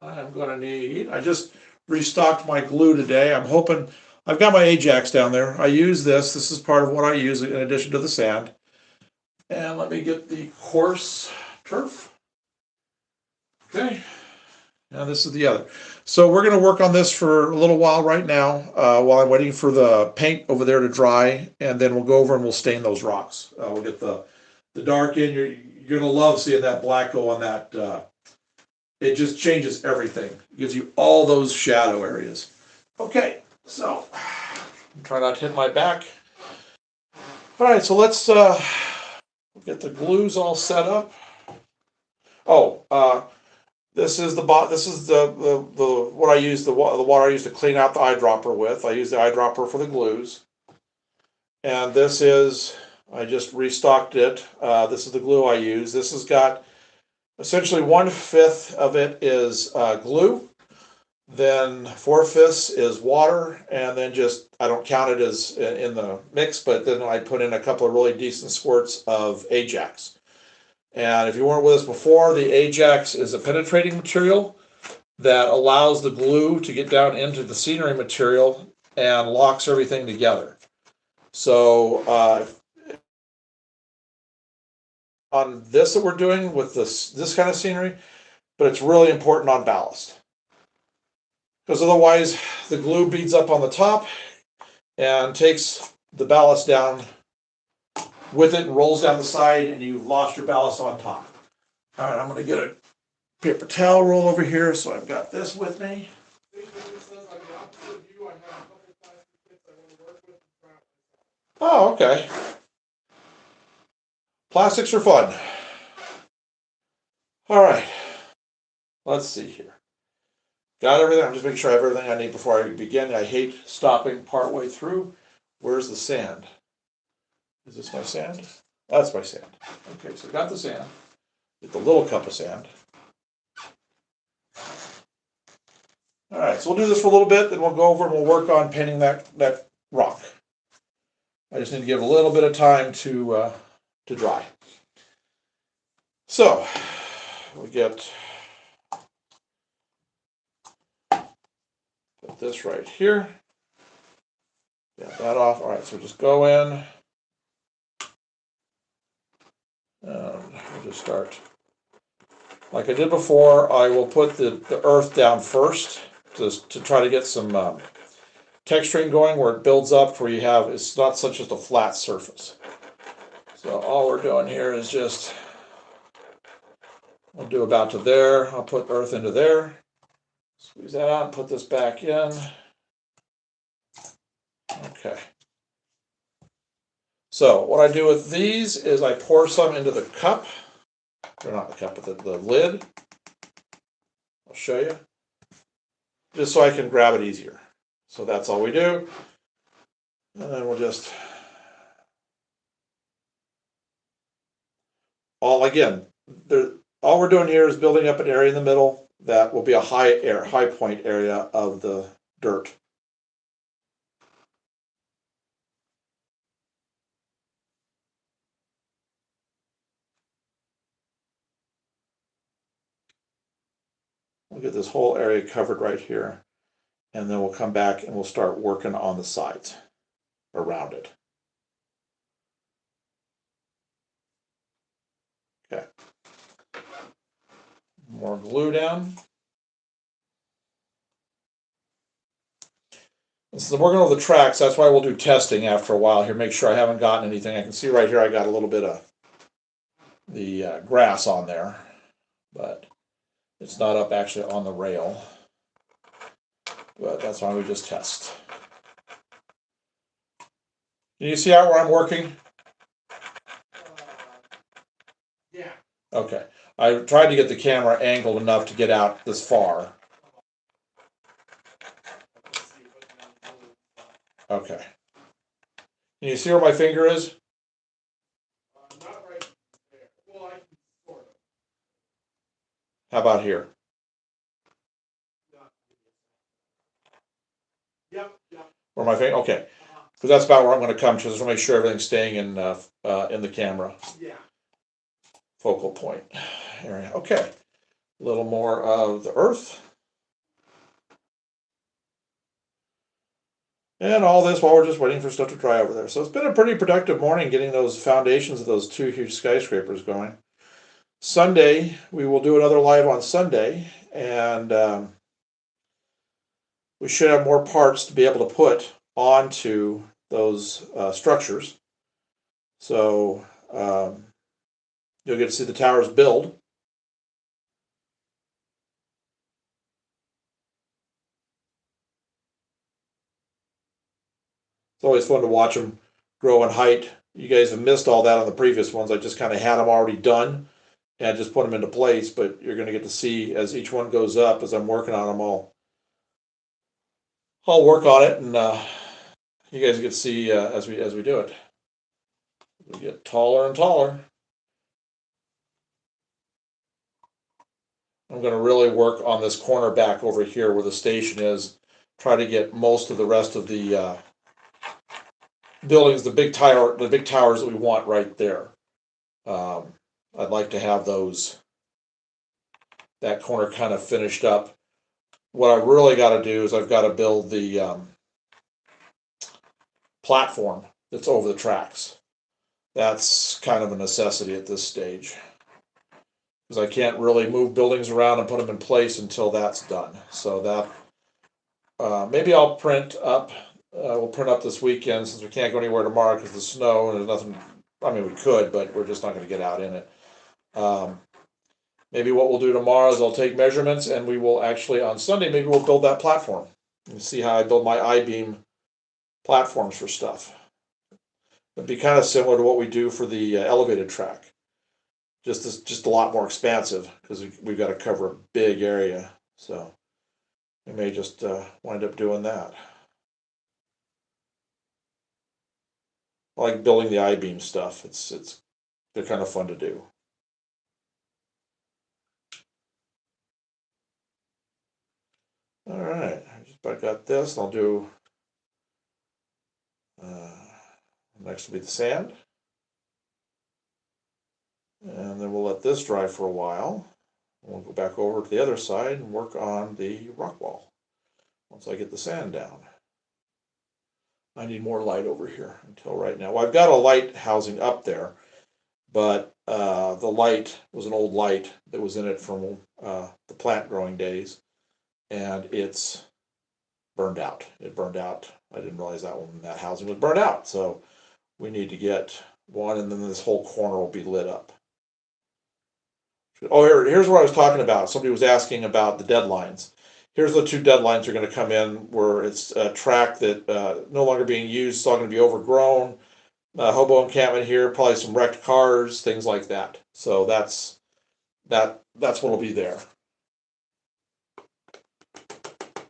I just restocked my glue today. I'm hoping, I've got my Ajax down there. I use this. This is part of what I use in addition to the sand. And let me get the coarse turf. Okay. Now this is the other. So we're going to work on this for a little while right now, while I'm waiting for the paint over there to dry, and then we'll go over and we'll stain those rocks. We'll get the dark in. You're going to love seeing that black go on that. It just changes everything. It gives you all those shadow areas. Okay, so try not to hit my back. All right, so let's get the glues all set up. Oh, this is the what I use the water I use to clean out the eyedropper with. I use the eyedropper for the glues, and this is, I just restocked it. This is the glue I use. This has got essentially 1/5 of it is glue, then 4/5 is water, and then just, I don't count it as in the mix, but then I put in a couple of really decent squirts of Ajax. And if you weren't with us before, the Ajax is a penetrating material that allows the glue to get down into the scenery material and locks everything together. So on this that we're doing with this kind of scenery, but it's really important on ballast, because otherwise the glue beads up on the top and takes the ballast down with it and rolls down the side, and you've lost your ballast on top. All right, I'm going to get a paper towel roll over here, so I've got this with me. Oh, okay. Plastics are fun. All right. Let's see here. Got everything. I'm just making sure I have everything I need before I begin. I hate stopping partway through. Where's the sand? Is this my sand? That's my sand. Okay, so got the sand. Get the little cup of sand. All right, so we'll do this for a little bit, then we'll go over and we'll work on painting that rock. I just need to give a little bit of time to dry. So we get put this right here. Get that off. All right, so just go in. We'll just start. Like I did before, I will put the earth down first to try to get some texturing going where it builds up, where you have, it's not such just a flat surface. So all we're doing here is just, I'll do about to there. I'll put earth into there. Squeeze that out and put this back in. Okay. So what I do with these is I pour some into the cup. Or not the cup, but the lid. I'll show you. Just so I can grab it easier. So that's all we do. And then we'll just all we're doing here is building up an area in the middle that will be a high point area of the dirt. We'll get this whole area covered right here, and then we'll come back and we'll start working on the sides around it. Okay. More glue down. Since I'm working over the tracks, that's why we'll do testing after a while here. Make sure I haven't gotten anything. I can see right here I got a little bit of the grass on there, but it's not up actually on the rail. But that's why we just test. Can you see out where I'm working? Yeah. Okay. I tried to get the camera angled enough to get out this far. Okay. Can you see where my finger is? Not right there. Well, I can sort of. How about here? Yep, yep. Where my finger? Okay. Because that's about where I'm going to come to. Just to make sure everything's staying in the camera. Yeah. Focal point area. Okay. A little more of the earth. And all this while we're just waiting for stuff to dry over there. So it's been a pretty productive morning getting those foundations of those two huge skyscrapers going. Sunday, we will do another live on Sunday, and we should have more parts to be able to put onto those structures. So you'll get to see the towers build. It's always fun to watch them grow in height. You guys have missed all that on the previous ones. I just kind of had them already done and just put them into place, but you're going to get to see as each one goes up, as I'm working on them all. I'll work on it, and you guys get to see as we do it. We get taller and taller. I'm going to really work on this corner back over here where the station is. Try to get most of the rest of the buildings, the big towers that we want right there. I'd like to have that corner kind of finished up. What I really got to do is I've got to build the platform that's over the tracks. That's kind of a necessity at this stage, because I can't really move buildings around and put them in place until that's done. So that maybe I'll print up. We'll print up this weekend, since we can't go anywhere tomorrow because of the snow and there's nothing. I mean, we could, but we're just not going to get out in it. Maybe what we'll do tomorrow is I'll take measurements, and we will actually on Sunday maybe we'll build that platform and see how I build my I-beam platforms for stuff. It'd be kind of similar to what we do for the elevated track. Just a lot more expansive because we've got to cover a big area. So we may just wind up doing that. I like building the I-beam stuff. They're kind of fun to do. All right, I just about got this. I'll do next will be the sand, and then we'll let this dry for a while. We'll go back over to the other side and work on the rock wall once I get the sand down. I need more light over here until right now. Well, I've got a light housing up there, but the light was an old light that was in it from the plant growing days, and it's burned out. It burned out. I didn't realize that when that housing was burned out. So we need to get one, and then this whole corner will be lit up. Oh, here's what I was talking about. Somebody was asking about the deadlines. Here's the two deadlines are going to come in where it's a track that no longer being used, it's all going to be overgrown. Hobo encampment here, probably some wrecked cars, things like that. So that's what'll be there.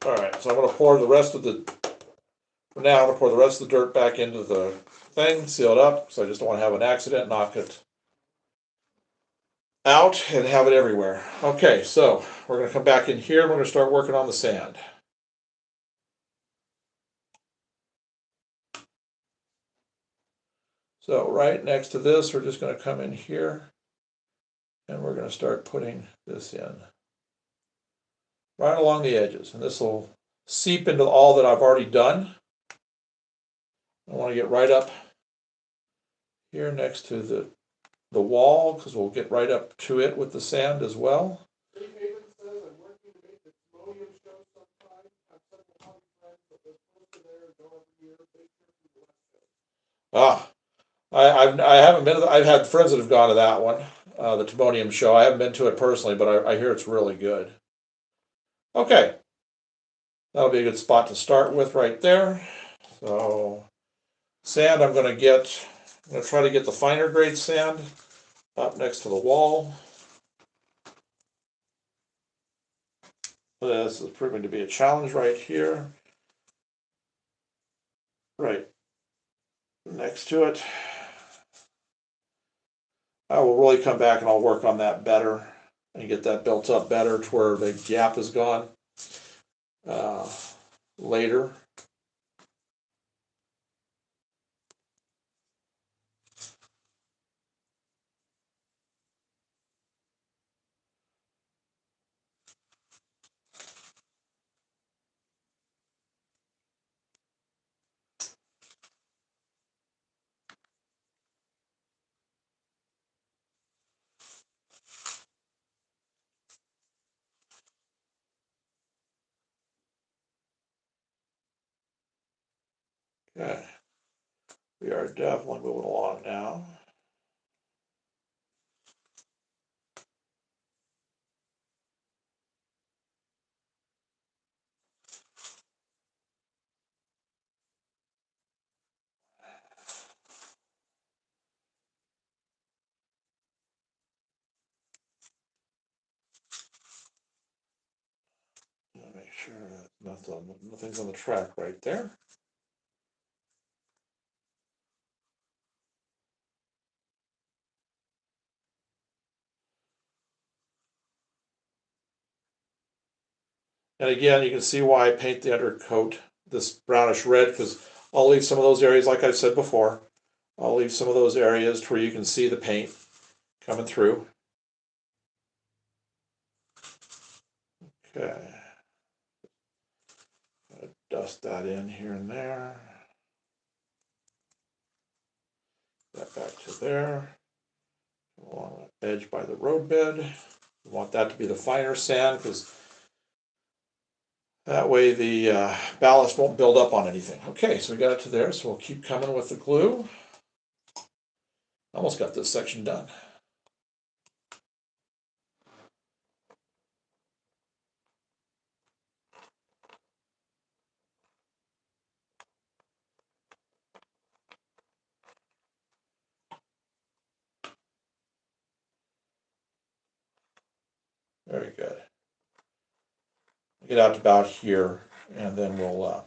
All right, so I'm going to pour the rest of the. For now, I'm going to pour the rest of the dirt back into the thing, seal it up, so I just don't want to have an accident, knock it out and have it everywhere. Okay, so we're going to come back in here and we're going to start working on the sand. So right next to this, we're just going to come in here and we're going to start putting this in right along the edges, and this will seep into all that I've already done. I want to get right up here next to the wall because we'll get right up to it with the sand as well. Dave Haven says, I'm working to make the Timonium show sometime. I've several hobby friends that live close to there and go every year. Big trip from the West Coast. I haven't been. I've had friends that have gone to that one, the Timonium show. I haven't been to it personally, but I hear it's really good. Okay, that'll be a good spot to start with right there. So sand, I'm going to try to get the finer grade sand up next to the wall. This is proving to be a challenge right here. Right next to it. I will really come back and I'll work on that better and get that built up better to where the gap is gone later. Okay, we are definitely moving along now. Make sure that nothing's on the track right there. And again, you can see why I paint the undercoat this brownish red, because I'll leave some of those areas, like I said before, I'll leave some of those areas to where you can see the paint coming through. Okay. Dust that in here and there. That back to there. Along the edge by the roadbed. We want that to be the finer sand because that way the ballast won't build up on anything. Okay, so we got it to there, so we'll keep coming with the glue. Almost got this section done. Very good. Get out to about here, and then we'll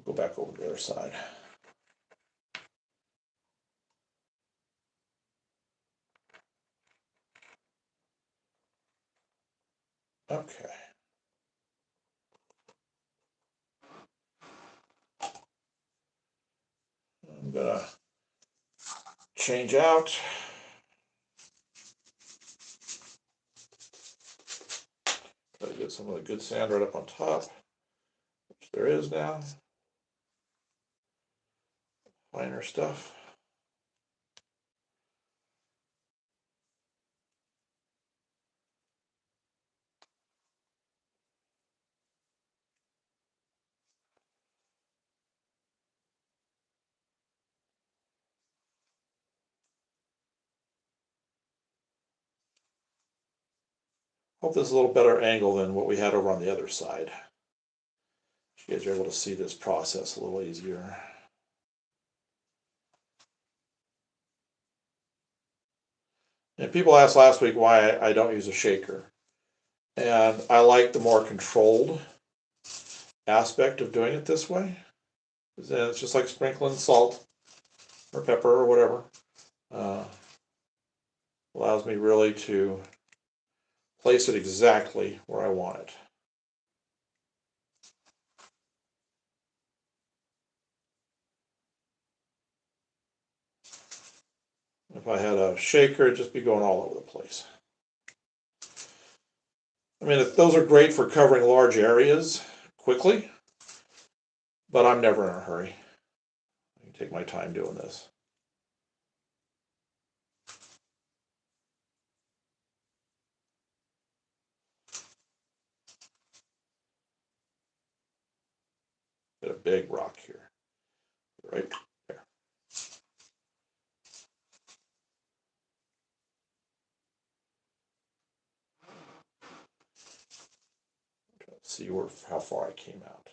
go back over to the other side. Okay. I'm gonna change out. Try to get some of the good sand right up on top, which there is now. Finer stuff. Hope this is a little better angle than what we had over on the other side. You guys are able to see this process a little easier. And people asked last week why I don't use a shaker. And I like the more controlled aspect of doing it this way. Then it's just like sprinkling salt or pepper or whatever. Allows me really to place it exactly where I want it. If I had a shaker, it'd just be going all over the place. I mean, those are great for covering large areas quickly, but I'm never in a hurry. I can take my time doing this. Get a big rock here, right there. Let's see how far I came out.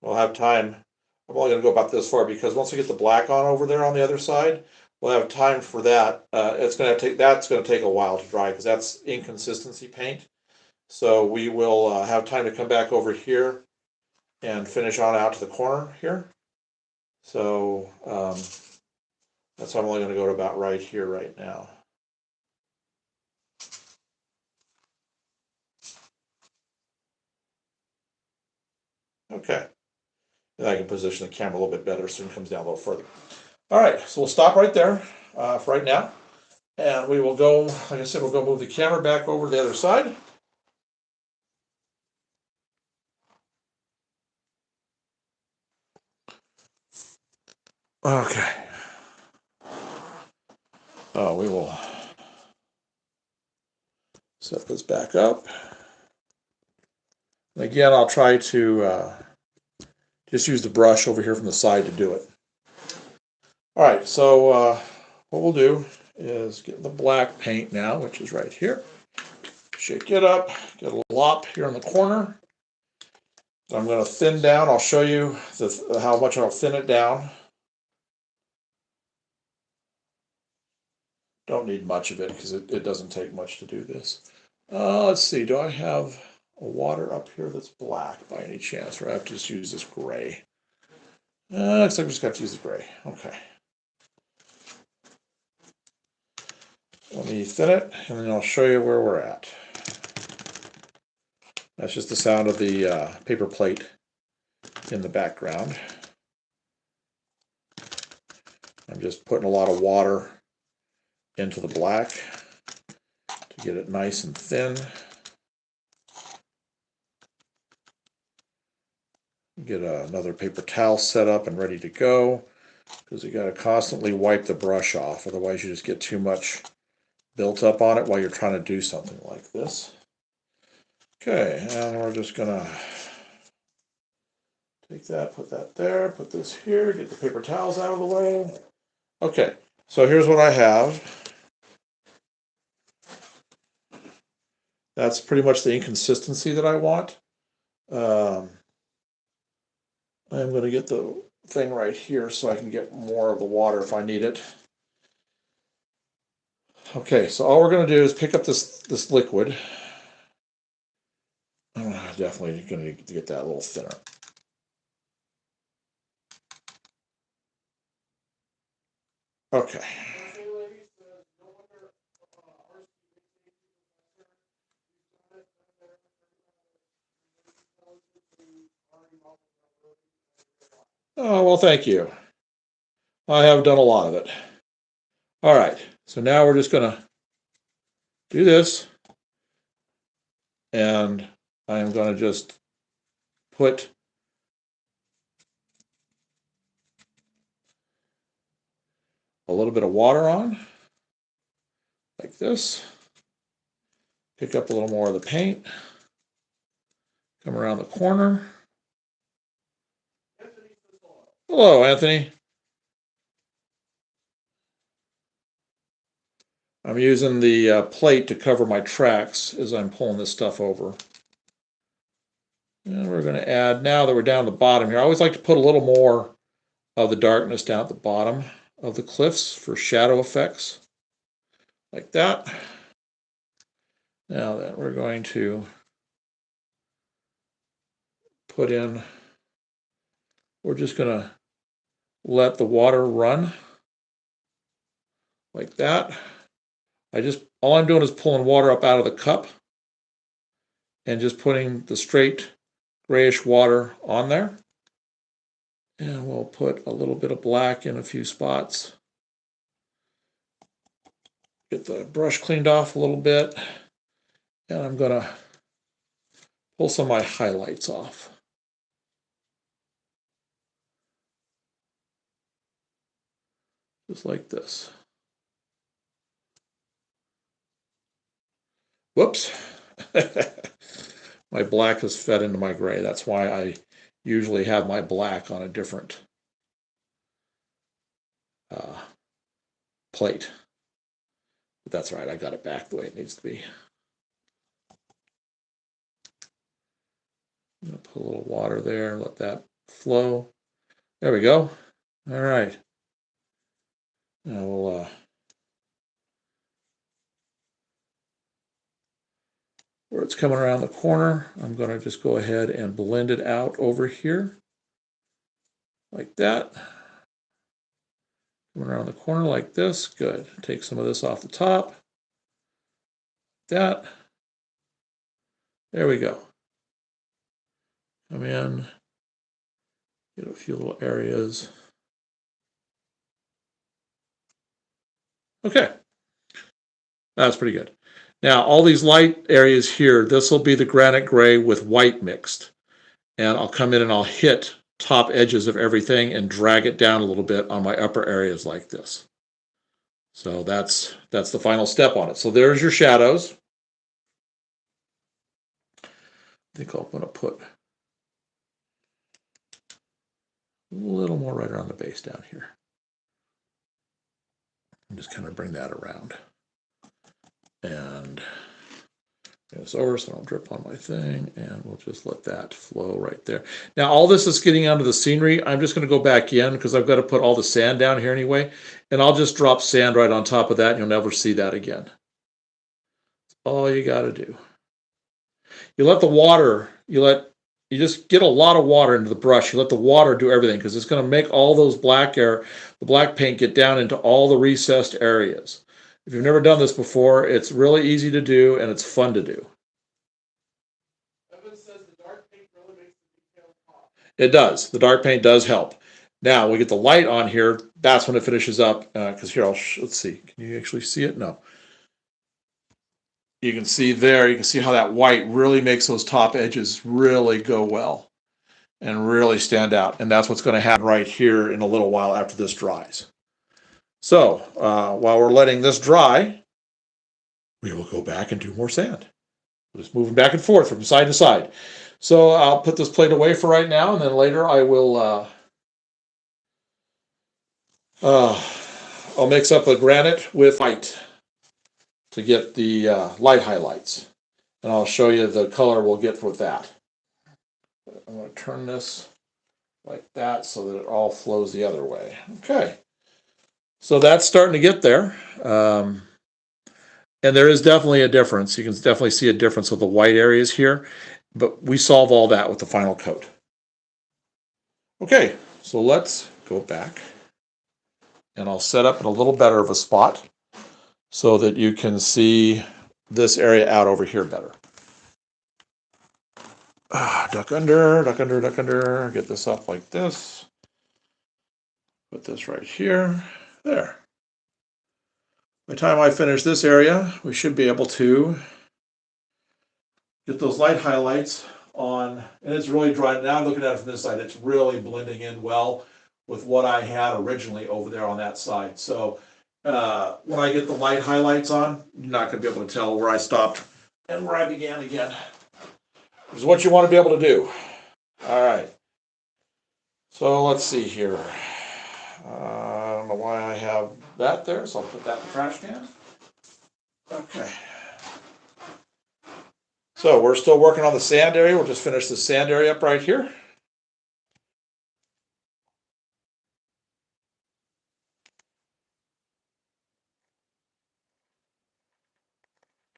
We'll have time. I'm only going to go about this far because once we get the black on over there on the other side, we'll have time for that. That's going to take a while to dry because that's inconsistency paint. So we will have time to come back over here and finish on out to the corner here. So that's why I'm only going to go to about right here right now. Okay. And I can position the camera a little bit better so it comes down a little further. All right, so we'll stop right there for right now. And we will go, like I said, we'll go move the camera back over to the other side. Okay. We will set this back up. And again, I'll try to just use the brush over here from the side to do it. All right, so what we'll do is get the black paint now, which is right here. Shake it up, get a lop here in the corner. I'm going to thin down. I'll show you how much I'll thin it down. Don't need much of it because it doesn't take much to do this. Let's see, do I have a water up here that's black by any chance, or I have to just use this gray? Looks like we just got to use the gray. Okay. Let me thin it, and then I'll show you where we're at. That's just the sound of the paper plate in the background. I'm just putting a lot of water into the black to get it nice and thin. Get another paper towel set up and ready to go, because you got to constantly wipe the brush off, otherwise you just get too much built up on it while you're trying to do something like this. Okay, and we're just gonna take that, put that there, put this here, get the paper towels out of the way. Okay, so here's what I have. That's pretty much the inconsistency that I want. I'm going to get the thing right here so I can get more of the water if I need it. Okay, so all we're going to do is pick up this liquid. I'm definitely going to get that a little thinner. Okay. Oh, well, thank you. I have done a lot of it. All right, so now we're just going to do this. And I'm going to just put a little bit of water on, like this. Pick up a little more of the paint. Come around the corner. Hello, Anthony. I'm using the plate to cover my tracks as I'm pulling this stuff over. And we're going to add, now that we're down the bottom here, I always like to put a little more of the darkness down at the bottom of the cliffs for shadow effects, like that. Now then, we're going to put in, we're just going to let the water run like that. All I'm doing is pulling water up out of the cup and just putting the straight grayish water on there. And we'll put a little bit of black in a few spots. Get the brush cleaned off a little bit. And I'm going to pull some of my highlights off. Just like this. Whoops. My black has fed into my gray. That's why I usually have my black on a different plate. But that's right, I got it back the way it needs to be. I'm going to put a little water there, let that flow. There we go. All right. Now we'll where it's coming around the corner, I'm going to just go ahead and blend it out over here, like that. Coming around the corner like this, good. Take some of this off the top, like that. There we go. Come in, get a few little areas. Okay, that's pretty good. Now, all these light areas here, this will be the granite gray with white mixed. And I'll come in and I'll hit top edges of everything and drag it down a little bit on my upper areas like this. So that's the final step on it. So there's your shadows. I think I'm going to put a little more right around the base down here. And just kind of bring that around. And this over so I don't drip on my thing, and we'll just let that flow right there. Now, all this is getting onto the scenery. I'm just going to go back in because I've got to put all the sand down here anyway, and I'll just drop sand right on top of that, and you'll never see that again. That's all you got to do. You let the water, you just get a lot of water into the brush. You let the water do everything because it's going to make all those the black paint get down into all the recessed areas. If you've never done this before, it's really easy to do and it's fun to do. Evan says the dark paint really makes the detail pop. It does. The dark paint does help. Now we get the light on here. That's when it finishes up. Because here, let's see. Can you actually see it? No. You can see there. You can see how that white really makes those top edges really go well and really stand out. And that's what's going to happen right here in a little while after this dries. So while we're letting this dry, we will go back and do more sand. Just moving back and forth from side to side. So I'll put this plate away for right now, and then later I will I'll mix up a granite with white to get the light highlights. And I'll show you the color we'll get with that. I'm going to turn this like that so that it all flows the other way. Okay. So that's starting to get there. And there is definitely a difference. You can definitely see a difference with the white areas here. But we solve all that with the final coat. Okay, so let's go back. And I'll set up in a little better of a spot so that you can see this area out over here better. Duck under, duck under, duck under. Get this up like this. Put this right here. There. By the time I finish this area, we should be able to get those light highlights on. And it's really dry. Now I'm looking at it from this side. It's really blending in well with what I had originally over there on that side. So when I get the light highlights on, you're not going to be able to tell where I stopped and where I began again. This is what you want to be able to do. All right. So let's see here. I don't know why I have that there, so I'll put that in the trash can. Okay. So we're still working on the sand area. We'll just finish the sand area up right here.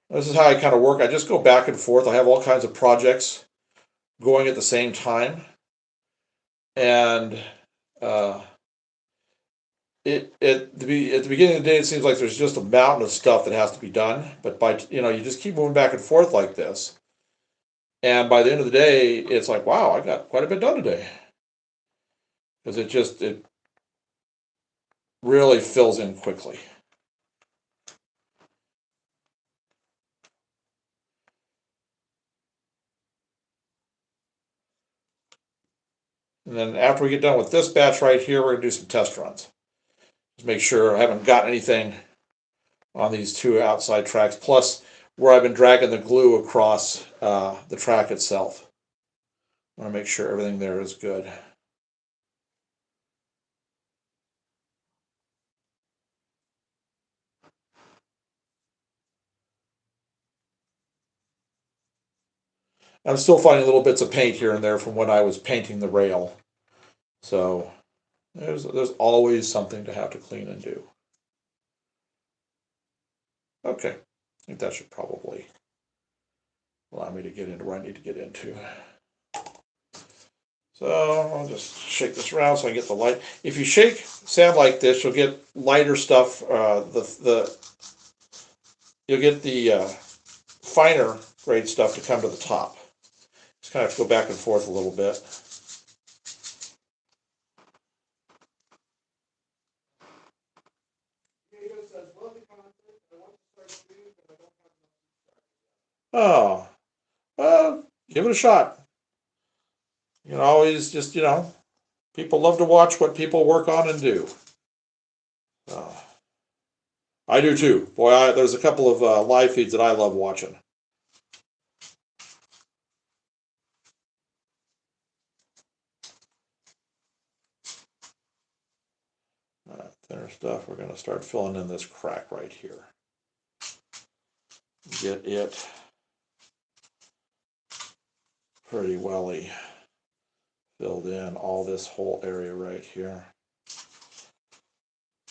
This is how I kind of work. I just go back and forth. I have all kinds of projects going at the same time. And at the beginning of the day, it seems like there's just a mountain of stuff that has to be done. But you just keep moving back and forth like this. And by the end of the day, it's like, wow, I got quite a bit done today. Because it really fills in quickly. And then after we get done with this batch right here, we're going to do some test runs. Just make sure I haven't got anything on these two outside tracks, plus where I've been dragging the glue across the track itself. I want to make sure everything there is good. I'm still finding little bits of paint here and there from when I was painting the rail. So there's always something to have to clean and do. Okay, I think that should probably allow me to get into where I need to get into. So I'll just shake this around so I get the light. If you shake sand like this, you'll get lighter stuff. You'll get the finer grade stuff to come to the top. Just kind of have to go back and forth a little bit. Oh, well, give it a shot. You can always just, people love to watch what people work on and do. I do too. Boy, there's a couple of live feeds that I love watching. Thinner stuff. We're going to start filling in this crack right here. Get it pretty welly filled in, all this whole area right here.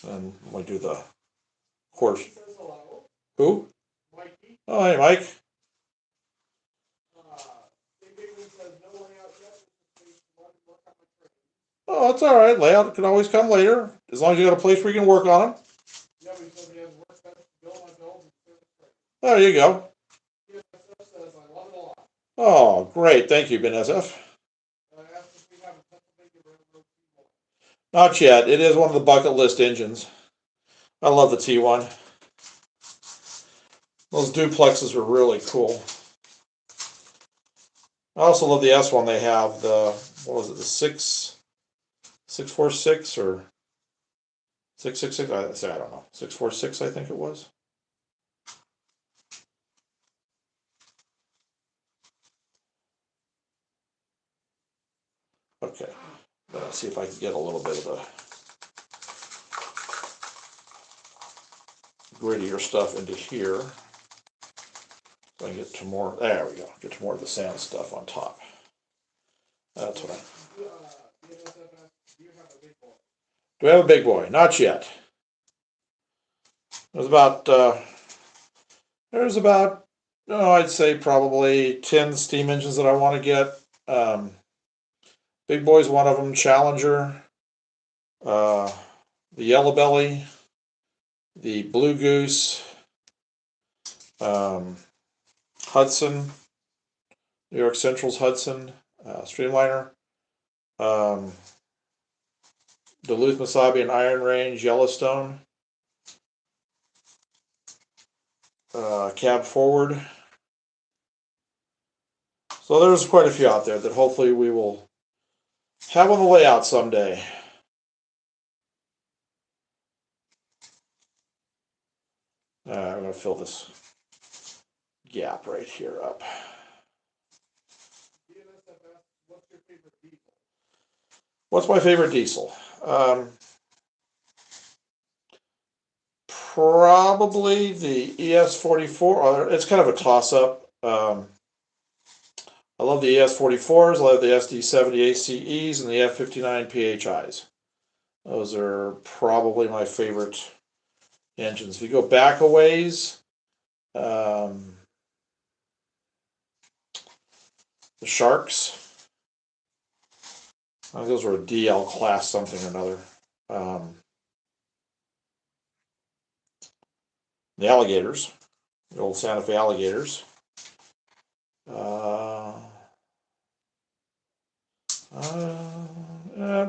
And we do the course. Who? Oh, hey, Mike. Oh, that's all right. Layout can always come later, as long as you got a place where you can work on them. There you go. Oh, great. Thank you, BNSF. Not yet. It is one of the bucket list engines. I love the T1. Those duplexes are really cool. I also love the S1 they have. The, what was it, the 646 or 666? I don't know. 646, I think it was. Okay, let's see if I can get a little bit of the grittier stuff into here. So I can get to more, there we go, get to more of the sand stuff on top. That's what I, do we have a big boy? Not yet. There's about, I'd say probably 10 steam engines that I want to get. Big boy's one of them, Challenger, the Yellow Belly, the Blue Goose, Hudson, New York Central's Hudson, Streamliner, Duluth, Mesabi and Iron Range, Yellowstone, Cab Forward. So there's quite a few out there that hopefully we will have on the layout someday. I'm going to fill this gap right here up. What's my favorite diesel? Probably the ES44. It's kind of a toss-up. I love the ES44s. I love the SD70 ACEs and the F59 PHIs. Those are probably my favorite engines. If you go back a ways, the Sharks. I think those were a DL class something or another. The Alligators, the old Santa Fe Alligators.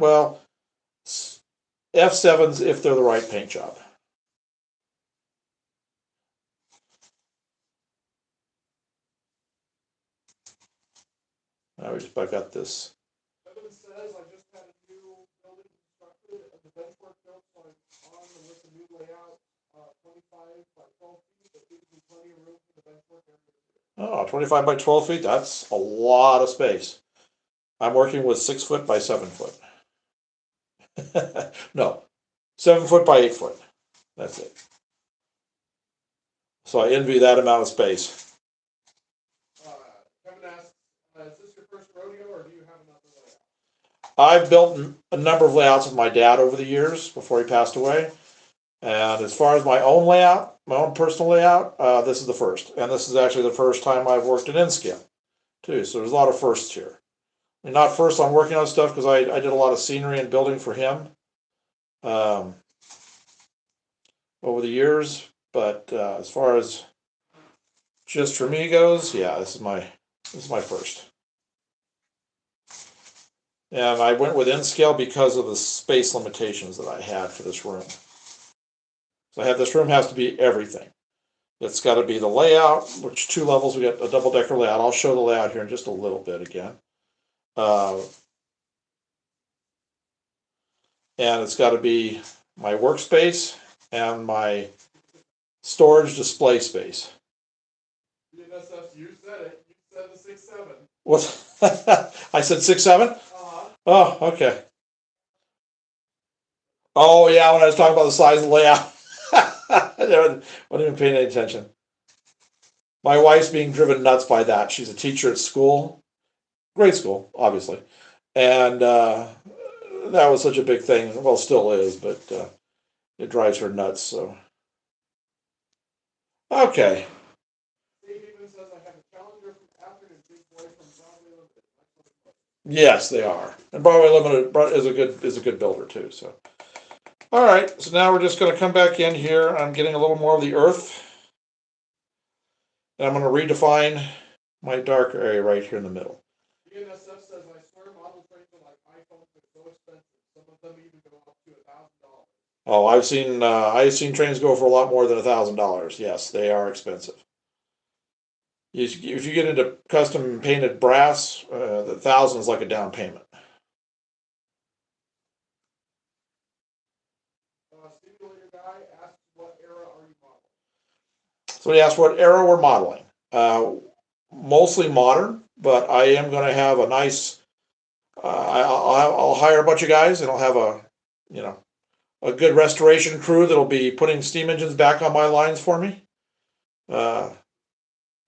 Well, F7s if they're the right paint job. I got this. Evan says I just had a new building constructed, the benchmark built on with the new layout, 25 by 12 feet. That gives me plenty of room for the benchmark area. Oh, 25 by 12 feet. That's a lot of space. I'm working with 6 foot by 7 foot. No, 7 foot by 8 foot. That's it. So I envy that amount of space. Kevin asks, is this your first rodeo or do you have another layout? I've built a number of layouts with my dad over the years before he passed away. And as far as my own layout, my own personal layout, this is the first. And this is actually the first time I've worked in N-scale, too. So there's a lot of firsts here. And not first on working on stuff because I did a lot of scenery and building for him over the years. But as far as just for me goes, yeah, this is my first. And I went with N-scale because of the space limitations that I had for this room. So I had this room has to be everything. It's got to be the layout, which 2 levels. We got a double-decker layout. I'll show the layout here in just a little bit again. And it's got to be my workspace and my storage display space. You said it. You said the 6'7". What? I said 6'7"? Oh, okay. Oh, yeah, when I was talking about the size of the layout. I wasn't even paying any attention. My wife's being driven nuts by that. She's a teacher at school. Great school, obviously. And that was such a big thing. Well, still is, but it drives her nuts, so. Okay. Yes, they are. And Broadway Limited is a good builder too. So, all right. So now we're just going to come back in here. I'm getting a little more of the earth, and I'm going to redefine my dark area right here in the middle. BNSF says I swear model trains are like iPhones. They're so expensive. Some of them even go up to $1,000. Oh, I've seen trains go for a lot more than $1,000. Yes, they are expensive. If you get into custom painted brass, the 1,000 is like a down payment. Simulator guy asks, what era are you modeling? So he asked what era we're modeling. Mostly modern, but I am going to have a nice I'll hire a bunch of guys and I'll have a good restoration crew that'll be putting steam engines back on my lines for me. Uh,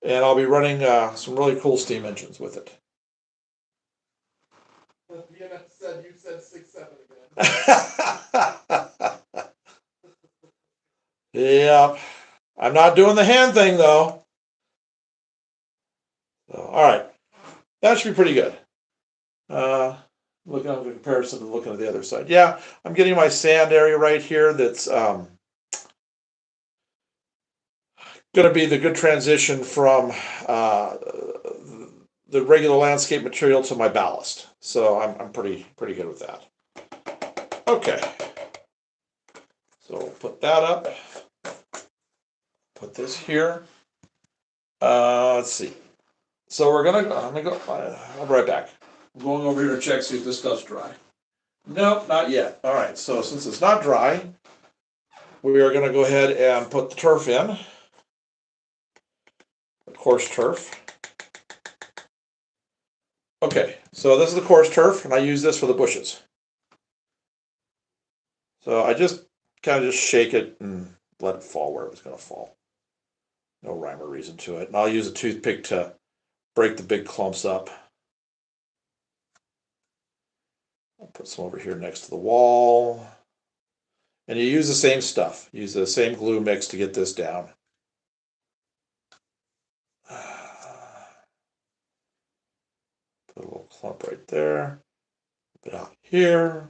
and I'll be running some really cool steam engines with it. You said 6-7 again. Yep. I'm not doing the hand thing though. So, all right. That should be pretty good. Looking at the comparison to looking at the other side. Yeah, I'm getting my sand area right here that's going to be the good transition from the regular landscape material to my ballast. So I'm pretty good with that. Okay. So we'll put that up. Put this here. Let's see. So we're gonna go. I'm gonna go. I'll be right back. I'm going over here to check see if this stuff's dry. Nope, not yet. All right. So since it's not dry, we are gonna go ahead and put the turf in. The coarse turf. Okay. So this is the coarse turf, and I use this for the bushes. So I just kind of just shake it and let it fall where it was gonna fall. No rhyme or reason to it. And I'll use a toothpick to break the big clumps up. I'll put some over here next to the wall. And you use the same stuff. Use the same glue mix to get this down. Put a little clump right there. A bit out here.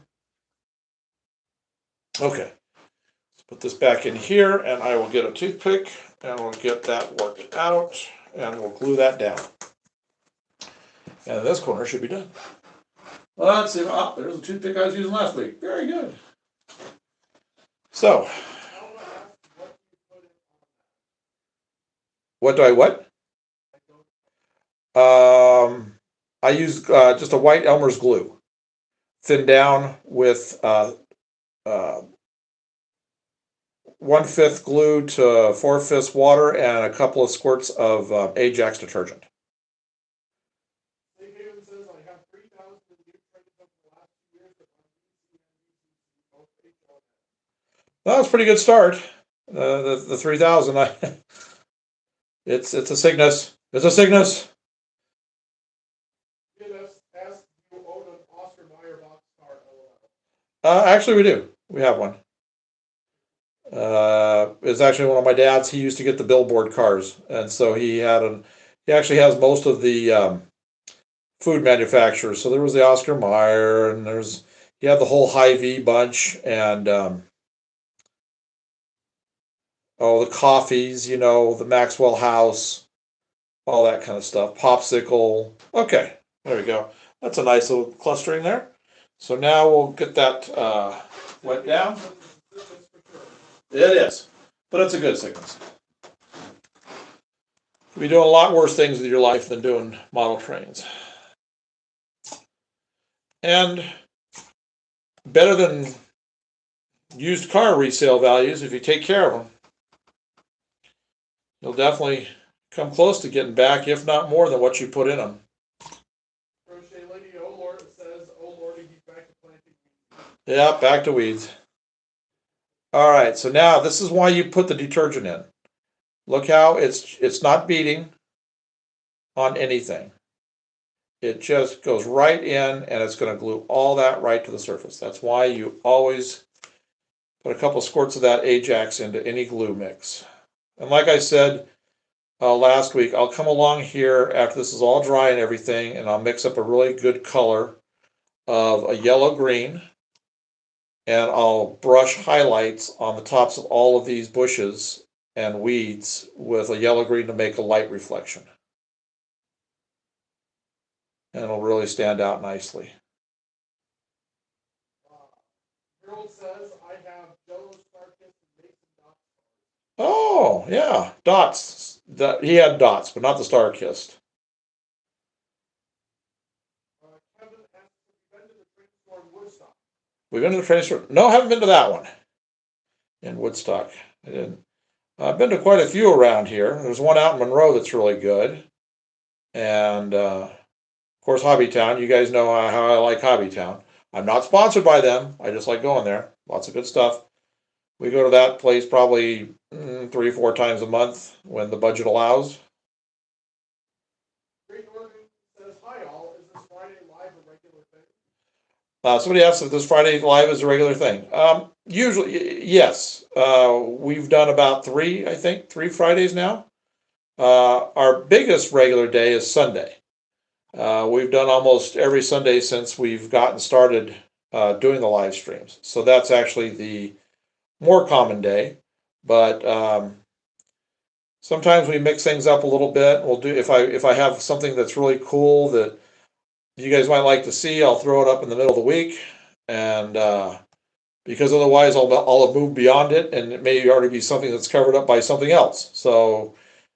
Okay. Let's put this back in here and I will get a toothpick and we'll get that worked out and we'll glue that down. And this corner should be done. Well, let's see. Oh, there's the toothpick I was using last week. Very good. So, what do I what? I use just a white Elmer's glue, thinned down with 1/5 glue to 4/5 water and a couple of squirts of Ajax detergent. That was a pretty good start. The 3,000. It's a Cygnus. It's a Cygnus. Actually, we do. We have one. It's actually one of my dad's. He used to get the billboard cars, and so he actually has most of the food manufacturers. So there was the Oscar Mayer, and he had the whole Hy-Vee bunch, and the coffees, the Maxwell House, all that kind of stuff. Popsicle. Okay, there we go. That's a nice little clustering there. So now we'll get that wet down. It is, but it's a good Cygnus. You'll be doing a lot worse things with your life than doing model trains. And better than used car resale values, if you take care of them, you'll definitely come close to getting back, if not more than what you put in them. Crochet Lady O'Lord says, "Oh Lordy, he's back to planting weeds." Yeah, back to weeds. All right, so now this is why you put the detergent in. Look how it's not beating on anything. It just goes right in and it's going to glue all that right to the surface. That's why you always put a couple squirts of that Ajax into any glue mix. And like I said last week, I'll come along here after this is all dry and everything, and I'll mix up a really good color of a yellow-green, and I'll brush highlights on the tops of all of these bushes and weeds with a yellow-green to make a light reflection. And it'll really stand out nicely. Harold says, "I have Jello Starkist and Mason Dots." Oh, yeah, dots. He had dots, but not the Star-Kissed. Kevin asks if you've been to the train store in Woodstock. We've been to the train store. No, haven't been to that one in Woodstock. I didn't. I've been to quite a few around here. There's one out in Monroe that's really good. And course, Hobbytown. You guys know how I like Hobbytown. I'm not sponsored by them. I just like going there. Lots of good stuff. We go to that place probably 3 or 4 times a month when the budget allows. Great Northern says, hi all, is this Friday live a regular thing? Somebody asked if this Friday live is a regular thing. Usually, yes. We've done about three, I think, 3 Fridays now. Our biggest regular day is Sunday. We've done almost every Sunday since we've gotten started doing the live streams. So that's actually the more common day. But sometimes we mix things up a little bit. We'll do if I have something that's really cool that you guys might like to see, I'll throw it up in the middle of the week, and because otherwise I'll have moved beyond it, and it may already be something that's covered up by something else. So,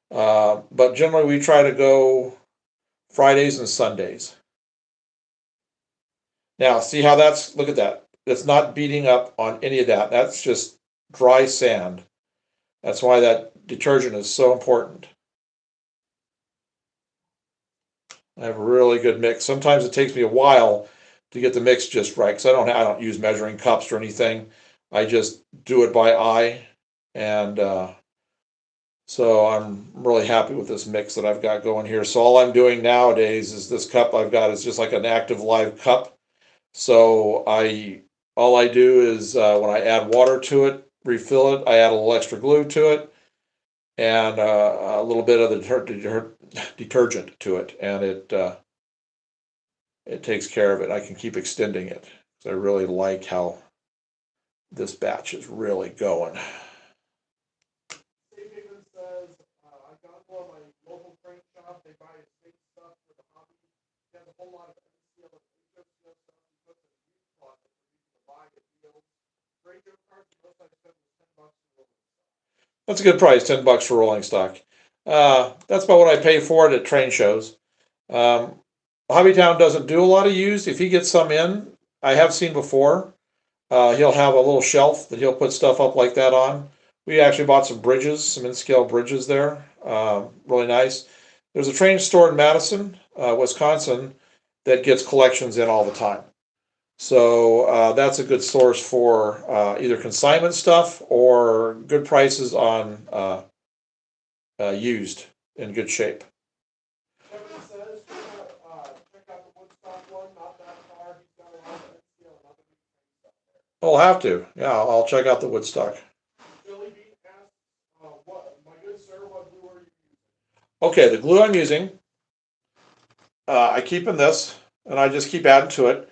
but generally we try to go Fridays and Sundays. Now, see how look at that. That's not beating up on any of that. That's just dry sand. That's why that detergent is so important. I have a really good mix. Sometimes it takes me a while to get the mix just right because I don't use measuring cups or anything. I just do it by eye, and so I'm really happy with this mix that I've got going here. So all I'm doing nowadays is this cup I've got is just like an active live cup. So all I do is when I add water to it, refill it, I add a little extra glue to it, and a little bit of the detergent to it, and it takes care of it. I can keep extending it. So I really like how this batch is really going. Dave Higgins says, I've gone to my local print shop, they buy estate stuff for the hobby. He has a whole lot of NCL and HOCL stuff he puts in a used closet for people to buy at deals. Radio cards, most I spent was $10 for rolling stuff. That's a good price, $10 for rolling stock. That's about what I pay for it at train shows. Hobbytown doesn't do a lot of used. If he gets some in, I have seen before. He'll have a little shelf that he'll put stuff up like that on. We actually bought some bridges, some in-scale bridges there. Really nice. There's a train store in Madison, Wisconsin, that gets collections in all the time. So that's a good source for either consignment stuff or good prices on used in good shape. Kevin says, check out the Woodstock one, not that far. He's got a lot of NCL and other big things up there. I'll have to. Yeah, I'll check out the Woodstock. Billy B asks, my good sir, what glue are you using? Okay, the glue I'm using, I keep in this, and I just keep adding to it.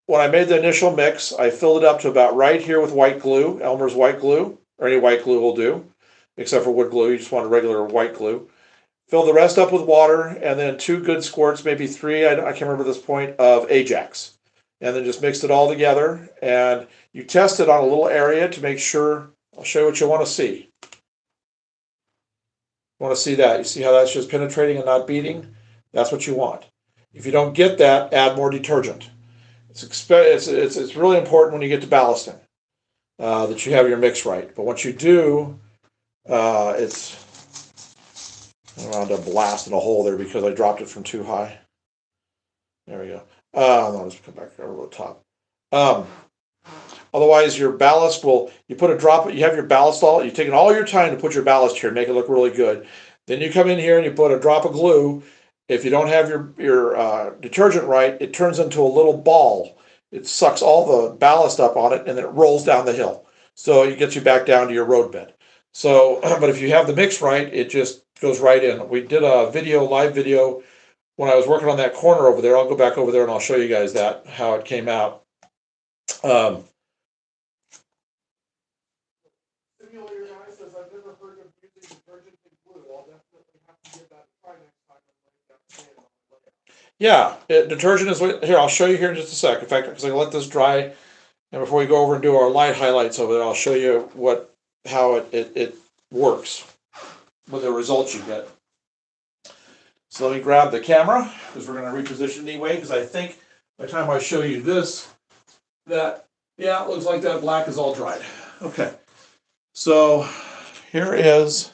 When I made the initial mix, I filled it up to about right here with white glue, Elmer's white glue, or any white glue will do, except for wood glue. You just want a regular white glue. Fill the rest up with water, and then 2 good squirts, maybe 3, I can't remember this point, of Ajax. And then just mixed it all together, and you test it on a little area to make sure. I'll show you what you want to see. You want to see that. You see how that's just penetrating and not beating? That's what you want. If you don't get that, add more detergent. It's really important when you get to ballasting that you have your mix right. But once you do, it's around to blast in a hole there because I dropped it from too high. There we go. I'll just come back over the top. Otherwise, your ballast you put a drop, you have your ballast you're taking all your time to put your ballast here, make it look really good. Then you come in here and you put a drop of glue. If you don't have your detergent right, it turns into a little ball. It sucks all the ballast up on it and then it rolls down the hill. So it gets you back down to your roadbed. So, but if you have the mix right, it just goes right in. We did a live video, when I was working on that corner over there. I'll go back over there and I'll show you guys how it came out. Simulator guy says, I've never heard of using detergent and glue. I'll definitely have to give that a try next time I'm laying down sand on the layout. Yeah, detergent is here. I'll show you here in just a sec. In fact, because I let this dry, and before we go over and do our light highlights over there, I'll show you how it works, what the results you get. So let me grab the camera because we're going to reposition anyway. Because I think by the time I show you this, it looks like that black is all dried. Okay, so here is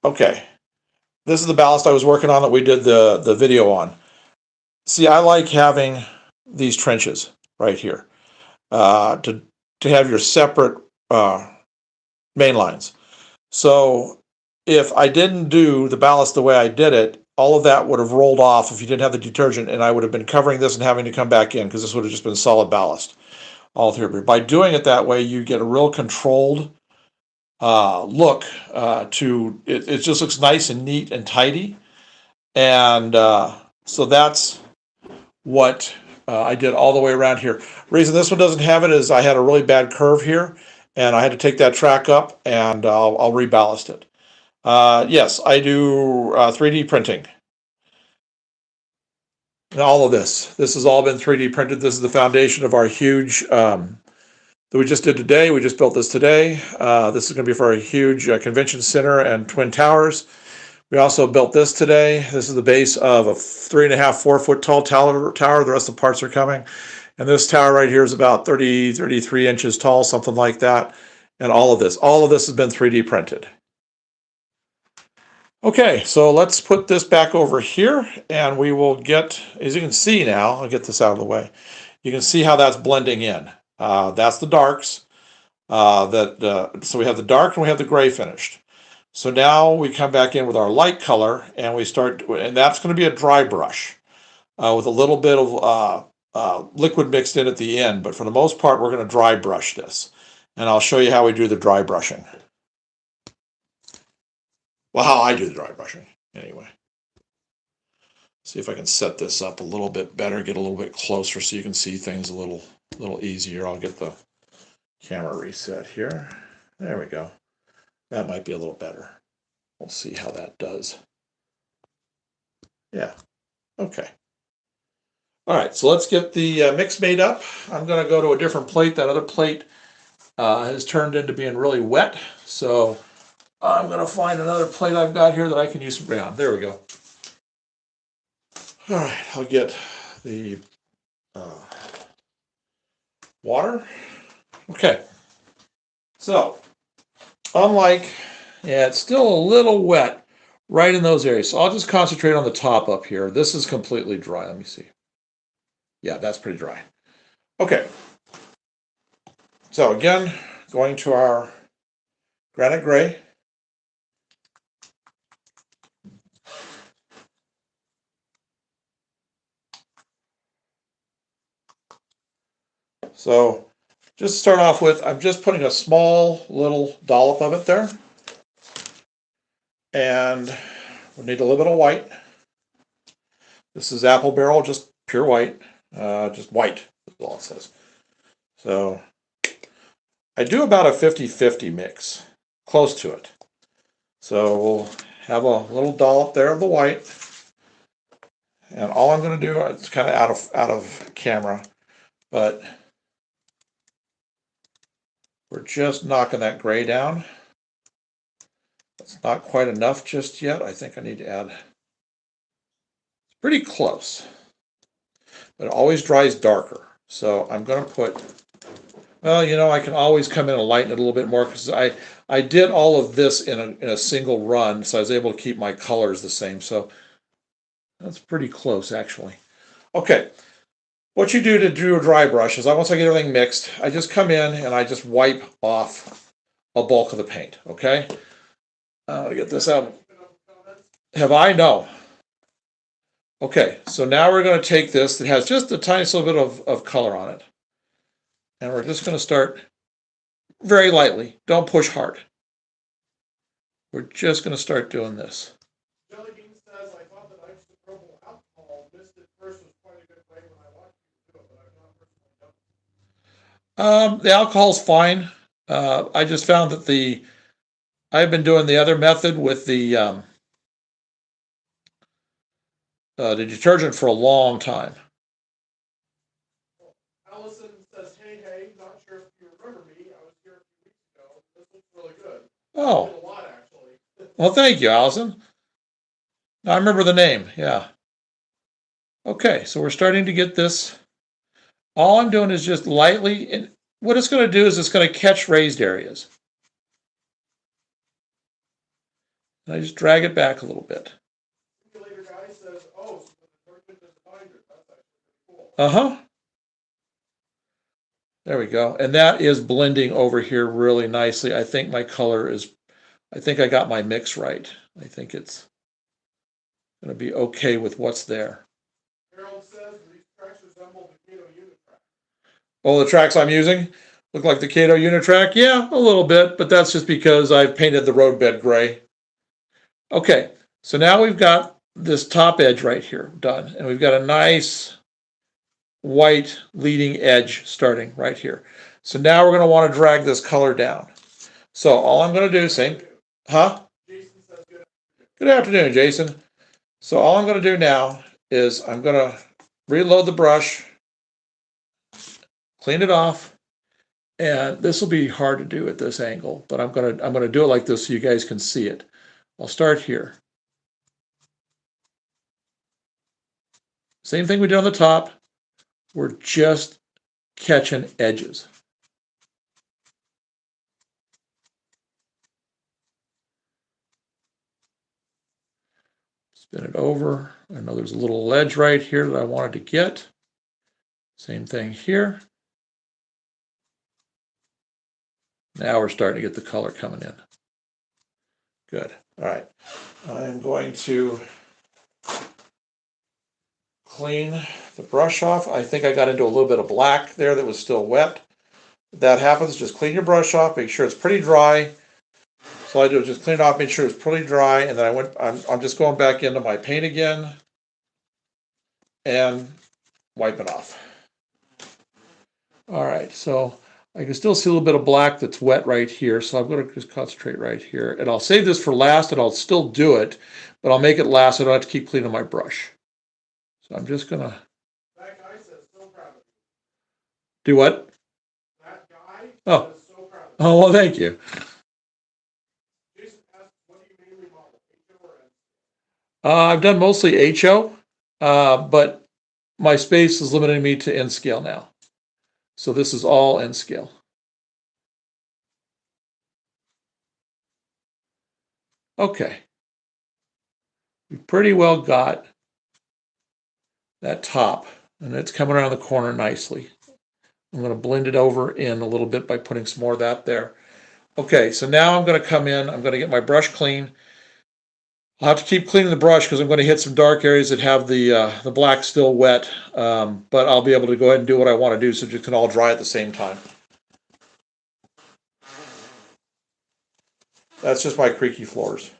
Okay. This is the ballast I was working on that we did the video on. See, I like having these trenches right here to have your separate main lines. So if I didn't do the ballast the way I did it, all of that would have rolled off if you didn't have the detergent, and I would have been covering this and having to come back in because this would have just been solid ballast all through. But by doing it that way, you get a real controlled look to it. It just looks nice and neat and tidy. And so that's what I did all the way around here. Reason this one doesn't have it is I had a really bad curve here, and I had to take that track up, and I'll reballast it. Yes, I do 3D printing. And all of this has all been 3D printed. This is the foundation of our huge that we just did today. We just built this today. This is going to be for a huge convention center and Twin Towers. We also built this today. This is the base of a 3.5, 4 foot tall tower. The rest of the parts are coming. And this tower right here is about 30, 33 inches tall, something like that. And all of this has been 3D printed. Okay, so let's put this back over here and we will get, as you can see now, I'll get this out of the way. You can see how that's blending in. That's the darks. So we have the dark and we have the gray finished. So now we come back in with our light color and we start, and that's going to be a dry brush with a little bit of liquid mixed in at the end. But for the most part, we're going to dry brush this. And I'll show you how we do the dry brushing. Well, how I do the dry brushing, anyway. See if I can set this up a little bit better, get a little bit closer so you can see things a little easier. I'll get the camera reset here. There we go. That might be a little better. We'll see how that does. Yeah, okay. All right, so let's get the mix made up. I'm going to go to a different plate. That other plate has turned into being really wet, so I'm going to find another plate I've got here that I can use. Yeah, there we go. All right, I'll get the water. Okay, so unlike, yeah, it's still a little wet right in those areas. So I'll just concentrate on the top up here. This is completely dry. Let me see. Yeah, that's pretty dry. Okay. So again, going to our granite gray. So just to start off with, I'm just putting a small little dollop of it there. And we need a little bit of white. This is apple barrel, just pure white. Just white, is all it says. So I do about a 50-50 mix, close to it. So we'll have a little dollop there of the white. And all I'm going to do, it's kind of out of camera, but we're just knocking that gray down. That's not quite enough just yet. I think I need to add, it's pretty close, but it always dries darker. So I'm going to put, well, you know, I can always come in and lighten it a little bit more because I did all of this in a single run, so I was able to keep my colors the same. So that's pretty close, actually. Okay. What you do to do a dry brush is once I get everything mixed, I just come in and I just wipe off a bulk of the paint, okay? I'll get this out. Have I? No. Okay, so now we're going to take this that has just a tiny little bit of color on it. And we're just going to start very lightly. Don't push hard. We're just going to start doing this. Jelly Bean says, I thought that isopropyl alcohol missed it first was quite a good way when I watched you do it, but I've not personally done it. The alcohol's fine. I just found that I've been doing the other method with the detergent for a long time. Allison says, hey, not sure if you remember me. I was here a few weeks ago. This looks really good. Oh. I did a lot, actually. Well, thank you, Allison. I remember the name, yeah. Okay, so we're starting to get this. All I'm doing is just lightly, and what it's going to do is it's going to catch raised areas. And I just drag it back a little bit. Simulator guy says, oh, so the tournament is a binder. That's actually pretty cool. Uh-huh. There we go. And that is blending over here really nicely. I think my color is, I think I got my mix right. I think it's going to be okay with what's there. Harold says these tracks resemble the Cato unit track. Oh, the tracks I'm using look like the Cato unit track? Yeah, a little bit, but that's just because I've painted the roadbed gray. Okay, so now we've got this top edge right here done, and we've got a nice white leading edge starting right here. So now we're going to want to drag this color down. So all I'm going to do, same, huh? Jason says good. Good afternoon, Jason. So all I'm going to do now is I'm going to reload the brush, clean it off, and this will be hard to do at this angle, but I'm going to do it like this so you guys can see it. I'll start here. Same thing we did on the top. We're just catching edges. Spin it over. I know there's a little ledge right here that I wanted to get. Same thing here. Now we're starting to get the color coming in. Good. All right. I'm going to clean the brush off. I think I got into a little bit of black there that was still wet. If that happens, just clean your brush off, make sure it's pretty dry. So all I do is just clean it off, make sure it's pretty dry, and then I'm just going back into my paint again and wipe it off. All right, so I can still see a little bit of black that's wet right here, so I'm going to just concentrate right here. And I'll save this for last, and I'll still do it, but I'll make it last so I don't have to keep cleaning my brush. So I'm just going to... That guy says so proud of you. Do what? That guy says so proud of you. Oh, well, thank you. Jason asks, what do you mainly model, HO or N? I've done mostly HO, but my space is limiting me to N scale now. So this is all N scale. Okay. We pretty well got that top, and it's coming around the corner nicely. I'm going to blend it over in a little bit by putting some more of that there. Okay, so now I'm going to come in, I'm going to get my brush clean. I'll have to keep cleaning the brush because I'm going to hit some dark areas that have the black still wet, but I'll be able to go ahead and do what I want to do so it can all dry at the same time. That's just my creaky floors.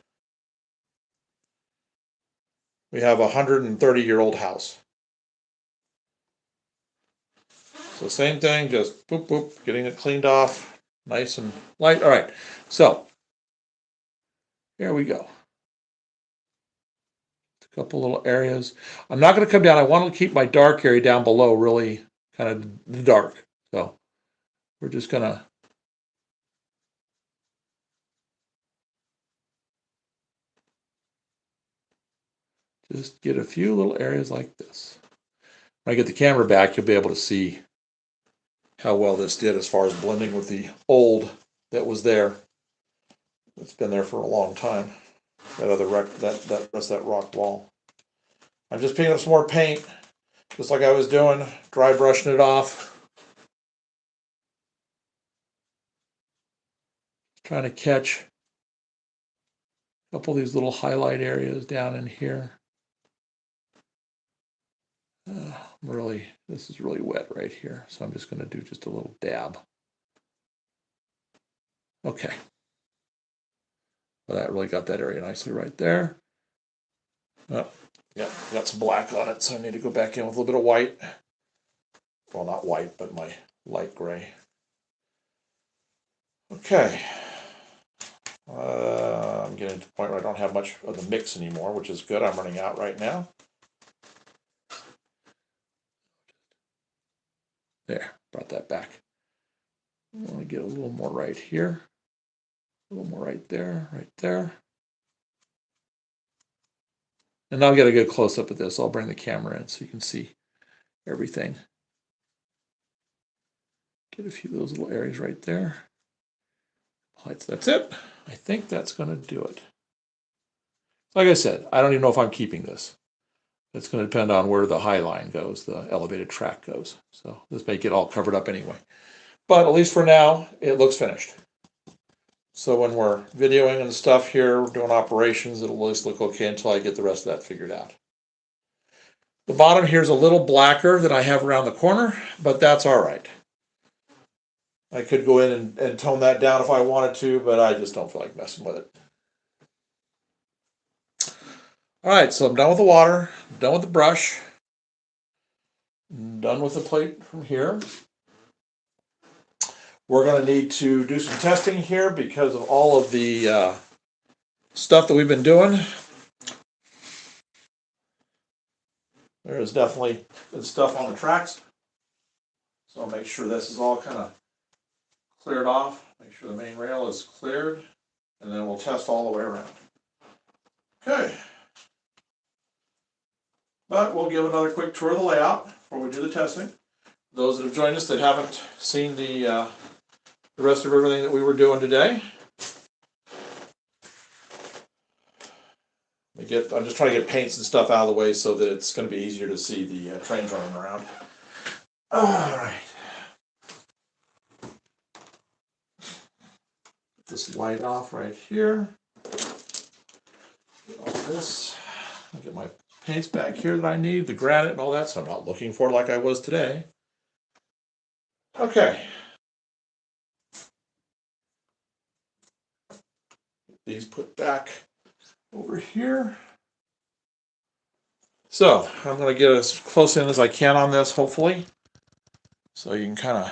We have a 130-year-old house. So same thing, just boop, boop, getting it cleaned off, nice and light. All right, so here we go. A couple little areas. I'm not going to come down. I want to keep my dark area down below really kind of dark. So we're just going to just get a few little areas like this. When I get the camera back, you'll be able to see how well this did as far as blending with the old that was there. It's been there for a long time. That other that rock wall. I'm just picking up some more paint, just like I was doing, dry brushing it off. Trying to catch a couple of these little highlight areas down in here. This is really wet right here, so I'm just going to do just a little dab. Okay. Well, that really got that area nicely right there. Oh, yeah, got some black on it, so I need to go back in with a little bit of white. Well, not white, but my light gray. Okay. I'm getting to the point where I don't have much of the mix anymore, which is good. I'm running out right now. There, brought that back. I want to get a little more right here. A little more right there, right there. And I'll get a good close-up of this. I'll bring the camera in so you can see everything. Get a few of those little areas right there. That's it. I think that's going to do it. Like I said, I don't even know if I'm keeping this. It's going to depend on where the high line goes, the elevated track goes. So this may get all covered up anyway. But at least for now, it looks finished. So when we're videoing and stuff here, doing operations, it'll at least look okay until I get the rest of that figured out. The bottom here is a little blacker than I have around the corner, but that's all right. I could go in and tone that down if I wanted to, but I just don't feel like messing with it. All right, so I'm done with the water, done with the brush, done with the plate from here. We're going to need to do some testing here because of all of the stuff that we've been doing. There is definitely been stuff on the tracks. So I'll make sure this is all kind of cleared off. Make sure the main rail is cleared. And then we'll test all the way around. Okay. But we'll give another quick tour of the layout before we do the testing. Those that have joined us that haven't seen the rest of everything that we were doing today. I'm just trying to get paints and stuff out of the way so that it's going to be easier to see the trains running around. All right. Get this light off right here. Get all this. I'll get my paints back here that I need, the granite and all that, so I'm not looking for it like I was today. Okay. Get these put back over here. So I'm going to get as close in as I can on this, hopefully, so you can kind of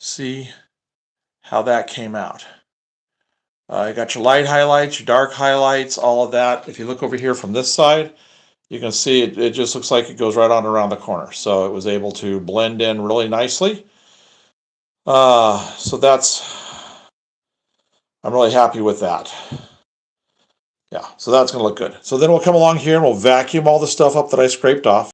see how that came out. You got your light highlights, your dark highlights, all of that. If you look over here from this side, you can see it just looks like it goes right on around the corner. So it was able to blend in really nicely. So I'm really happy with that. Yeah, so that's going to look good. So then we'll come along here and we'll vacuum all the stuff up that I scraped off.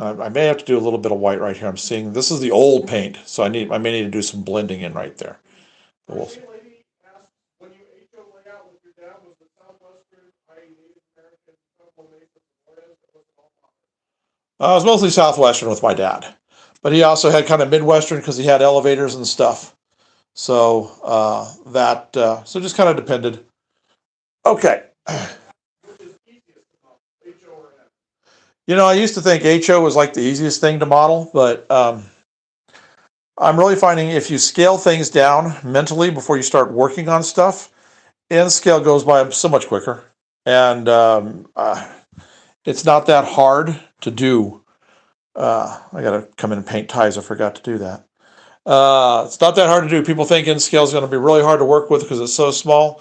I may have to do a little bit of white right here. I'm seeing this is the old paint, so I may need to do some blending in right there. But we'll see. When you HO layout with your dad, was the Southwestern, Native American, it was mostly Southwestern with my dad, but he also had kind of Midwestern because he had elevators and stuff. So so just kind of depended. Okay. You know, I used to think HO was like the easiest thing to model, but I'm really finding if you scale things down mentally before you start working on stuff, N scale goes by so much quicker. And it's not that hard to do. I got to come in and paint ties. I forgot to do that. It's not that hard to do. People think N scale is going to be really hard to work with because it's so small.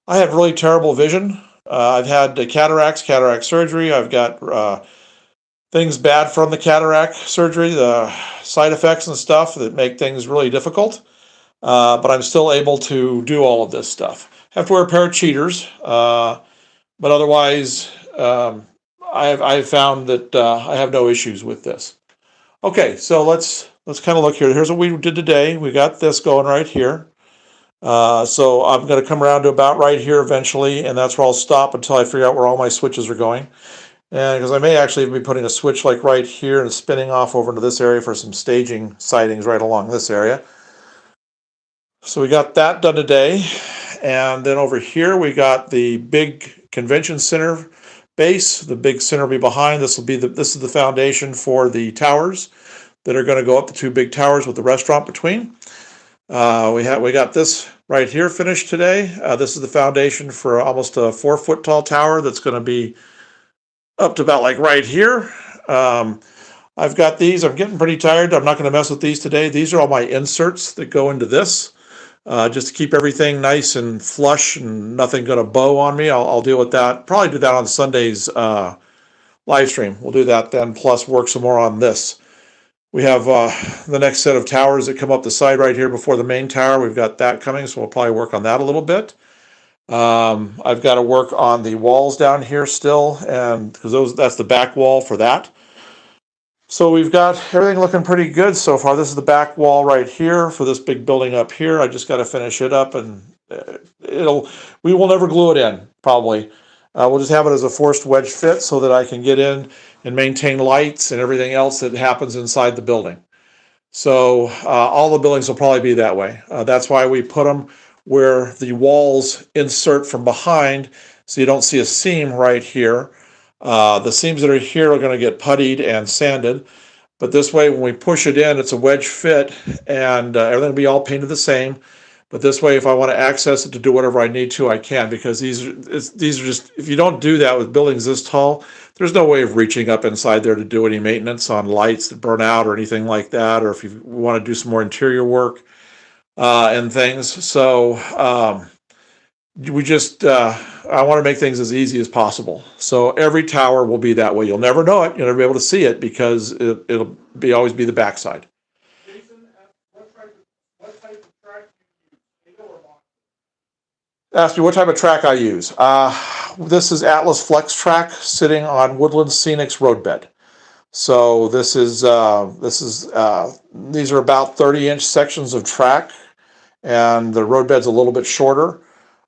I have really terrible vision. I've had cataract surgery. I've got things bad from the cataract surgery, the side effects and stuff that make things really difficult. But I'm still able to do all of this stuff. Have to wear a pair of cheaters, but otherwise, I've found that I have no issues with this. Okay, so let's kind of look here. Here's what we did today. We got this going right here. So I'm going to come around to about right here eventually, and that's where I'll stop until I figure out where all my switches are going. And because I may actually be putting a switch like right here and spinning off over into this area for some staging sightings right along this area. So we got that done today. And then over here we got the big convention center base. The big center will be behind. This is the foundation for the towers that are going to go up, the two big towers with the restaurant between. We got this right here finished today. This is the foundation for almost a 4-foot tall tower that's going to be up to about like right here. I've got these. I'm getting pretty tired. I'm not going to mess with these today. These are all my inserts that go into this, just to keep everything nice and flush and nothing going to bow on me. I'll deal with that. Probably do that on Sunday's live stream. We'll do that then, plus work some more on this. We have the next set of towers that come up the side right here before the main tower. We've got that coming, so we'll probably work on that a little bit. I've got to work on the walls down here still, and because that's the back wall for that. So we've got everything looking pretty good so far. This is the back wall right here for this big building up here. I just got to finish it up, and we will never glue it in, probably. We'll just have it as a forced wedge fit so that I can get in and maintain lights and everything else that happens inside the building. So all the buildings will probably be that way. That's why we put them where the walls insert from behind, so you don't see a seam right here. The seams that are here are going to get puttied and sanded, but this way when we push it in, it's a wedge fit, and everything will be all painted the same. But this way, if I want to access it to do whatever I need to, I can, because these are just, if you don't do that with buildings this tall, there's no way of reaching up inside there to do any maintenance on lights that burn out or anything like that, or if you want to do some more interior work and things. So we just, I want to make things as easy as possible. So every tower will be that way. You'll never know it. You'll never be able to see it because it'll always be the backside. Jason, what type of track do you use? Single or box? Asked me what type of track I use. This is Atlas Flex Track sitting on Woodland Scenic's roadbed. So these are about 30-inch sections of track, and the roadbed's a little bit shorter,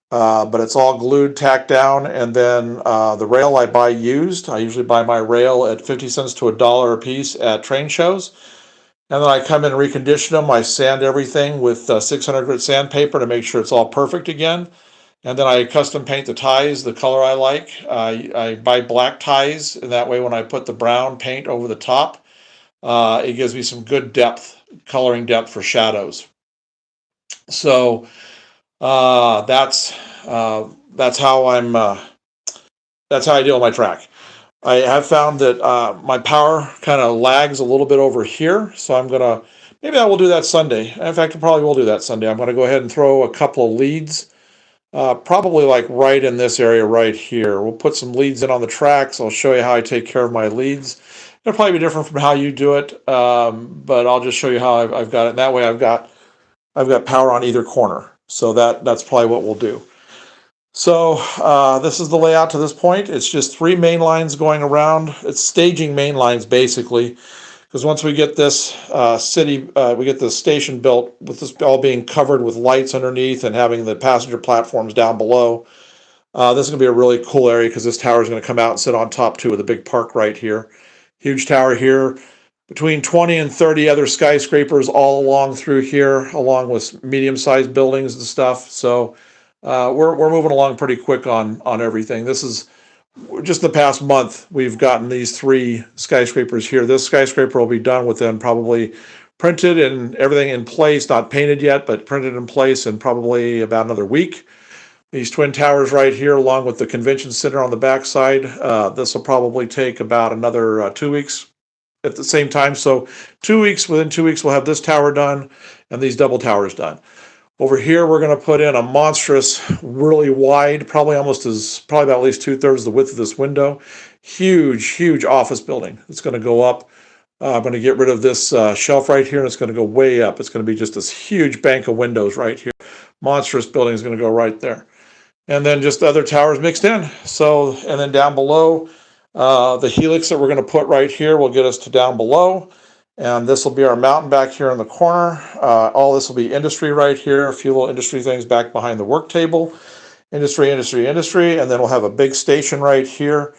but it's all glued, tacked down, and then the rail I buy used. I usually buy my rail at 50 cents to $1 a piece at train shows. And then I come in and recondition them. I sand everything with 600 grit sandpaper to make sure it's all perfect again. And then I custom paint the ties the color I like. I buy black ties, and that way when I put the brown paint over the top, it gives me some good depth, coloring depth for shadows. So that's how I deal with my track. I have found that my power kind of lags a little bit over here, so maybe I will do that Sunday. In fact, I probably will do that Sunday. I'm gonna go ahead and throw a couple of leads. Probably like right in this area right here. We'll put some leads in on the tracks. I'll show you how I take care of my leads. It'll probably be different from how you do it, but I'll just show you how I've got it. And that way I've got power on either corner. So that's probably what we'll do. So this is the layout to this point. It's just 3 main lines going around. It's staging main lines basically, because once we get this we get the station built with this all being covered with lights underneath and having the passenger platforms down below. This is going to be a really cool area because this tower is going to come out and sit on top too with a big park right here. Huge tower here. Between 20 and 30 other skyscrapers all along through here, along with medium-sized buildings and stuff. So we're moving along pretty quick on everything. This is just the past month, we've gotten these 3 skyscrapers here. This skyscraper will be done within probably printed and everything in place, not painted yet, but printed in place in probably about another week. These twin towers right here, along with the convention center on the backside, this will probably take about another 2 weeks at the same time. So 2 weeks, within 2 weeks, we'll have this tower done and these double towers done. Over here, we're going to put in a monstrous, really wide, probably about at least 2/3 the width of this window. Huge office building. It's going to go up. I'm going to get rid of this shelf right here, and it's going to go way up. It's going to be just this huge bank of windows right here. Monstrous building is going to go right there. And then just other towers mixed in. So, and then down below, the helix that we're going to put right here will get us to down below. And this will be our mountain back here in the corner. All this will be industry right here. A few little industry things back behind the work table. Industry. And then we'll have a big station right here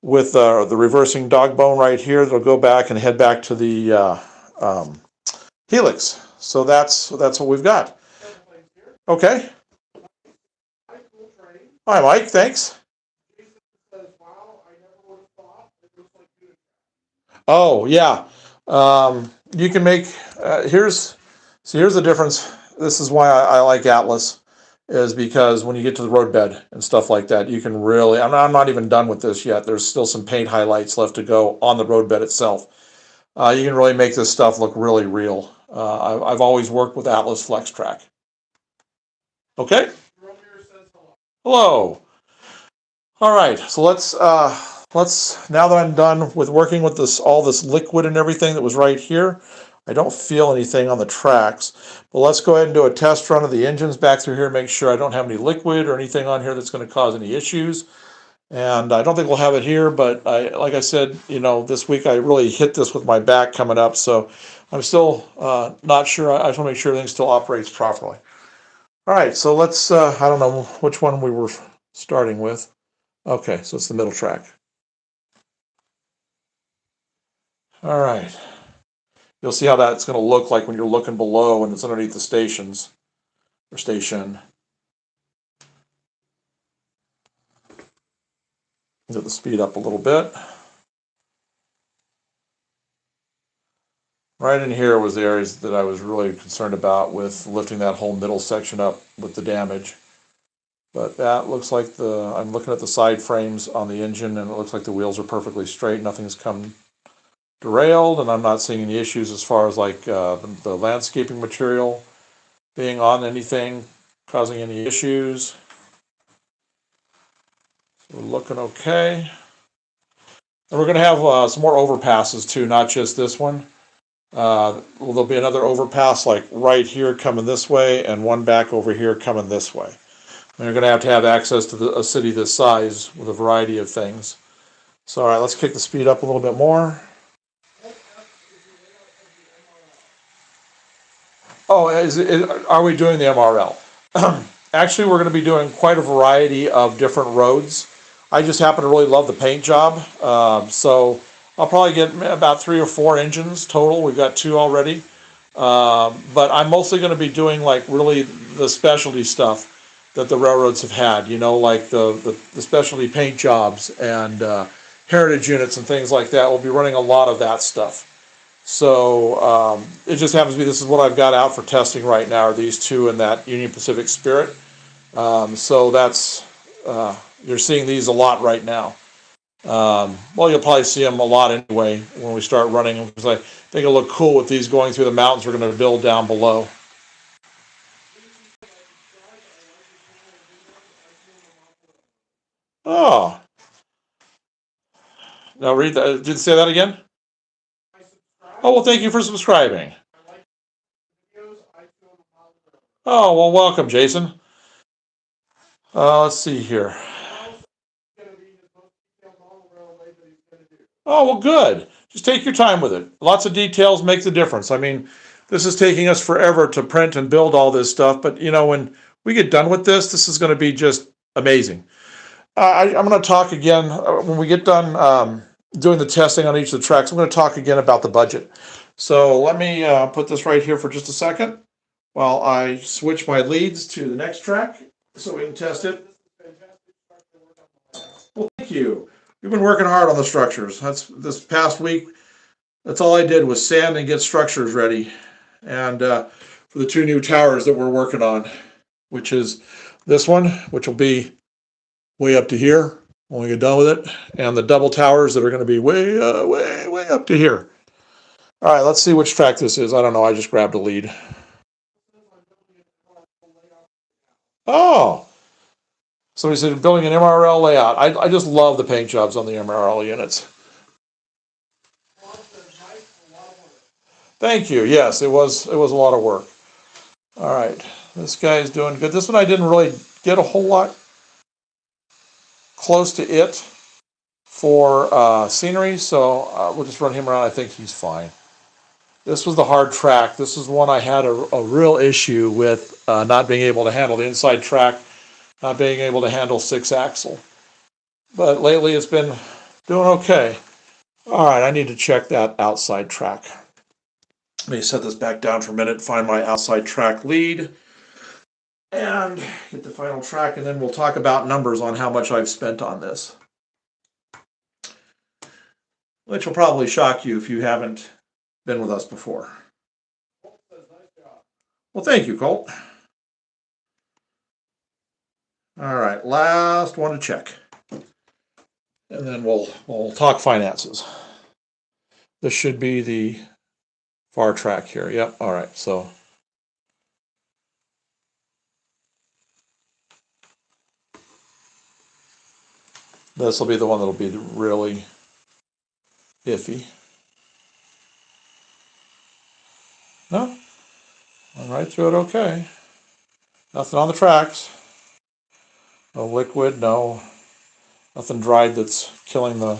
with the reversing dog bone right here. That'll go back and head back to the helix. So that's what we've got. Okay. Hi, Mike. Thanks. Oh, yeah. You can make, here's the difference. This is why I like Atlas, is because when you get to the roadbed and stuff like that, you can really, I'm not even done with this yet. There's still some paint highlights left to go on the roadbed itself. You can really make this stuff look really real. I've always worked with Atlas Flex Track. Okay. Hello. All right. So let's, now that I'm done with working with all this liquid and everything that was right here, I don't feel anything on the tracks, but let's go ahead and do a test run of the engines back through here, make sure I don't have any liquid or anything on here that's going to cause any issues. And I don't think we'll have it here, but like I said, this week I really hit this with my back coming up, so I'm still not sure. I just want to make sure everything still operates properly. All right, so let's, I don't know which one we were starting with. Okay, so it's the middle track. All right. You'll see how that's going to look like when you're looking below and it's underneath the stations or station. Get the speed up a little bit. Right in here was the areas that I was really concerned about with lifting that whole middle section up with the damage. But that looks like I'm looking at the side frames on the engine and it looks like the wheels are perfectly straight. Nothing's come derailed and I'm not seeing any issues as far as like the landscaping material being on anything, causing any issues. So we're looking okay. And we're going to have some more overpasses too, not just this one. There'll be another overpass like right here coming this way and one back over here coming this way. And you're going to have access to a city this size with a variety of things. So all right, let's kick the speed up a little bit more. Oh, are we doing the MRL? Actually, we're going to be doing quite a variety of different roads. I just happen to really love the paint job. So I'll probably get about 3 or 4 engines total. We've got 2 already. But I'm mostly going to be doing like really the specialty stuff that the railroads have had, like the specialty paint jobs and heritage units and things like that. We'll be running a lot of that stuff. So it just happens to be this is what I've got out for testing right now are these 2 in that Union Pacific Spirit. So that's you're seeing these a lot right now. Well, you'll probably see them a lot anyway when we start running them because I think it'll look cool with these going through the mountains we're going to build down below. Oh, now read that. Did you say that again? Oh, well, thank you for subscribing. Oh, well, welcome, Jason. Let's see here. Oh, well, good. Just take your time with it. Lots of details make the difference. I mean, this is taking us forever to print and build all this stuff, but when we get done with this is going to be just amazing. I'm going to talk again when we get done doing the testing on each of the tracks. I'm going to talk again about the budget. So let me put this right here for just a second while I switch my leads to the next track so we can test it. Well, thank you. We've been working hard on the structures. That's this past week. That's all I did was sand and get structures ready. And for the 2 new towers that we're working on, which is this one, which will be way up to here when we get done with it, and the double towers that are going to be way up to here. All right, let's see which track this is. I don't know. I just grabbed a lead. Oh, somebody said building an MRL layout. I just love the paint jobs on the MRL units. Thank you. Yes, it was a lot of work. All right, this guy is doing good. This one I didn't really get a whole lot close to it for scenery, so we'll just run him around. I think he's fine. This was the hard track. This is one I had a real issue with not being able to handle the inside track, not being able to handle 6-axle. But lately it's been doing okay. All right, I need to check that outside track. Let me set this back down for a minute, find my outside track lead, and get the final track, and then we'll talk about numbers on how much I've spent on this. Which will probably shock you if you haven't been with us before. Well, thank you, Colt. All right, last one to check. And then we'll talk finances. This should be the far track here. Yep, all right, so this will be the one that'll be really iffy. No, went right through it okay. Nothing on the tracks. No liquid, no Nothing dried that's killing the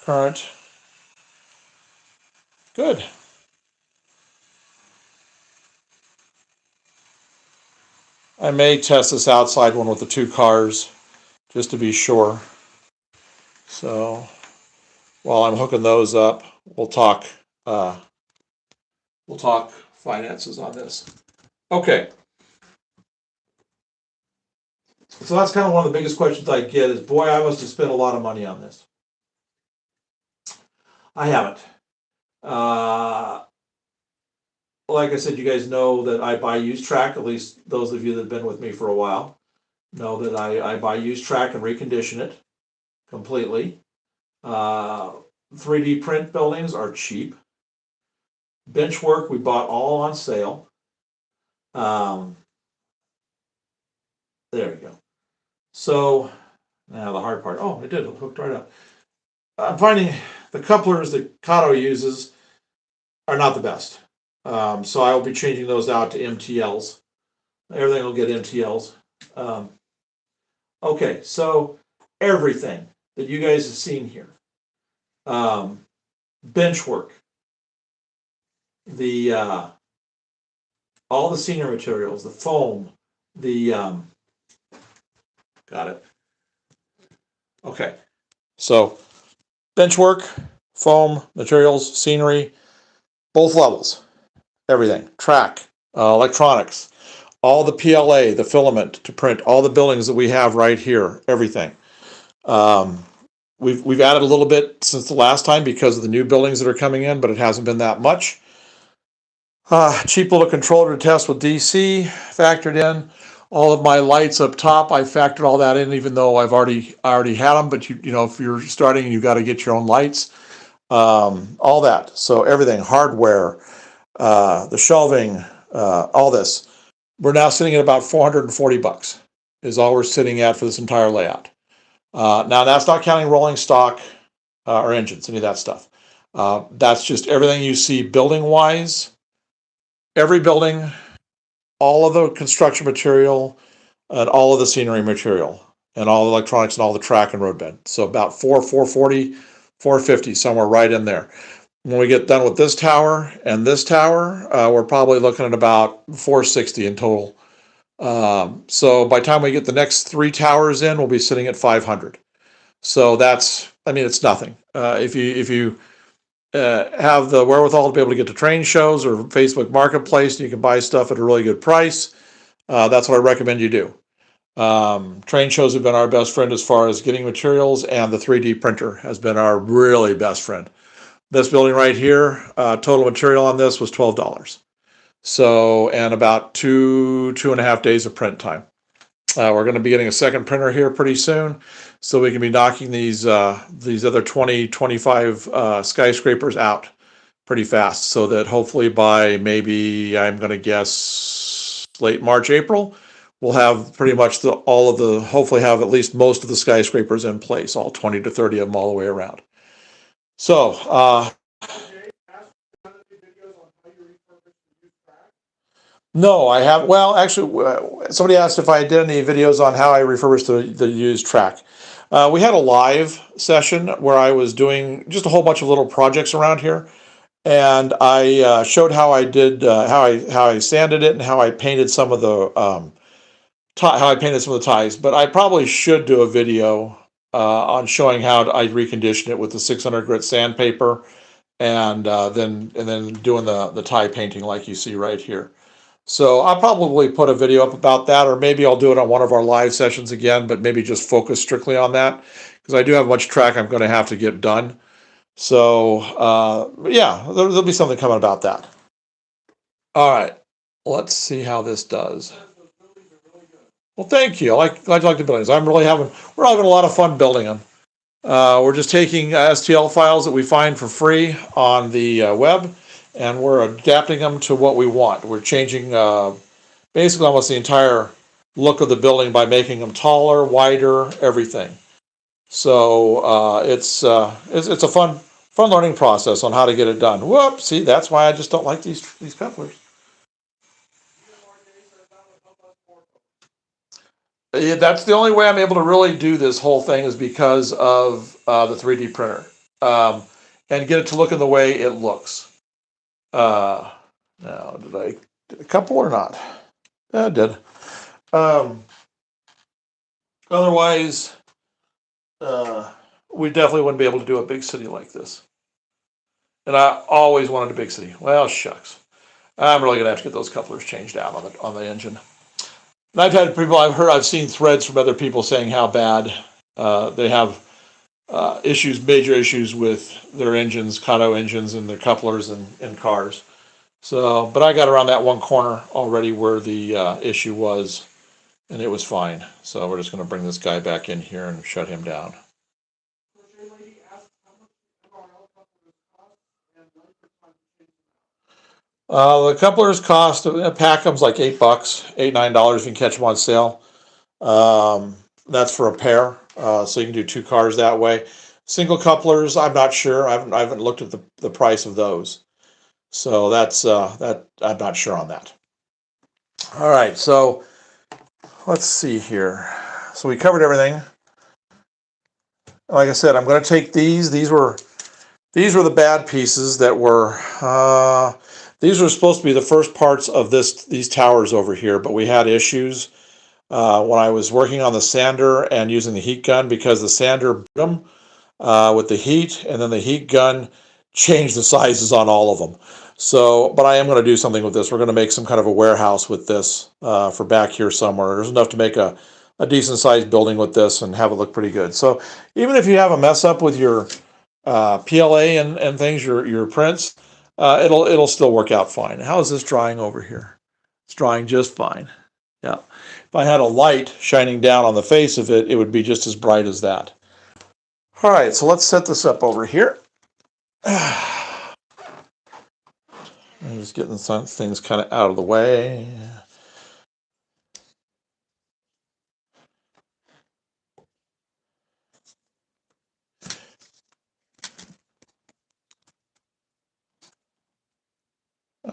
current. Good. I may test this outside one with the 2 cars just to be sure. So while I'm hooking those up, we'll talk finances on this. Okay. So that's kind of one of the biggest questions I get is, boy, I must have spent a lot of money on this. I haven't. Like I said, you guys know that I buy used track, at least those of you that have been with me for a while know that I buy used track and recondition it completely. 3D print buildings are cheap. Bench work, we bought all on sale. There we go. So now the hard part. Oh, it did. It hooked right up. I'm finding the couplers that Kato uses are not the best. So I will be changing those out to MTLs. Everything will get MTLs. Okay, so everything that you guys have seen here, bench work, the all the senior materials, the foam, the got it. Okay, so bench work, foam, materials, scenery, both levels, everything, track, electronics, all the PLA, the filament to print all the buildings that we have right here, everything. We've added a little bit since the last time because of the new buildings that are coming in, but it hasn't been that much. Cheap little controller to test with DC factored in. All of my lights up top, I factored all that in, even though I already had them. But you know, if you're starting, you've got to get your own lights. All that. So everything, hardware, the shelving, all this. We're now sitting at about $440 is all we're sitting at for this entire layout. Now that's not counting rolling stock or engines, any of that stuff. That's just everything you see building wise. Every building, all of the construction material, and all of the scenery material, and all the electronics and all the track and roadbed. So about 440, 450, somewhere right in there. When we get done with this tower and this tower, we're probably looking at about 460 in total. So by the time we get the next 3 towers in, we'll be sitting at 500. So that's, I mean, it's nothing. If you have the wherewithal to be able to get to train shows or Facebook Marketplace, and you can buy stuff at a really good price, that's what I recommend you do. Train shows have been our best friend as far as getting materials, and the 3D printer has been our really best friend. This building right here, total material on this was $12. So, and about 2.5 days of print time. We're going to be getting a second printer here pretty soon, so we can be knocking these other 20, 25 skyscrapers out pretty fast, so that hopefully by maybe, I'm going to guess, late March, April, we'll have pretty much hopefully have at least most of the skyscrapers in place, all 20 to 30 of them all the way around. So, no, I have. Well, actually, somebody asked if I did any videos on how I refurbished the used track. We had a live session where I was doing just a whole bunch of little projects around here, and I showed how I did how I sanded it and how I painted some of the ties. But I probably should do a video on showing how I reconditioned it with the 600 grit sandpaper, and then doing the tie painting like you see right here. So I'll probably put a video up about that, or maybe I'll do it on one of our live sessions again, but maybe just focus strictly on that, because I do have much track I'm going to have to get done. So yeah, there'll be something coming about that. All right, let's see how this does. Well, thank you. I like the buildings. We're having a lot of fun building them. We're just taking STL files that we find for free on the web, and we're adapting them to what we want. We're changing basically almost the entire look of the building by making them taller, wider, everything. So it's a fun learning process on how to get it done. Whoop! See, that's why I just don't like these couplers. Yeah, that's the only way I'm able to really do this whole thing is because of the 3D printer, and get it to look in the way it looks. Uh, Now, did a couple or not? Yeah, I did. Um, Otherwise, uh, we definitely wouldn't be able to do a big city like this. And I always wanted a big city. Well, shucks. I'm really gonna have to get those couplers changed out on the engine. And I've seen threads from other people saying how bad they have major issues with their engines, Kato engines, and their couplers in cars. So, but I got around that one corner already where the issue was, and it was fine. So we're just going to bring this guy back in here and shut him down. Crochet lady asked how much the MRL couplers cost and when for time to change them out. The couplers cost a pack them's like $8, $8, $9 if you can catch them on sale. That's for a pair, so you can do two cars that way. Single couplers, I'm not sure. I haven't looked at the price of those, so that's that I'm not sure on that. All right, so let's see here. So we covered everything. Like I said, I'm going to take these. These were the bad pieces that were. These were supposed to be the first parts of these towers over here, but we had issues when I was working on the sander and using the heat gun because the sander burned them with the heat, and then the heat gun changed the sizes on all of them. So, but I am going to do something with this. We're going to make some kind of a warehouse with this for back here somewhere. There's enough to make a decent sized building with this and have it look pretty good. So even if you have a mess up with your PLA and things, your prints, it'll still work out fine. How is this drying over here? It's drying just fine. Yeah. If I had a light shining down on the face of it, it would be just as bright as that. All right, so let's set this up over here. I'm just getting some things kind of out of the way.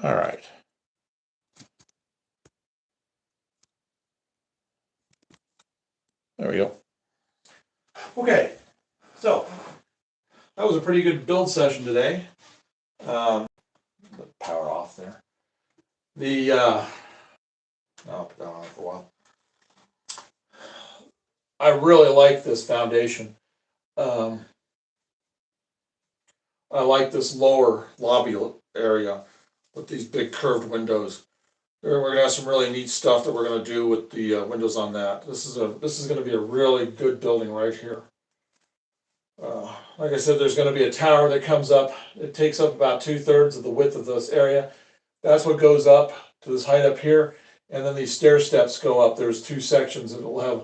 All right. There we go. Okay, so that was a pretty good build session today. Power off there. I'll put that on for a while. I really like this foundation. I like this lower lobby area with these big curved windows. We're going to have some really neat stuff that we're going to do with the windows on that. This is going to be a really good building right here. Like I said, there's going to be a tower that comes up. It takes up about 2/3 of the width of this area. That's what goes up to this height up here, and then these stair steps go up. There's two sections, and it'll have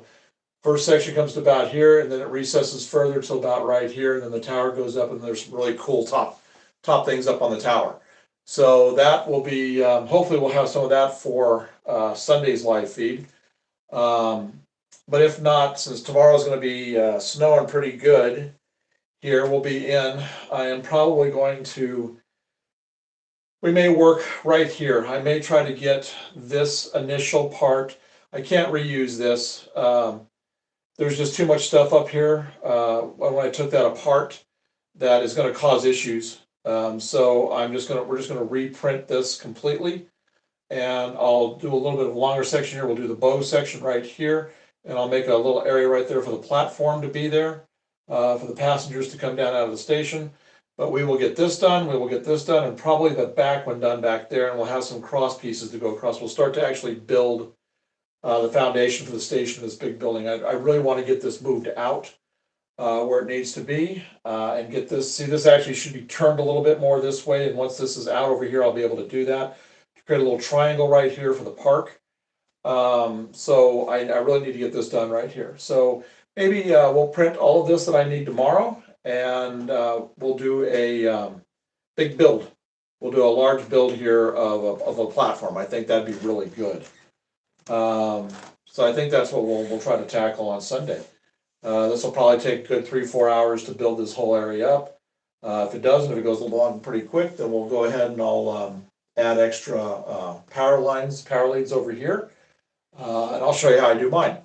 first section comes to about here, and then it recesses further to about right here, and then the tower goes up, and there's some really cool top things up on the tower. So that will be, hopefully we'll have some of that for Sunday's live feed. But if not, since tomorrow's going to be snowing pretty good here, we'll be in. I am probably going to, we may work right here. I may try to get this initial part. I can't reuse this. There's just too much stuff up here when I took that apart that is going to cause issues. So we're just gonna reprint this completely, and I'll do a little bit of a longer section here. We'll do the bow section right here, and I'll make a little area right there for the platform to be there for the passengers to come down out of the station. But we will get this done. We will get this done, and probably the back one done back there, and we'll have some cross pieces to go across. We'll start to actually build the foundation for the station, this big building. I really want to get this moved out where it needs to be and get this. See, this actually should be turned a little bit more this way, and once this is out over here, I'll be able to do that. Create a little triangle right here for the park. So I really need to get this done right here. So maybe we'll print all of this that I need tomorrow, and we'll do a big build. We'll do a large build here of a platform. I think that'd be really good. So I think that's what we'll try to tackle on Sunday. This will probably take a good 3-4 hours to build this whole area up. If it doesn't, if it goes along pretty quick, then we'll go ahead and I'll add extra power leads over here. And I'll show you how I do mine.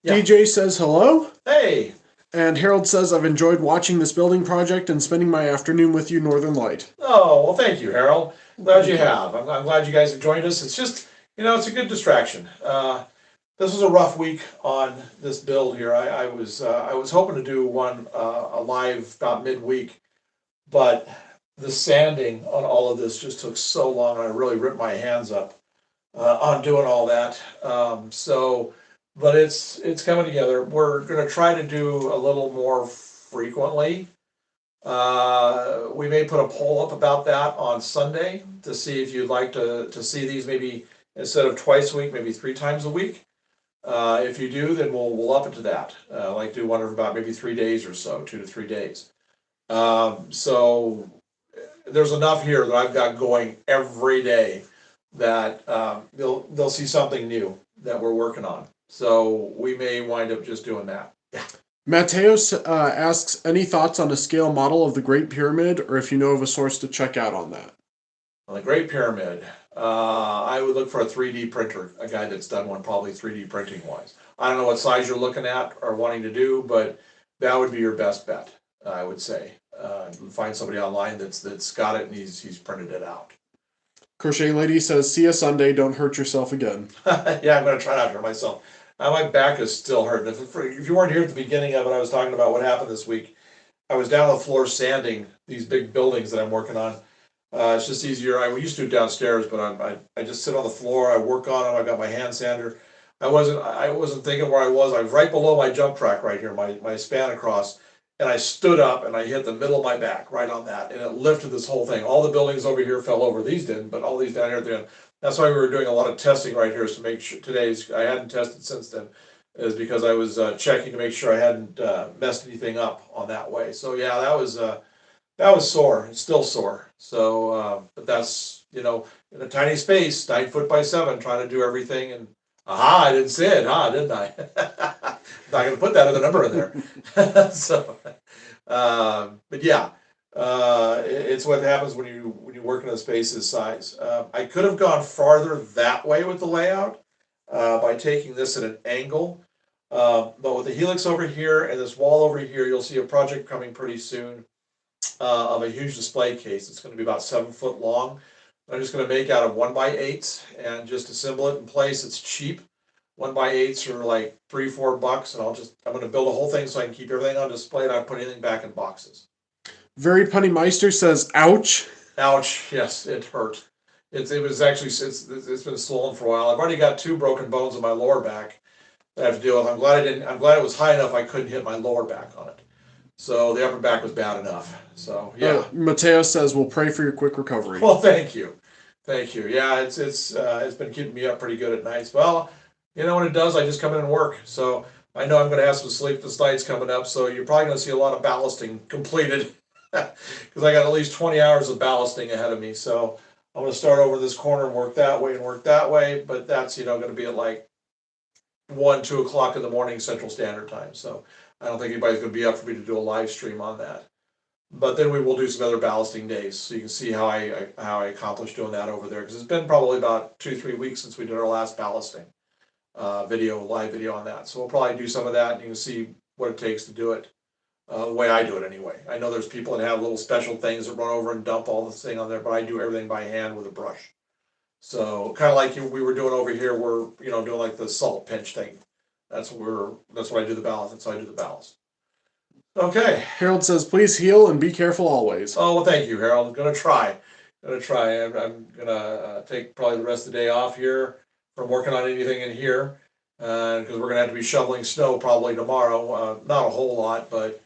Yeah. DJ says hello. Hey. And Harold says, I've enjoyed watching this building project and spending my afternoon with you, Northern Light. Oh, well, thank you, Harold. Glad you have. I'm glad you guys have joined us. It's just, it's a good distraction. This was a rough week on this build here. I was hoping to do one a live about midweek, but the sanding on all of this just took so long. I really ripped my hands up on doing all that. But it's coming together. We're gonna try to do a little more frequently. We may put a poll up about that on Sunday to see if you'd like to see these maybe instead of twice a week, maybe 3 times a week. If you do, then we'll up it to that. Like do one of about maybe 3 days or so, 2 to 3 days. So there's enough here that I've got going every day that they'll see something new that we're working on. So we may wind up just doing that. Yeah. Mateos asks, any thoughts on a scale model of the Great Pyramid, or if you know of a source to check out on that? On the Great Pyramid, I would look for a 3D printer, a guy that's done one probably 3D printing wise. I don't know what size you're looking at or wanting to do, but that would be your best bet, I would say. Find somebody online that's got it and he's printed it out. Crochet Lady says, see you Sunday, don't hurt yourself again. Yeah, I'm going to try not to hurt myself. My back is still hurting. If you weren't here at the beginning of it, I was talking about what happened this week. I was down on the floor sanding these big buildings that I'm working on. It's just easier. I used to do it downstairs, but I just sit on the floor. I work on them. I got my hand sander. I wasn't thinking where I was. I was right below my jump track right here, my span across, and I stood up and I hit the middle of my back right on that, and it lifted this whole thing. All the buildings over here fell over. These didn't, but all these down here at the end. That's why we were doing a lot of testing right here, is to make sure I hadn't tested since then, is because I was checking to make sure I hadn't messed anything up on that way. So yeah, that was sore. It's still sore. So, but that's, in a tiny space, 9 foot by 7, trying to do everything. And aha, I didn't say it, didn't I? I'm not going to put that other number in there. So, but yeah, it's what happens when you work in a space this size. I could have gone farther that way with the layout by taking this at an angle. But with the helix over here and this wall over here, you'll see a project coming pretty soon of a huge display case. It's going to be about 7 foot long. I'm just going to make out of 1x8s and just assemble it in place. It's cheap. 1x8s are like $3-4, and I'm going to build a whole thing so I can keep everything on display and I put anything back in boxes. Very Punny Meister says, ouch. Ouch! Yes, it hurt. It's been swollen for a while. I've already got 2 broken bones in my lower back that I have to deal with. I'm glad it was high enough I couldn't hit my lower back on it. So the upper back was bad enough. So yeah. Mateo says, we'll pray for your quick recovery. Well, thank you. Yeah, it's been keeping me up pretty good at nights. Well, when it does, I just come in and work. So I know I'm going to have some sleepless nights coming up. So you're probably going to see a lot of ballasting completed because I got at least 20 hours of ballasting ahead of me. So I'm going to start over this corner and work that way. But that's going to be at like 1-2 o'clock in the morning Central Standard Time. So I don't think anybody's going to be up for me to do a live stream on that. But then we will do some other ballasting days, so you can see how I accomplished doing that over there. Because it's been probably about 2-3 weeks since we did our last ballasting live video on that. So we'll probably do some of that, and you can see what it takes to do it the way I do it anyway. I know there's people that have little special things that run over and dump all the thing on there, but I do everything by hand with a brush. So kind of like we were doing over here, we're doing like the salt pinch thing. That's what I do the ballast. That's how I do the ballast. Okay. Harold says, please heal and be careful always. Oh, well, thank you, Harold. I'm going to try. I'm going to take probably the rest of the day off here from working on anything in here because we're going to have to be shoveling snow probably tomorrow. Not a whole lot, but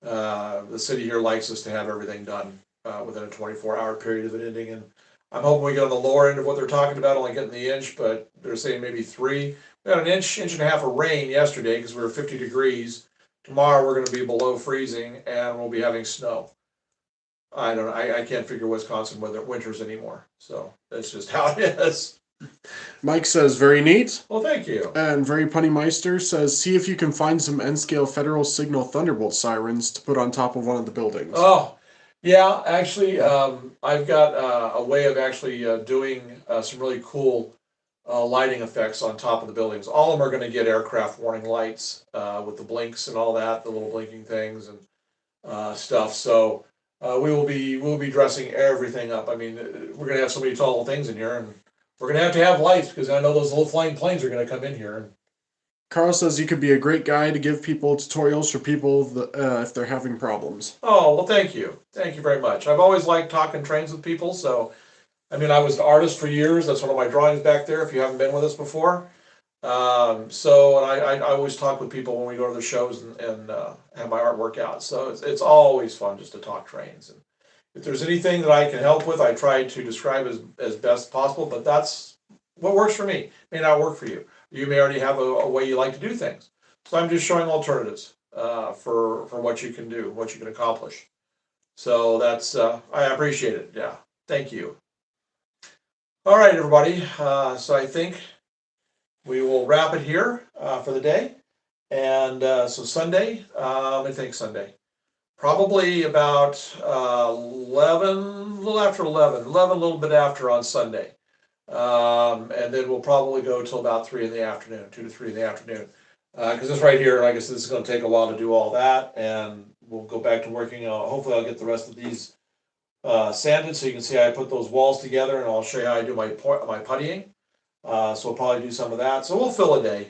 the city here likes us to have everything done within a 24-hour period of it ending. And I'm hoping we get on the lower end of what they're talking about, only getting the inch, but they're saying maybe 3. We had an inch and a half of rain yesterday because we were 50 degrees. Tomorrow we're going to be below freezing and we'll be having snow. I don't know. I can't figure Wisconsin winters anymore. So that's just how it is. Mike says, very neat. Well, thank you. And Very Punny Meister says, see if you can find some N-scale Federal Signal Thunderbolt sirens to put on top of one of the buildings. Oh, yeah. Actually, I've got a way of actually doing some really cool lighting effects on top of the buildings. All of them are gonna get aircraft warning lights, with the blinks and all that, the little blinking things and, stuff, so, we'll be dressing everything up. I mean, we're gonna have so many tall things in here, and we're gonna to have lights, because I know those little flying planes are gonna come in here, and Carl says you could be a great guy to give people tutorials for people if they're having problems. oh, well, thank you. Thank you very much. I've always liked talking trains with people, so, I mean, I was an artist for years. That's one of my drawings back there, if you haven't been with us before. So, and I always talk with people when we go to the shows and have my artwork out. So it's always fun just to talk trains. And if there's anything that I can help with, I try to describe as best possible, but that's what works for me. May not work for you. You may already have a way you like to do things. So I'm just showing alternatives for what you can do, what you can accomplish. So that's, I appreciate it. Yeah. Thank you. All right, everybody. So I think we will wrap it here for the day. And so Sunday, let me think Sunday. Probably about 11, a little after 11, a little bit after on Sunday. And then we'll probably go till about 3 in the afternoon, 2 to 3 in the afternoon. Because this right here, like I said, this is going to take a while to do all that. And we'll go back to working. Hopefully I'll get the rest of these sanded so you can see I put those walls together, and I'll show you how I do my puttying. So we'll probably do some of that. So we'll fill a day.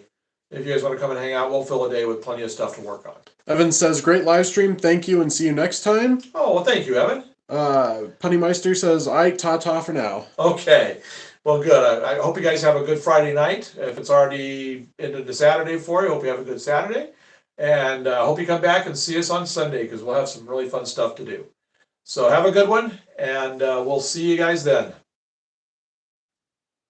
If you guys want to come and hang out, we'll fill a day with plenty of stuff to work on. Evan says, great live stream. Thank you and see you next time. Oh, well, thank you, Evan. Punnymeister says, ta-ta for now. Okay. Well, good. I hope you guys have a good Friday night. If it's already into the Saturday for you, hope you have a good Saturday. And I hope you come back and see us on Sunday, because we'll have some really fun stuff to do. So have a good one, and we'll see you guys then.